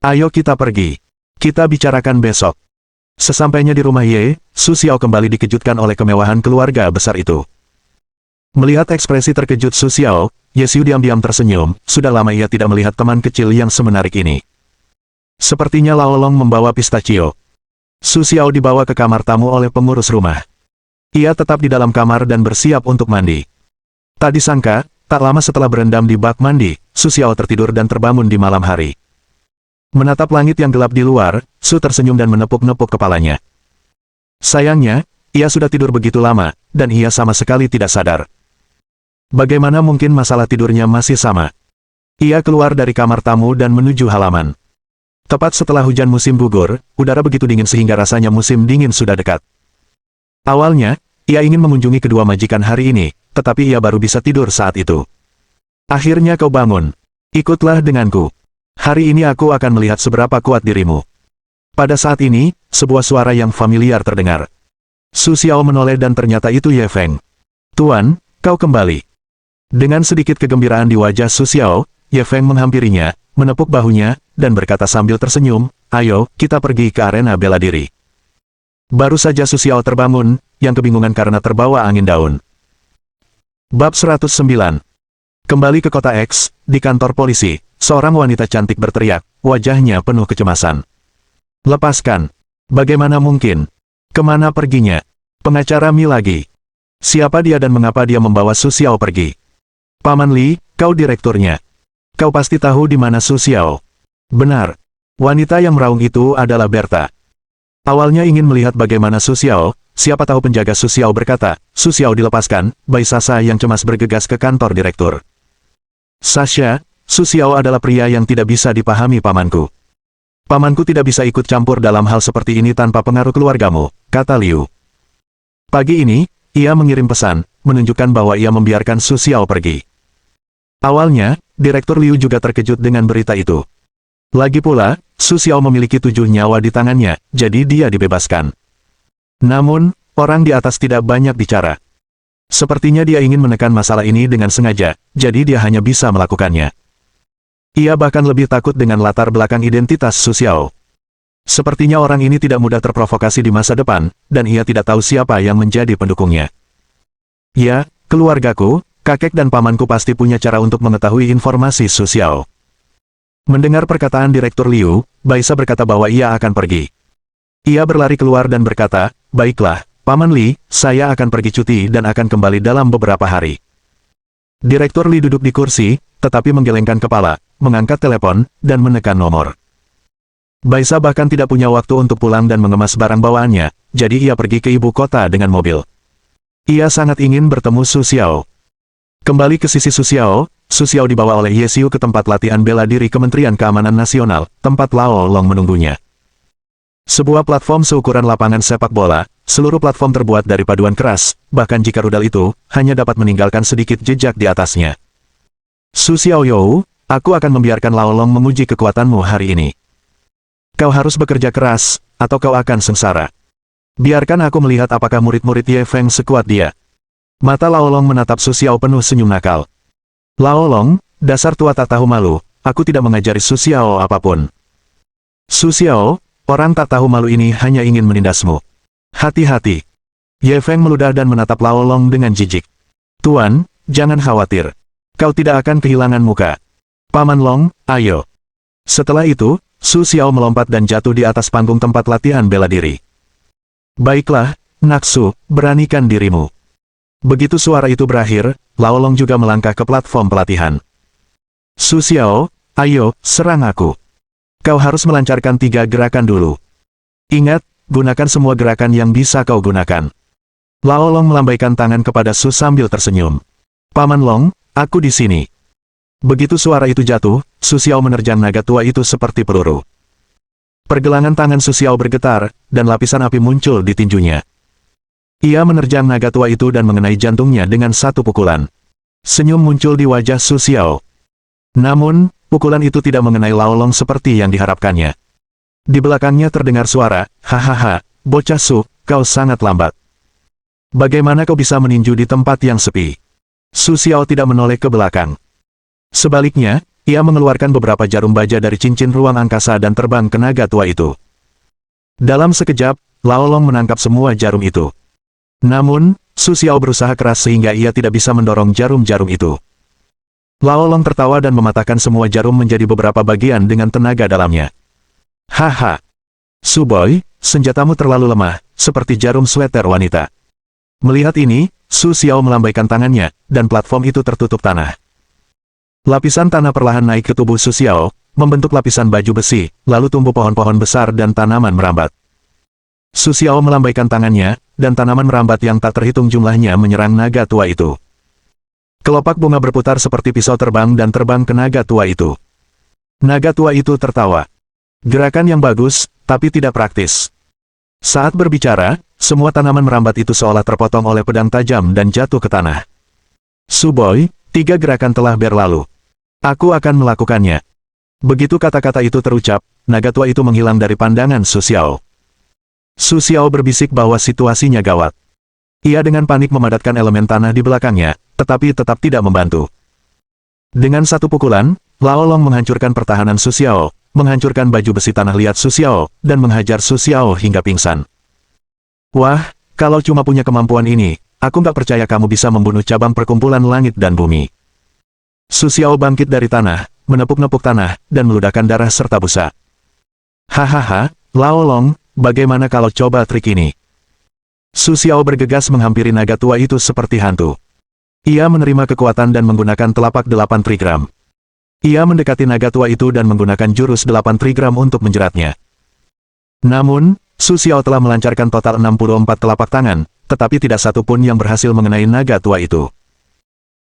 Ayo kita pergi. Kita bicarakan besok. Sesampainya di rumah Ye, Su Xiao kembali dikejutkan oleh kemewahan keluarga besar itu. Melihat ekspresi terkejut Su Xiao, Ye Xiu diam-diam tersenyum, sudah lama ia tidak melihat teman kecil yang semenarik ini. Sepertinya Laolong membawa pistachio. Su Xiao dibawa ke kamar tamu oleh pengurus rumah. Ia tetap di dalam kamar dan bersiap untuk mandi. Tak disangka, tak lama setelah berendam di bak mandi, Su Xiao tertidur dan terbangun di malam hari. Menatap langit yang gelap di luar, Su tersenyum dan menepuk-nepuk kepalanya. Sayangnya, ia sudah tidur begitu lama, dan ia sama sekali tidak sadar. Bagaimana mungkin masalah tidurnya masih sama? Ia keluar dari kamar tamu dan menuju halaman. Tepat setelah hujan musim gugur, udara begitu dingin sehingga rasanya musim dingin sudah dekat. Awalnya, ia ingin mengunjungi kedua majikan hari ini, tetapi ia baru bisa tidur saat itu. Akhirnya kau bangun. Ikutlah denganku. Hari ini aku akan melihat seberapa kuat dirimu. Pada saat ini, sebuah suara yang familiar terdengar. Su Xiao menoleh dan ternyata itu Ye Feng. Tuan, kau kembali. Dengan sedikit kegembiraan di wajah Su Xiao, Ye Feng menghampirinya, menepuk bahunya, dan berkata sambil tersenyum, ayo, kita pergi ke arena bela diri. Baru saja Su Xiao terbangun, yang kebingungan karena terbawa angin daun. Bab 109. Kembali ke kota X, di kantor polisi, seorang wanita cantik berteriak, wajahnya penuh kecemasan. Lepaskan. Bagaimana mungkin? Kemana perginya? Pengacara Mi lagi. Siapa dia dan mengapa dia membawa Su Xiao pergi? Paman Li, kau direkturnya. Kau pasti tahu di mana Su Xiao. Benar. Wanita yang meraung itu adalah Berta. Awalnya ingin melihat bagaimana Su Xiao, siapa tahu penjaga Su Xiao berkata, Su Xiao dilepaskan, Bai Sasha yang cemas bergegas ke kantor direktur. Sasha, Su Xiao adalah pria yang tidak bisa dipahami pamanku. Pamanku tidak bisa ikut campur dalam hal seperti ini tanpa pengaruh keluargamu, kata Liu. Pagi ini, ia mengirim pesan, menunjukkan bahwa ia membiarkan Su Xiao pergi. Awalnya, Direktur Liu juga terkejut dengan berita itu. Lagi pula, Su Xiao memiliki 7 nyawa di tangannya, jadi dia dibebaskan. Namun, orang di atas tidak banyak bicara. Sepertinya dia ingin menekan masalah ini dengan sengaja, jadi dia hanya bisa melakukannya. Ia bahkan lebih takut dengan latar belakang identitas Su Xiao. Sepertinya orang ini tidak mudah terprovokasi di masa depan, dan ia tidak tahu siapa yang menjadi pendukungnya. Ya, keluargaku, kakek dan pamanku pasti punya cara untuk mengetahui informasi Su Xiao. Mendengar perkataan Direktur Liu, Baisa berkata bahwa ia akan pergi. Ia berlari keluar dan berkata, baiklah, Paman Li, saya akan pergi cuti dan akan kembali dalam beberapa hari. Direktur Li duduk di kursi, tetapi menggelengkan kepala, mengangkat telepon, dan menekan nomor. Baisa bahkan tidak punya waktu untuk pulang dan mengemas barang bawaannya, jadi ia pergi ke ibu kota dengan mobil. Ia sangat ingin bertemu Su Xiao. Kembali ke sisi Su Xiao, Su Xiao dibawa oleh Ye Xiu ke tempat latihan bela diri Kementerian Keamanan Nasional, tempat Lao Long menunggunya. Sebuah platform seukuran lapangan sepak bola, seluruh platform terbuat dari paduan keras, bahkan jika rudal itu, hanya dapat meninggalkan sedikit jejak di atasnya. Su Xiaoyou, aku akan membiarkan Lao Long menguji kekuatanmu hari ini. Kau harus bekerja keras, atau kau akan sengsara. Biarkan aku melihat apakah murid-murid Ye Feng sekuat dia. Mata Lao Long menatap Su Xiao penuh senyum nakal. Lao Long, dasar tua tak tahu malu, aku tidak mengajari Su Xiao apapun. Su Xiao, orang tak tahu malu ini hanya ingin menindasmu. Hati-hati. Ye Feng meludah dan menatap Lao Long dengan jijik. Tuan, jangan khawatir. Kau tidak akan kehilangan muka. Paman Long, ayo. Setelah itu, Su Xiao melompat dan jatuh di atas panggung tempat latihan bela diri. Baiklah, Naksu, beranikan dirimu. Begitu suara itu berakhir, Lao Long juga melangkah ke platform pelatihan. Su Xiao, ayo, serang aku. Kau harus melancarkan 3 gerakan dulu. Ingat, gunakan semua gerakan yang bisa kau gunakan. Lao Long melambaikan tangan kepada Su sambil tersenyum. Paman Long, aku di sini. Begitu suara itu jatuh, Su Xiao menerjang naga tua itu seperti peluru. Pergelangan tangan Su Xiao bergetar, dan lapisan api muncul di tinjunya. Ia menerjang naga tua itu dan mengenai jantungnya dengan satu pukulan. Senyum muncul di wajah Su Xiao. Namun, pukulan itu tidak mengenai Lao Long seperti yang diharapkannya. Di belakangnya terdengar suara, hahaha, bocah Su, kau sangat lambat. Bagaimana kau bisa meninju di tempat yang sepi? Su Xiao tidak menoleh ke belakang. Sebaliknya, ia mengeluarkan beberapa jarum baja dari cincin ruang angkasa dan terbang ke naga tua itu. Dalam sekejap, Lao Long menangkap semua jarum itu. Namun, Su Xiao berusaha keras sehingga ia tidak bisa mendorong jarum-jarum itu. Lao Long tertawa dan mematahkan semua jarum menjadi beberapa bagian dengan tenaga dalamnya. Haha. Su Boy, senjatamu terlalu lemah, seperti jarum sweater wanita. Melihat ini, Su Xiao melambaikan tangannya, dan platform itu tertutup tanah. Lapisan tanah perlahan naik ke tubuh Su Xiao, membentuk lapisan baju besi, lalu tumbuh pohon-pohon besar dan tanaman merambat. Su Xiao melambaikan tangannya, dan tanaman merambat yang tak terhitung jumlahnya menyerang naga tua itu. Kelopak bunga berputar seperti pisau terbang dan terbang ke naga tua itu. Naga tua itu tertawa. Gerakan yang bagus, tapi tidak praktis. Saat berbicara, semua tanaman merambat itu seolah terpotong oleh pedang tajam dan jatuh ke tanah. Suboi, 3 gerakan telah berlalu. Aku akan melakukannya. Begitu kata-kata itu terucap, naga tua itu menghilang dari pandangan Su Xiao. Su Xiao berbisik bahwa situasinya gawat. Ia dengan panik memadatkan elemen tanah di belakangnya, tetapi tetap tidak membantu. Dengan satu pukulan, Lao Long menghancurkan pertahanan Su Xiao, menghancurkan baju besi tanah liat Su Xiao, dan menghajar Su Xiao hingga pingsan. Wah, kalau cuma punya kemampuan ini, aku nggak percaya kamu bisa membunuh cabang perkumpulan langit dan bumi. Su Xiao bangkit dari tanah, menepuk-nepuk tanah, dan meludahkan darah serta busa. Hahaha, Lao Long, bagaimana kalau coba trik ini? Su Xiao bergegas menghampiri naga tua itu seperti hantu. Ia menerima kekuatan dan menggunakan telapak 8 trigram. Ia mendekati naga tua itu dan menggunakan jurus 8 trigram untuk menjeratnya. Namun, Su Xiao telah melancarkan total 64 telapak tangan, tetapi tidak satu pun yang berhasil mengenai naga tua itu.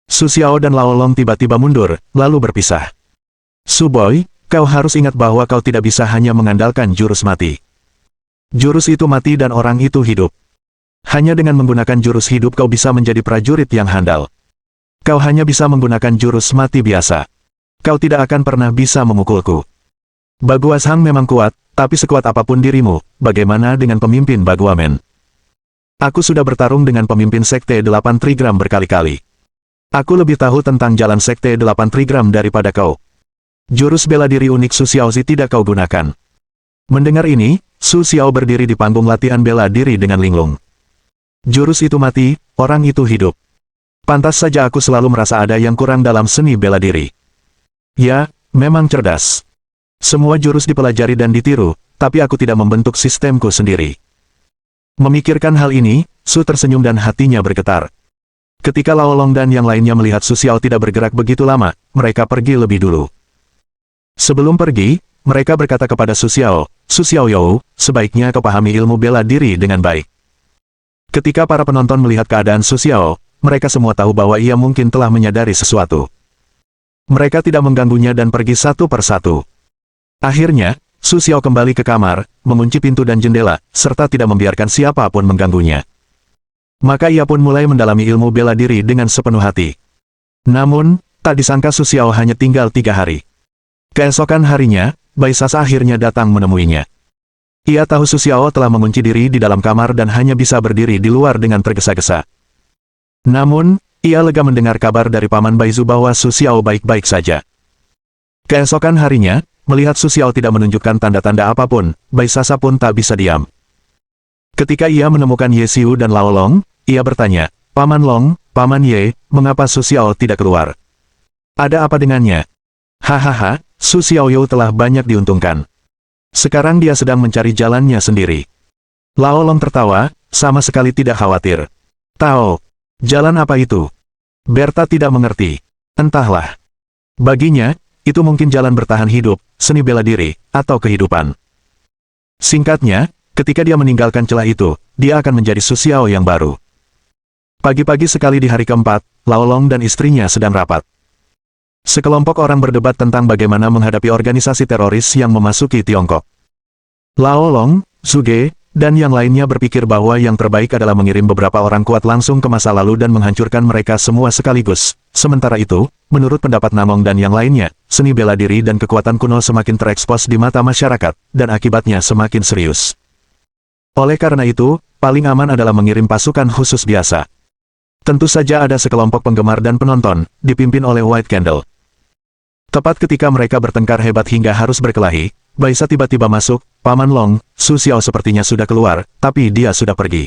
Su Xiao dan Lao Long tiba-tiba mundur, lalu berpisah. Suboi, kau harus ingat bahwa kau tidak bisa hanya mengandalkan jurus mati. Jurus itu mati dan orang itu hidup. Hanya dengan menggunakan jurus hidup kau bisa menjadi prajurit yang handal. Kau hanya bisa menggunakan jurus mati biasa. Kau tidak akan pernah bisa memukulku. Baguas Hang memang kuat, tapi sekuat apapun dirimu, bagaimana dengan pemimpin Baguamen? Aku sudah bertarung dengan pemimpin Sekte 8 Trigram berkali-kali. Aku lebih tahu tentang jalan Sekte 8 Trigram daripada kau. Jurus bela diri unik Su Xiao tidak kau gunakan. Mendengar ini, Su Xiao berdiri di panggung latihan bela diri dengan linglung. Jurus itu mati, orang itu hidup. Pantas saja aku selalu merasa ada yang kurang dalam seni bela diri. Ya, memang cerdas. Semua jurus dipelajari dan ditiru, tapi aku tidak membentuk sistemku sendiri. Memikirkan hal ini, Su tersenyum dan hatinya bergetar. Ketika Lao Long dan yang lainnya melihat Su Xiao tidak bergerak begitu lama, mereka pergi lebih dulu. Sebelum pergi, mereka berkata kepada Su Xiao, Su Xiaoyou, sebaiknya kau pahami ilmu bela diri dengan baik. Ketika para penonton melihat keadaan Su Xiao, mereka semua tahu bahwa ia mungkin telah menyadari sesuatu. Mereka tidak mengganggunya dan pergi satu persatu. Akhirnya, Su Xiao kembali ke kamar, mengunci pintu dan jendela, serta tidak membiarkan siapapun mengganggunya. Maka ia pun mulai mendalami ilmu bela diri dengan sepenuh hati. Namun, tak disangka Su Xiao hanya tinggal 3 hari. Keesokan harinya, Bai Sasa akhirnya datang menemuinya. Ia tahu Su Xiao telah mengunci diri di dalam kamar dan hanya bisa berdiri di luar dengan tergesa-gesa. Namun, ia lega mendengar kabar dari Paman Baizu bahwa Su Xiao baik-baik saja. Keesokan harinya, melihat Su Xiao tidak menunjukkan tanda-tanda apapun, Bai Sasa pun tak bisa diam. Ketika ia menemukan Ye Xiu dan Lao Long, ia bertanya, Paman Long, Paman Ye, mengapa Su Xiao tidak keluar? Ada apa dengannya? Hahaha, Su Xiaoyou telah banyak diuntungkan. Sekarang dia sedang mencari jalannya sendiri. Lao Long tertawa, sama sekali tidak khawatir. Tao, jalan apa itu? Berta tidak mengerti. Entahlah. Baginya, itu mungkin jalan bertahan hidup, seni bela diri, atau kehidupan. Singkatnya, ketika dia meninggalkan celah itu, dia akan menjadi Su Xiao yang baru. Pagi-pagi sekali di hari keempat, Lao Long dan istrinya sedang rapat. Sekelompok orang berdebat tentang bagaimana menghadapi organisasi teroris yang memasuki Tiongkok. Lao Long, Zuge, dan yang lainnya berpikir bahwa yang terbaik adalah mengirim beberapa orang kuat langsung ke masa lalu dan menghancurkan mereka semua sekaligus. Sementara itu, menurut pendapat Namong dan yang lainnya, seni bela diri dan kekuatan kuno semakin terekspos di mata masyarakat, dan akibatnya semakin serius. Oleh karena itu, paling aman adalah mengirim pasukan khusus biasa. Tentu saja ada sekelompok penggemar dan penonton, dipimpin oleh White Candle. Tepat ketika mereka bertengkar hebat hingga harus berkelahi, Baisa tiba-tiba masuk, Paman Long, Su Xiao sepertinya sudah keluar, tapi dia sudah pergi.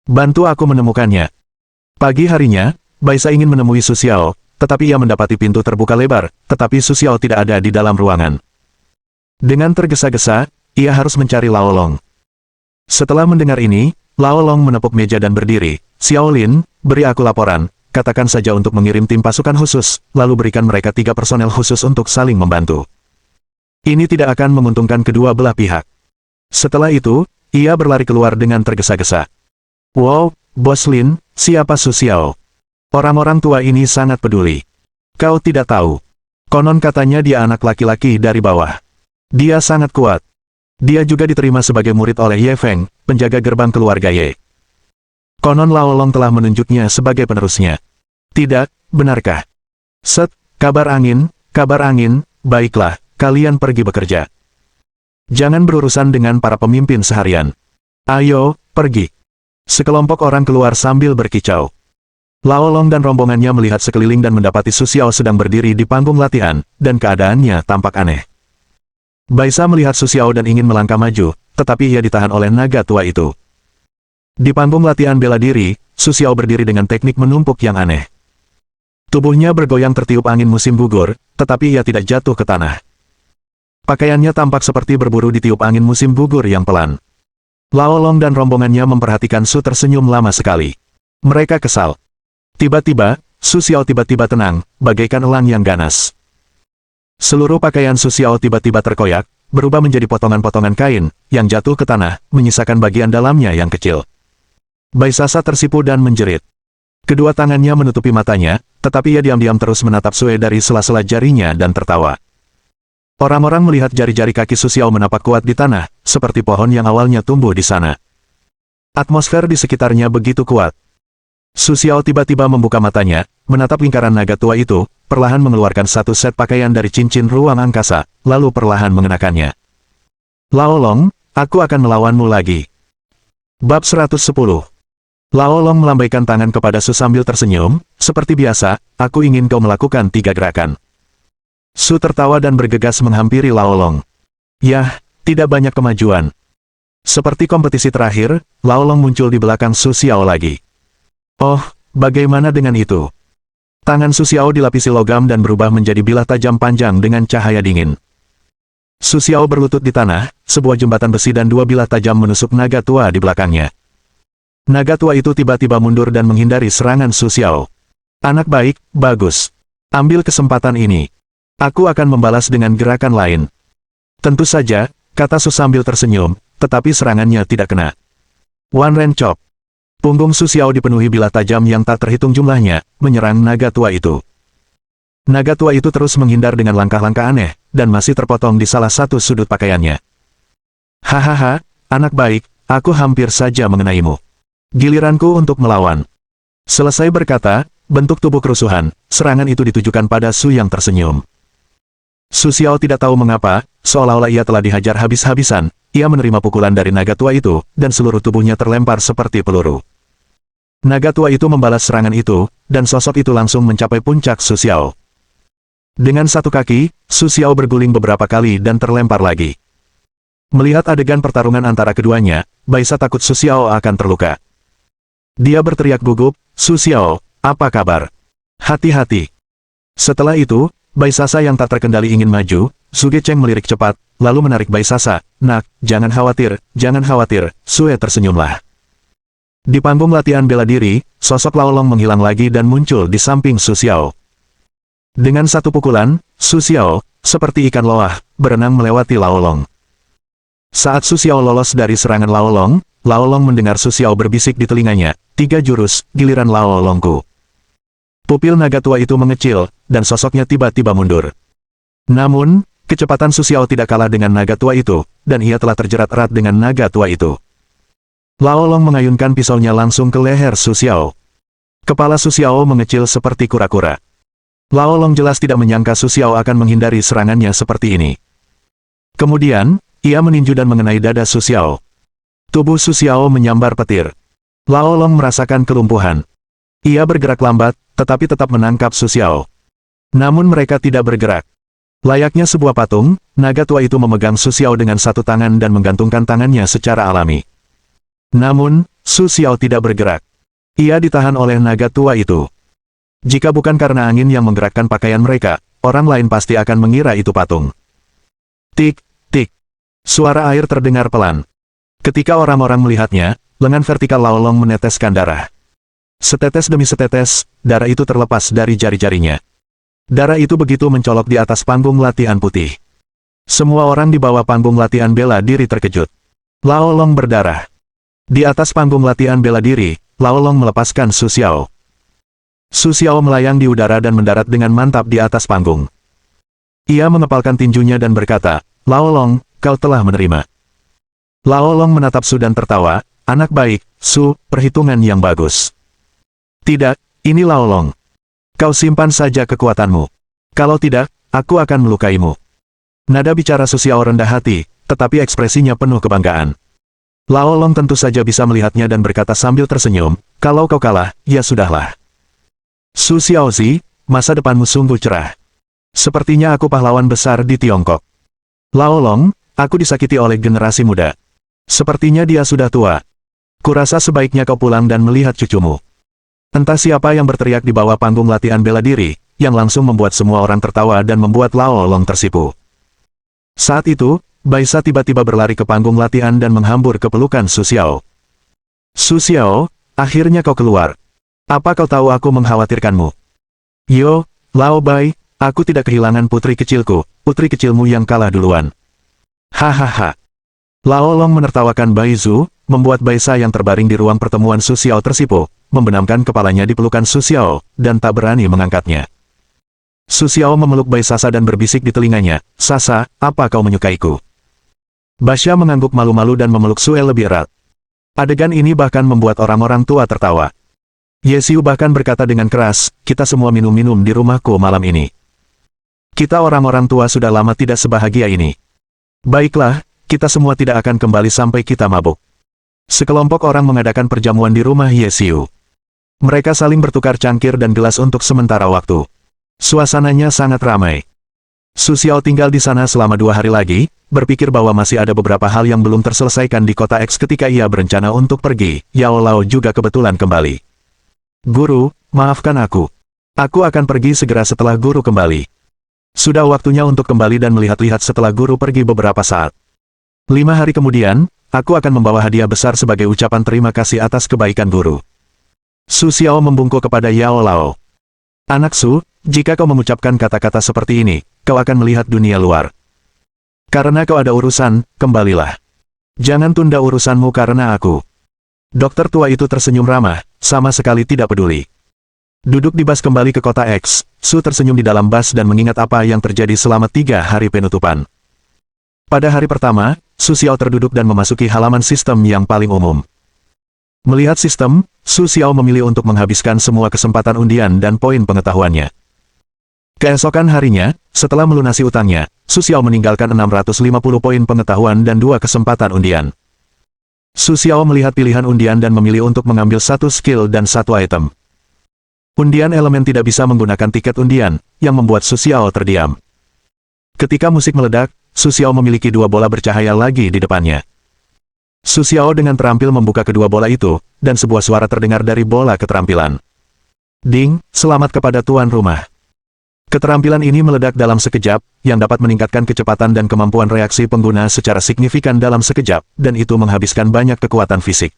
Bantu aku menemukannya. Pagi harinya, Baisa ingin menemui Su Xiao, tetapi ia mendapati pintu terbuka lebar, tetapi Su Xiao tidak ada di dalam ruangan. Dengan tergesa-gesa, ia harus mencari Lao Long. Setelah mendengar ini, Lao Long menepuk meja dan berdiri, Xiao Lin, beri aku laporan. Katakan saja untuk mengirim tim pasukan khusus, lalu berikan mereka 3 personel khusus untuk saling membantu. Ini tidak akan menguntungkan kedua belah pihak. Setelah itu, ia berlari keluar dengan tergesa-gesa. Wow, Bos Lin, siapa Su Xiao? Orang-orang tua ini sangat peduli. Kau tidak tahu. Konon katanya dia anak laki-laki dari bawah. Dia sangat kuat. Dia juga diterima sebagai murid oleh Ye Feng, penjaga gerbang keluarga Ye. Konon Lao Long telah menunjuknya sebagai penerusnya. Tidak, benarkah? Set, kabar angin, baiklah, kalian pergi bekerja. Jangan berurusan dengan para pemimpin seharian. Ayo, pergi. Sekelompok orang keluar sambil berkicau. Lao Long dan rombongannya melihat sekeliling dan mendapati Su Xiao sedang berdiri di panggung latihan, dan keadaannya tampak aneh. Baisa melihat Su Xiao dan ingin melangkah maju, tetapi ia ditahan oleh naga tua itu. Di panggung latihan bela diri, Su Xiao berdiri dengan teknik menumpuk yang aneh. Tubuhnya bergoyang tertiup angin musim gugur, tetapi ia tidak jatuh ke tanah. Pakaiannya tampak seperti berburu ditiup angin musim gugur yang pelan. Lao Long dan rombongannya memperhatikan Su tersenyum lama sekali. Mereka kesal. Tiba-tiba, Su Xiao tiba-tiba tenang, bagaikan elang yang ganas. Seluruh pakaian Su Xiao tiba-tiba terkoyak, berubah menjadi potongan-potongan kain, yang jatuh ke tanah, menyisakan bagian dalamnya yang kecil. Baisasa tersipu dan menjerit. Kedua tangannya menutupi matanya, tetapi ia diam-diam terus menatap Sue dari sela-sela jarinya dan tertawa. Orang-orang melihat jari-jari kaki Su Xiao menapak kuat di tanah, seperti pohon yang awalnya tumbuh di sana. Atmosfer di sekitarnya begitu kuat. Su Xiao tiba-tiba membuka matanya, menatap lingkaran naga tua itu, perlahan mengeluarkan satu set pakaian dari cincin ruang angkasa, lalu perlahan mengenakannya. Lao Long, aku akan melawanmu lagi. Bab 110. Lao Long melambaikan tangan kepada Su sambil tersenyum, seperti biasa, aku ingin kau melakukan 3 gerakan. Su tertawa dan bergegas menghampiri Lao Long. Yah, tidak banyak kemajuan. Seperti kompetisi terakhir, Lao Long muncul di belakang Su Xiao lagi. Oh, bagaimana dengan itu? Tangan Su Xiao dilapisi logam dan berubah menjadi bilah tajam panjang dengan cahaya dingin. Su Xiao berlutut di tanah, sebuah jembatan besi dan 2 bilah tajam menusuk naga tua di belakangnya. Naga tua itu tiba-tiba mundur dan menghindari serangan Su Xiao. Anak baik, bagus. Ambil kesempatan ini. Aku akan membalas dengan gerakan lain. Tentu saja, kata Su sambil tersenyum, tetapi serangannya tidak kena. One Ren Chop. Punggung Su Xiao dipenuhi bilah tajam yang tak terhitung jumlahnya, menyerang naga tua itu. Naga tua itu terus menghindar dengan langkah-langkah aneh, dan masih terpotong di salah satu sudut pakaiannya. Hahaha, anak baik, aku hampir saja mengenaimu. Giliranku untuk melawan. Selesai berkata, bentuk tubuh kerusuhan, serangan itu ditujukan pada Su yang tersenyum. Su Xiao tidak tahu mengapa, seolah-olah ia telah dihajar habis-habisan, ia menerima pukulan dari naga tua itu, dan seluruh tubuhnya terlempar seperti peluru. Naga tua itu membalas serangan itu, dan sosok itu langsung mencapai puncak Su Xiao. Dengan satu kaki, Su Xiao berguling beberapa kali dan terlempar lagi. Melihat adegan pertarungan antara keduanya, Baisa takut Su Xiao akan terluka. Dia berteriak gugup, Su Xiao, apa kabar? Hati-hati. Setelah itu, Baisasa yang tak terkendali ingin maju, Suge Cheng melirik cepat, lalu menarik Baisasa, nak, jangan khawatir, Sue tersenyumlah. Di panggung latihan bela diri, sosok Lao Long menghilang lagi dan muncul di samping Su Xiao. Dengan satu pukulan, Su Xiao, seperti ikan loah, berenang melewati Lao Long. Saat Su Xiao lolos dari serangan Lao Long mendengar Su Xiao berbisik di telinganya, 3 jurus, giliran Lao Longku. Pupil naga tua itu mengecil, dan sosoknya tiba-tiba mundur. Namun, kecepatan Su Xiao tidak kalah dengan naga tua itu, dan ia telah terjerat erat dengan naga tua itu. Lao Long mengayunkan pisaunya langsung ke leher Su Xiao. Kepala Su Xiao mengecil seperti kura-kura. Lao Long jelas tidak menyangka Su Xiao akan menghindari serangannya seperti ini. Kemudian, ia meninju dan mengenai dada Su Xiao. Tubuh Su Xiao menyambar petir. Lao Long merasakan kelumpuhan. Ia bergerak lambat, tetapi tetap menangkap Su Xiao. Namun mereka tidak bergerak. Layaknya sebuah patung, naga tua itu memegang Su Xiao dengan satu tangan dan menggantungkan tangannya secara alami. Namun, Su Xiao tidak bergerak. Ia ditahan oleh naga tua itu. Jika bukan karena angin yang menggerakkan pakaian mereka, orang lain pasti akan mengira itu patung. Tik, tik. Suara air terdengar pelan. Ketika orang-orang melihatnya, lengan vertikal Lao Long meneteskan darah. Setetes demi setetes, darah itu terlepas dari jari-jarinya. Darah itu begitu mencolok di atas panggung latihan putih. Semua orang di bawah panggung latihan bela diri terkejut. Lao Long berdarah. Di atas panggung latihan bela diri, Lao Long melepaskan Su Xiao. Su Xiao melayang di udara dan mendarat dengan mantap di atas panggung. Ia mengepalkan tinjunya dan berkata, Lao Long, kau telah menerima. Lao Long menatap Su dan tertawa, anak baik, Su, perhitungan yang bagus. Tidak, ini Lao Long. Kau simpan saja kekuatanmu. Kalau tidak, aku akan melukaimu. Nada bicara Su Xiao rendah hati, tetapi ekspresinya penuh kebanggaan. Lao Long tentu saja bisa melihatnya dan berkata sambil tersenyum, kalau kau kalah, ya sudahlah. Su Xiaozi, masa depanmu sungguh cerah. Sepertinya aku pahlawan besar di Tiongkok. Lao Long, aku disakiti oleh generasi muda. Sepertinya dia sudah tua. Kurasa sebaiknya kau pulang dan melihat cucumu. Entah siapa yang berteriak di bawah panggung latihan bela diri, yang langsung membuat semua orang tertawa dan membuat Lao Long tersipu. Saat itu, Baisa tiba-tiba berlari ke panggung latihan dan menghambur ke pelukan Su Xiao. Su Xiao, akhirnya kau keluar. Apa kau tahu aku mengkhawatirkanmu? Yo, Lao Bai, aku tidak kehilangan putri kecilku, putri kecilmu yang kalah duluan. Hahaha. Lao Long menertawakan Bai Zhu, membuat Baisa yang terbaring di ruang pertemuan Su Xiao tersipu, membenamkan kepalanya di pelukan Su Xiao, dan tak berani mengangkatnya. Su Xiao memeluk Bai Sasa dan berbisik di telinganya, Sasa, apa kau menyukaiku? Basya mengangguk malu-malu dan memeluk Sue lebih erat. Adegan ini bahkan membuat orang-orang tua tertawa. Ye Xiu bahkan berkata dengan keras, kita semua minum-minum di rumahku malam ini. Kita orang-orang tua sudah lama tidak sebahagia ini. Baiklah, kita semua tidak akan kembali sampai kita mabuk. Sekelompok orang mengadakan perjamuan di rumah Ye Xiu. Mereka saling bertukar cangkir dan gelas untuk sementara waktu. Suasananya sangat ramai. Su Xiao tinggal di sana selama 2 hari lagi, berpikir bahwa masih ada beberapa hal yang belum terselesaikan di kota X ketika ia berencana untuk pergi. Yao Lao juga kebetulan kembali. Guru, maafkan aku. Aku akan pergi segera setelah guru kembali. Sudah waktunya untuk kembali dan melihat-lihat setelah guru pergi beberapa saat. 5 hari kemudian, aku akan membawa hadiah besar sebagai ucapan terima kasih atas kebaikan guru. Su Xiao membungkuk kepada Yao Lao. Anak Su, jika kau mengucapkan kata-kata seperti ini, kau akan melihat dunia luar. Karena kau ada urusan, kembalilah. Jangan tunda urusanmu karena aku. Dokter tua itu tersenyum ramah, sama sekali tidak peduli. Duduk di bus kembali ke kota X, Su tersenyum di dalam bus dan mengingat apa yang terjadi selama 3 hari penutupan. Pada hari pertama, Su Xiao terduduk dan memasuki halaman sistem yang paling umum. Melihat sistem, Su Xiao memilih untuk menghabiskan semua kesempatan undian dan poin pengetahuannya. Keesokan harinya, setelah melunasi utangnya, Su Xiao meninggalkan 650 poin pengetahuan dan 2 kesempatan undian. Su Xiao melihat pilihan undian dan memilih untuk mengambil 1 skill dan 1 item. Undian elemen tidak bisa menggunakan tiket undian, yang membuat Su Xiao terdiam. Ketika musik meledak, Su Xiao memiliki 2 bola bercahaya lagi di depannya. Su Xiao dengan terampil membuka kedua bola itu, dan sebuah suara terdengar dari bola keterampilan. Ding, selamat kepada tuan rumah. Keterampilan ini meledak dalam sekejap, yang dapat meningkatkan kecepatan dan kemampuan reaksi pengguna secara signifikan dalam sekejap, dan itu menghabiskan banyak kekuatan fisik.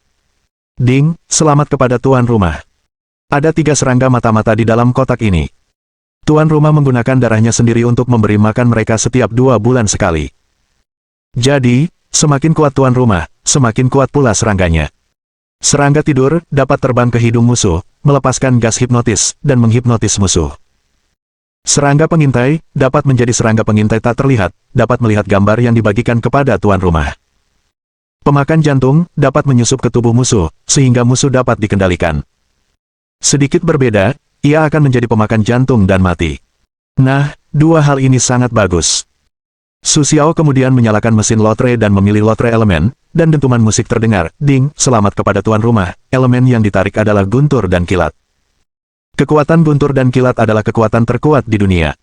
Ding, selamat kepada tuan rumah. Ada 3 serangga mata-mata di dalam kotak ini. Tuan rumah menggunakan darahnya sendiri untuk memberi makan mereka setiap 2 bulan sekali. Jadi, semakin kuat tuan rumah, semakin kuat pula serangganya. Serangga tidur dapat terbang ke hidung musuh, melepaskan gas hipnotis, dan menghipnotis musuh. Serangga pengintai dapat menjadi serangga pengintai tak terlihat, dapat melihat gambar yang dibagikan kepada tuan rumah. Pemakan jantung dapat menyusup ke tubuh musuh, sehingga musuh dapat dikendalikan. Sedikit berbeda, ia akan menjadi pemakan jantung dan mati. Nah, 2 hal ini sangat bagus. Su Xiao kemudian menyalakan mesin lotre dan memilih lotre elemen, dan dentuman musik terdengar, ding, selamat kepada tuan rumah, elemen yang ditarik adalah guntur dan kilat. Kekuatan guntur dan kilat adalah kekuatan terkuat di dunia.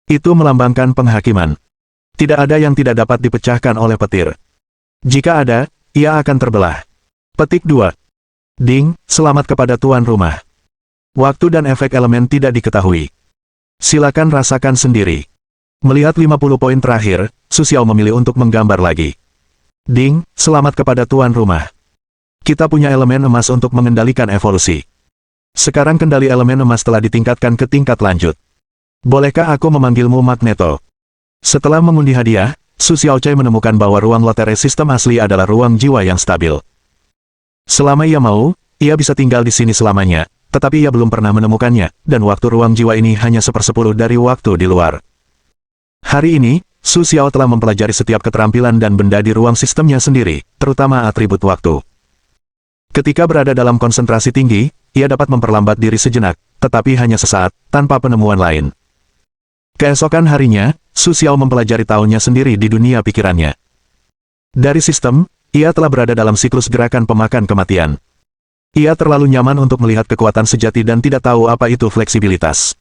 Itu melambangkan penghakiman. Tidak ada yang tidak dapat dipecahkan oleh petir. Jika ada, ia akan terbelah. Petik 2. Ding, selamat kepada tuan rumah. Waktu dan efek elemen tidak diketahui. Silakan rasakan sendiri. Melihat 50 poin terakhir, Su Xiao memilih untuk menggambar lagi. Ding, selamat kepada tuan rumah. Kita punya elemen emas untuk mengendalikan evolusi. Sekarang kendali elemen emas telah ditingkatkan ke tingkat lanjut. Bolehkah aku memanggilmu Magneto? Setelah mengundi hadiah, Su Xiaocai menemukan bahwa ruang lotre sistem asli adalah ruang jiwa yang stabil. Selama ia mau, ia bisa tinggal di sini selamanya. Tetapi ia belum pernah menemukannya, dan waktu ruang jiwa ini hanya 1/10 dari waktu di luar. Hari ini, Su Xiao telah mempelajari setiap keterampilan dan benda di ruang sistemnya sendiri, terutama atribut waktu. Ketika berada dalam konsentrasi tinggi, ia dapat memperlambat diri sejenak, tetapi hanya sesaat, tanpa penemuan lain. Keesokan harinya, Su Xiao mempelajari tahunnya sendiri di dunia pikirannya. Dari sistem, ia telah berada dalam siklus gerakan pemakan kematian. Ia terlalu nyaman untuk melihat kekuatan sejati dan tidak tahu apa itu fleksibilitas.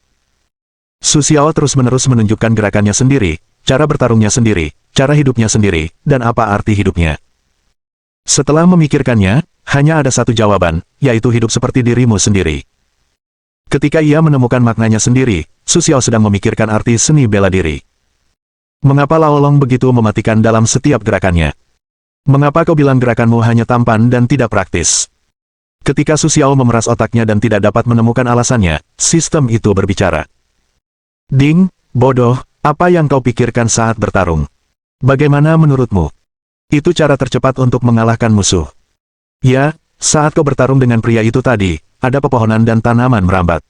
Su Xiao terus-menerus menunjukkan gerakannya sendiri, cara bertarungnya sendiri, cara hidupnya sendiri, dan apa arti hidupnya. Setelah memikirkannya, hanya ada satu jawaban, yaitu hidup seperti dirimu sendiri. Ketika ia menemukan maknanya sendiri, Su Xiao sedang memikirkan arti seni bela diri. Mengapa Lao Long begitu mematikan dalam setiap gerakannya? Mengapa kau bilang gerakanmu hanya tampan dan tidak praktis? Ketika Su Xiao memeras otaknya dan tidak dapat menemukan alasannya, sistem itu berbicara. Ding, bodoh, apa yang kau pikirkan saat bertarung? Bagaimana menurutmu? Itu cara tercepat untuk mengalahkan musuh. Ya, saat kau bertarung dengan pria itu tadi, ada pepohonan dan tanaman merambat.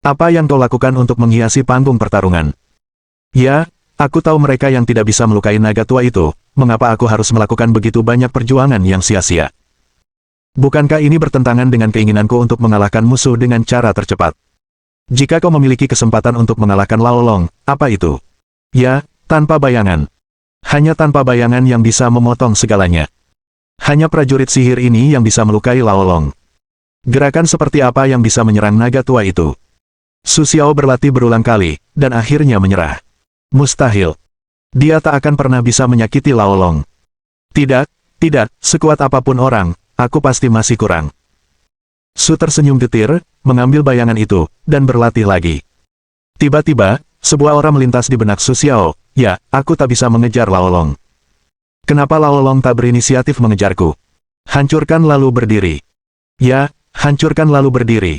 Apa yang kau lakukan untuk menghiasi panggung pertarungan? Ya, aku tahu mereka yang tidak bisa melukai naga tua itu, mengapa aku harus melakukan begitu banyak perjuangan yang sia-sia? Bukankah ini bertentangan dengan keinginanku untuk mengalahkan musuh dengan cara tercepat? Jika kau memiliki kesempatan untuk mengalahkan Lao Long, apa itu? Ya, tanpa bayangan. Hanya tanpa bayangan yang bisa memotong segalanya. Hanya prajurit sihir ini yang bisa melukai Lao Long. Gerakan seperti apa yang bisa menyerang naga tua itu? Su Xiao berlatih berulang kali, dan akhirnya menyerah. Mustahil. Dia tak akan pernah bisa menyakiti Lao Long. Tidak, sekuat apapun orang, aku pasti masih kurang. Su tersenyum getir, mengambil bayangan itu, dan berlatih lagi. Tiba-tiba, sebuah aura melintas di benak Su Xiao. Ya, aku tak bisa mengejar Lao Long. Kenapa Lao Long tak berinisiatif mengejarku? Hancurkan lalu berdiri. Ya, hancurkan lalu berdiri.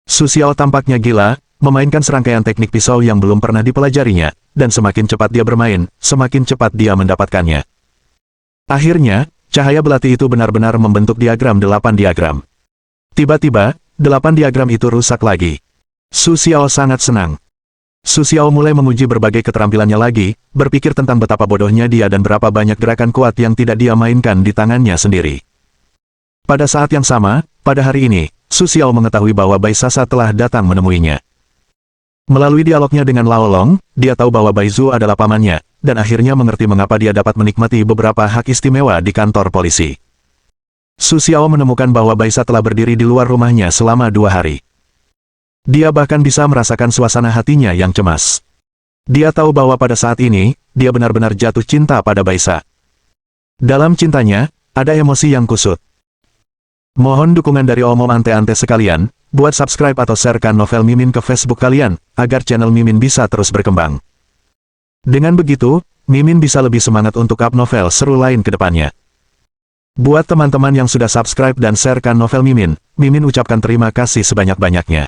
Su Xiao tampaknya gila, memainkan serangkaian teknik pisau yang belum pernah dipelajarinya, dan semakin cepat dia bermain, semakin cepat dia mendapatkannya. Akhirnya, cahaya belati itu benar-benar membentuk diagram 8 diagram. Tiba-tiba, 8 diagram itu rusak lagi. Su Xiao sangat senang. Su Xiao mulai menguji berbagai keterampilannya lagi, berpikir tentang betapa bodohnya dia dan berapa banyak gerakan kuat yang tidak dia mainkan di tangannya sendiri. Pada saat yang sama, pada hari ini, Su Xiao mengetahui bahwa Bai Sasa telah datang menemuinya. Melalui dialognya dengan Lao Long, dia tahu bahwa Bai Zhu adalah pamannya, dan akhirnya mengerti mengapa dia dapat menikmati beberapa hak istimewa di kantor polisi. Su Xiao menemukan bahwa Bai Sa telah berdiri di luar rumahnya selama 2 hari. Dia bahkan bisa merasakan suasana hatinya yang cemas. Dia tahu bahwa pada saat ini, dia benar-benar jatuh cinta pada Bai Sa. Dalam cintanya, ada emosi yang kusut. Mohon dukungan dari omom ante-ante sekalian, buat subscribe atau sharekan novel Mimin ke Facebook kalian, agar channel Mimin bisa terus berkembang. Dengan begitu, Mimin bisa lebih semangat untuk up novel seru lain ke depannya. Buat teman-teman yang sudah subscribe dan sharekan novel Mimin, Mimin ucapkan terima kasih sebanyak-banyaknya.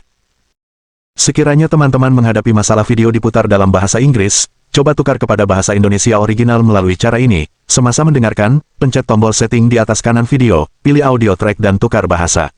Sekiranya teman-teman menghadapi masalah video diputar dalam bahasa Inggris, coba tukar kepada bahasa Indonesia original melalui cara ini. Semasa mendengarkan, pencet tombol setting di atas kanan video, pilih audio track dan tukar bahasa.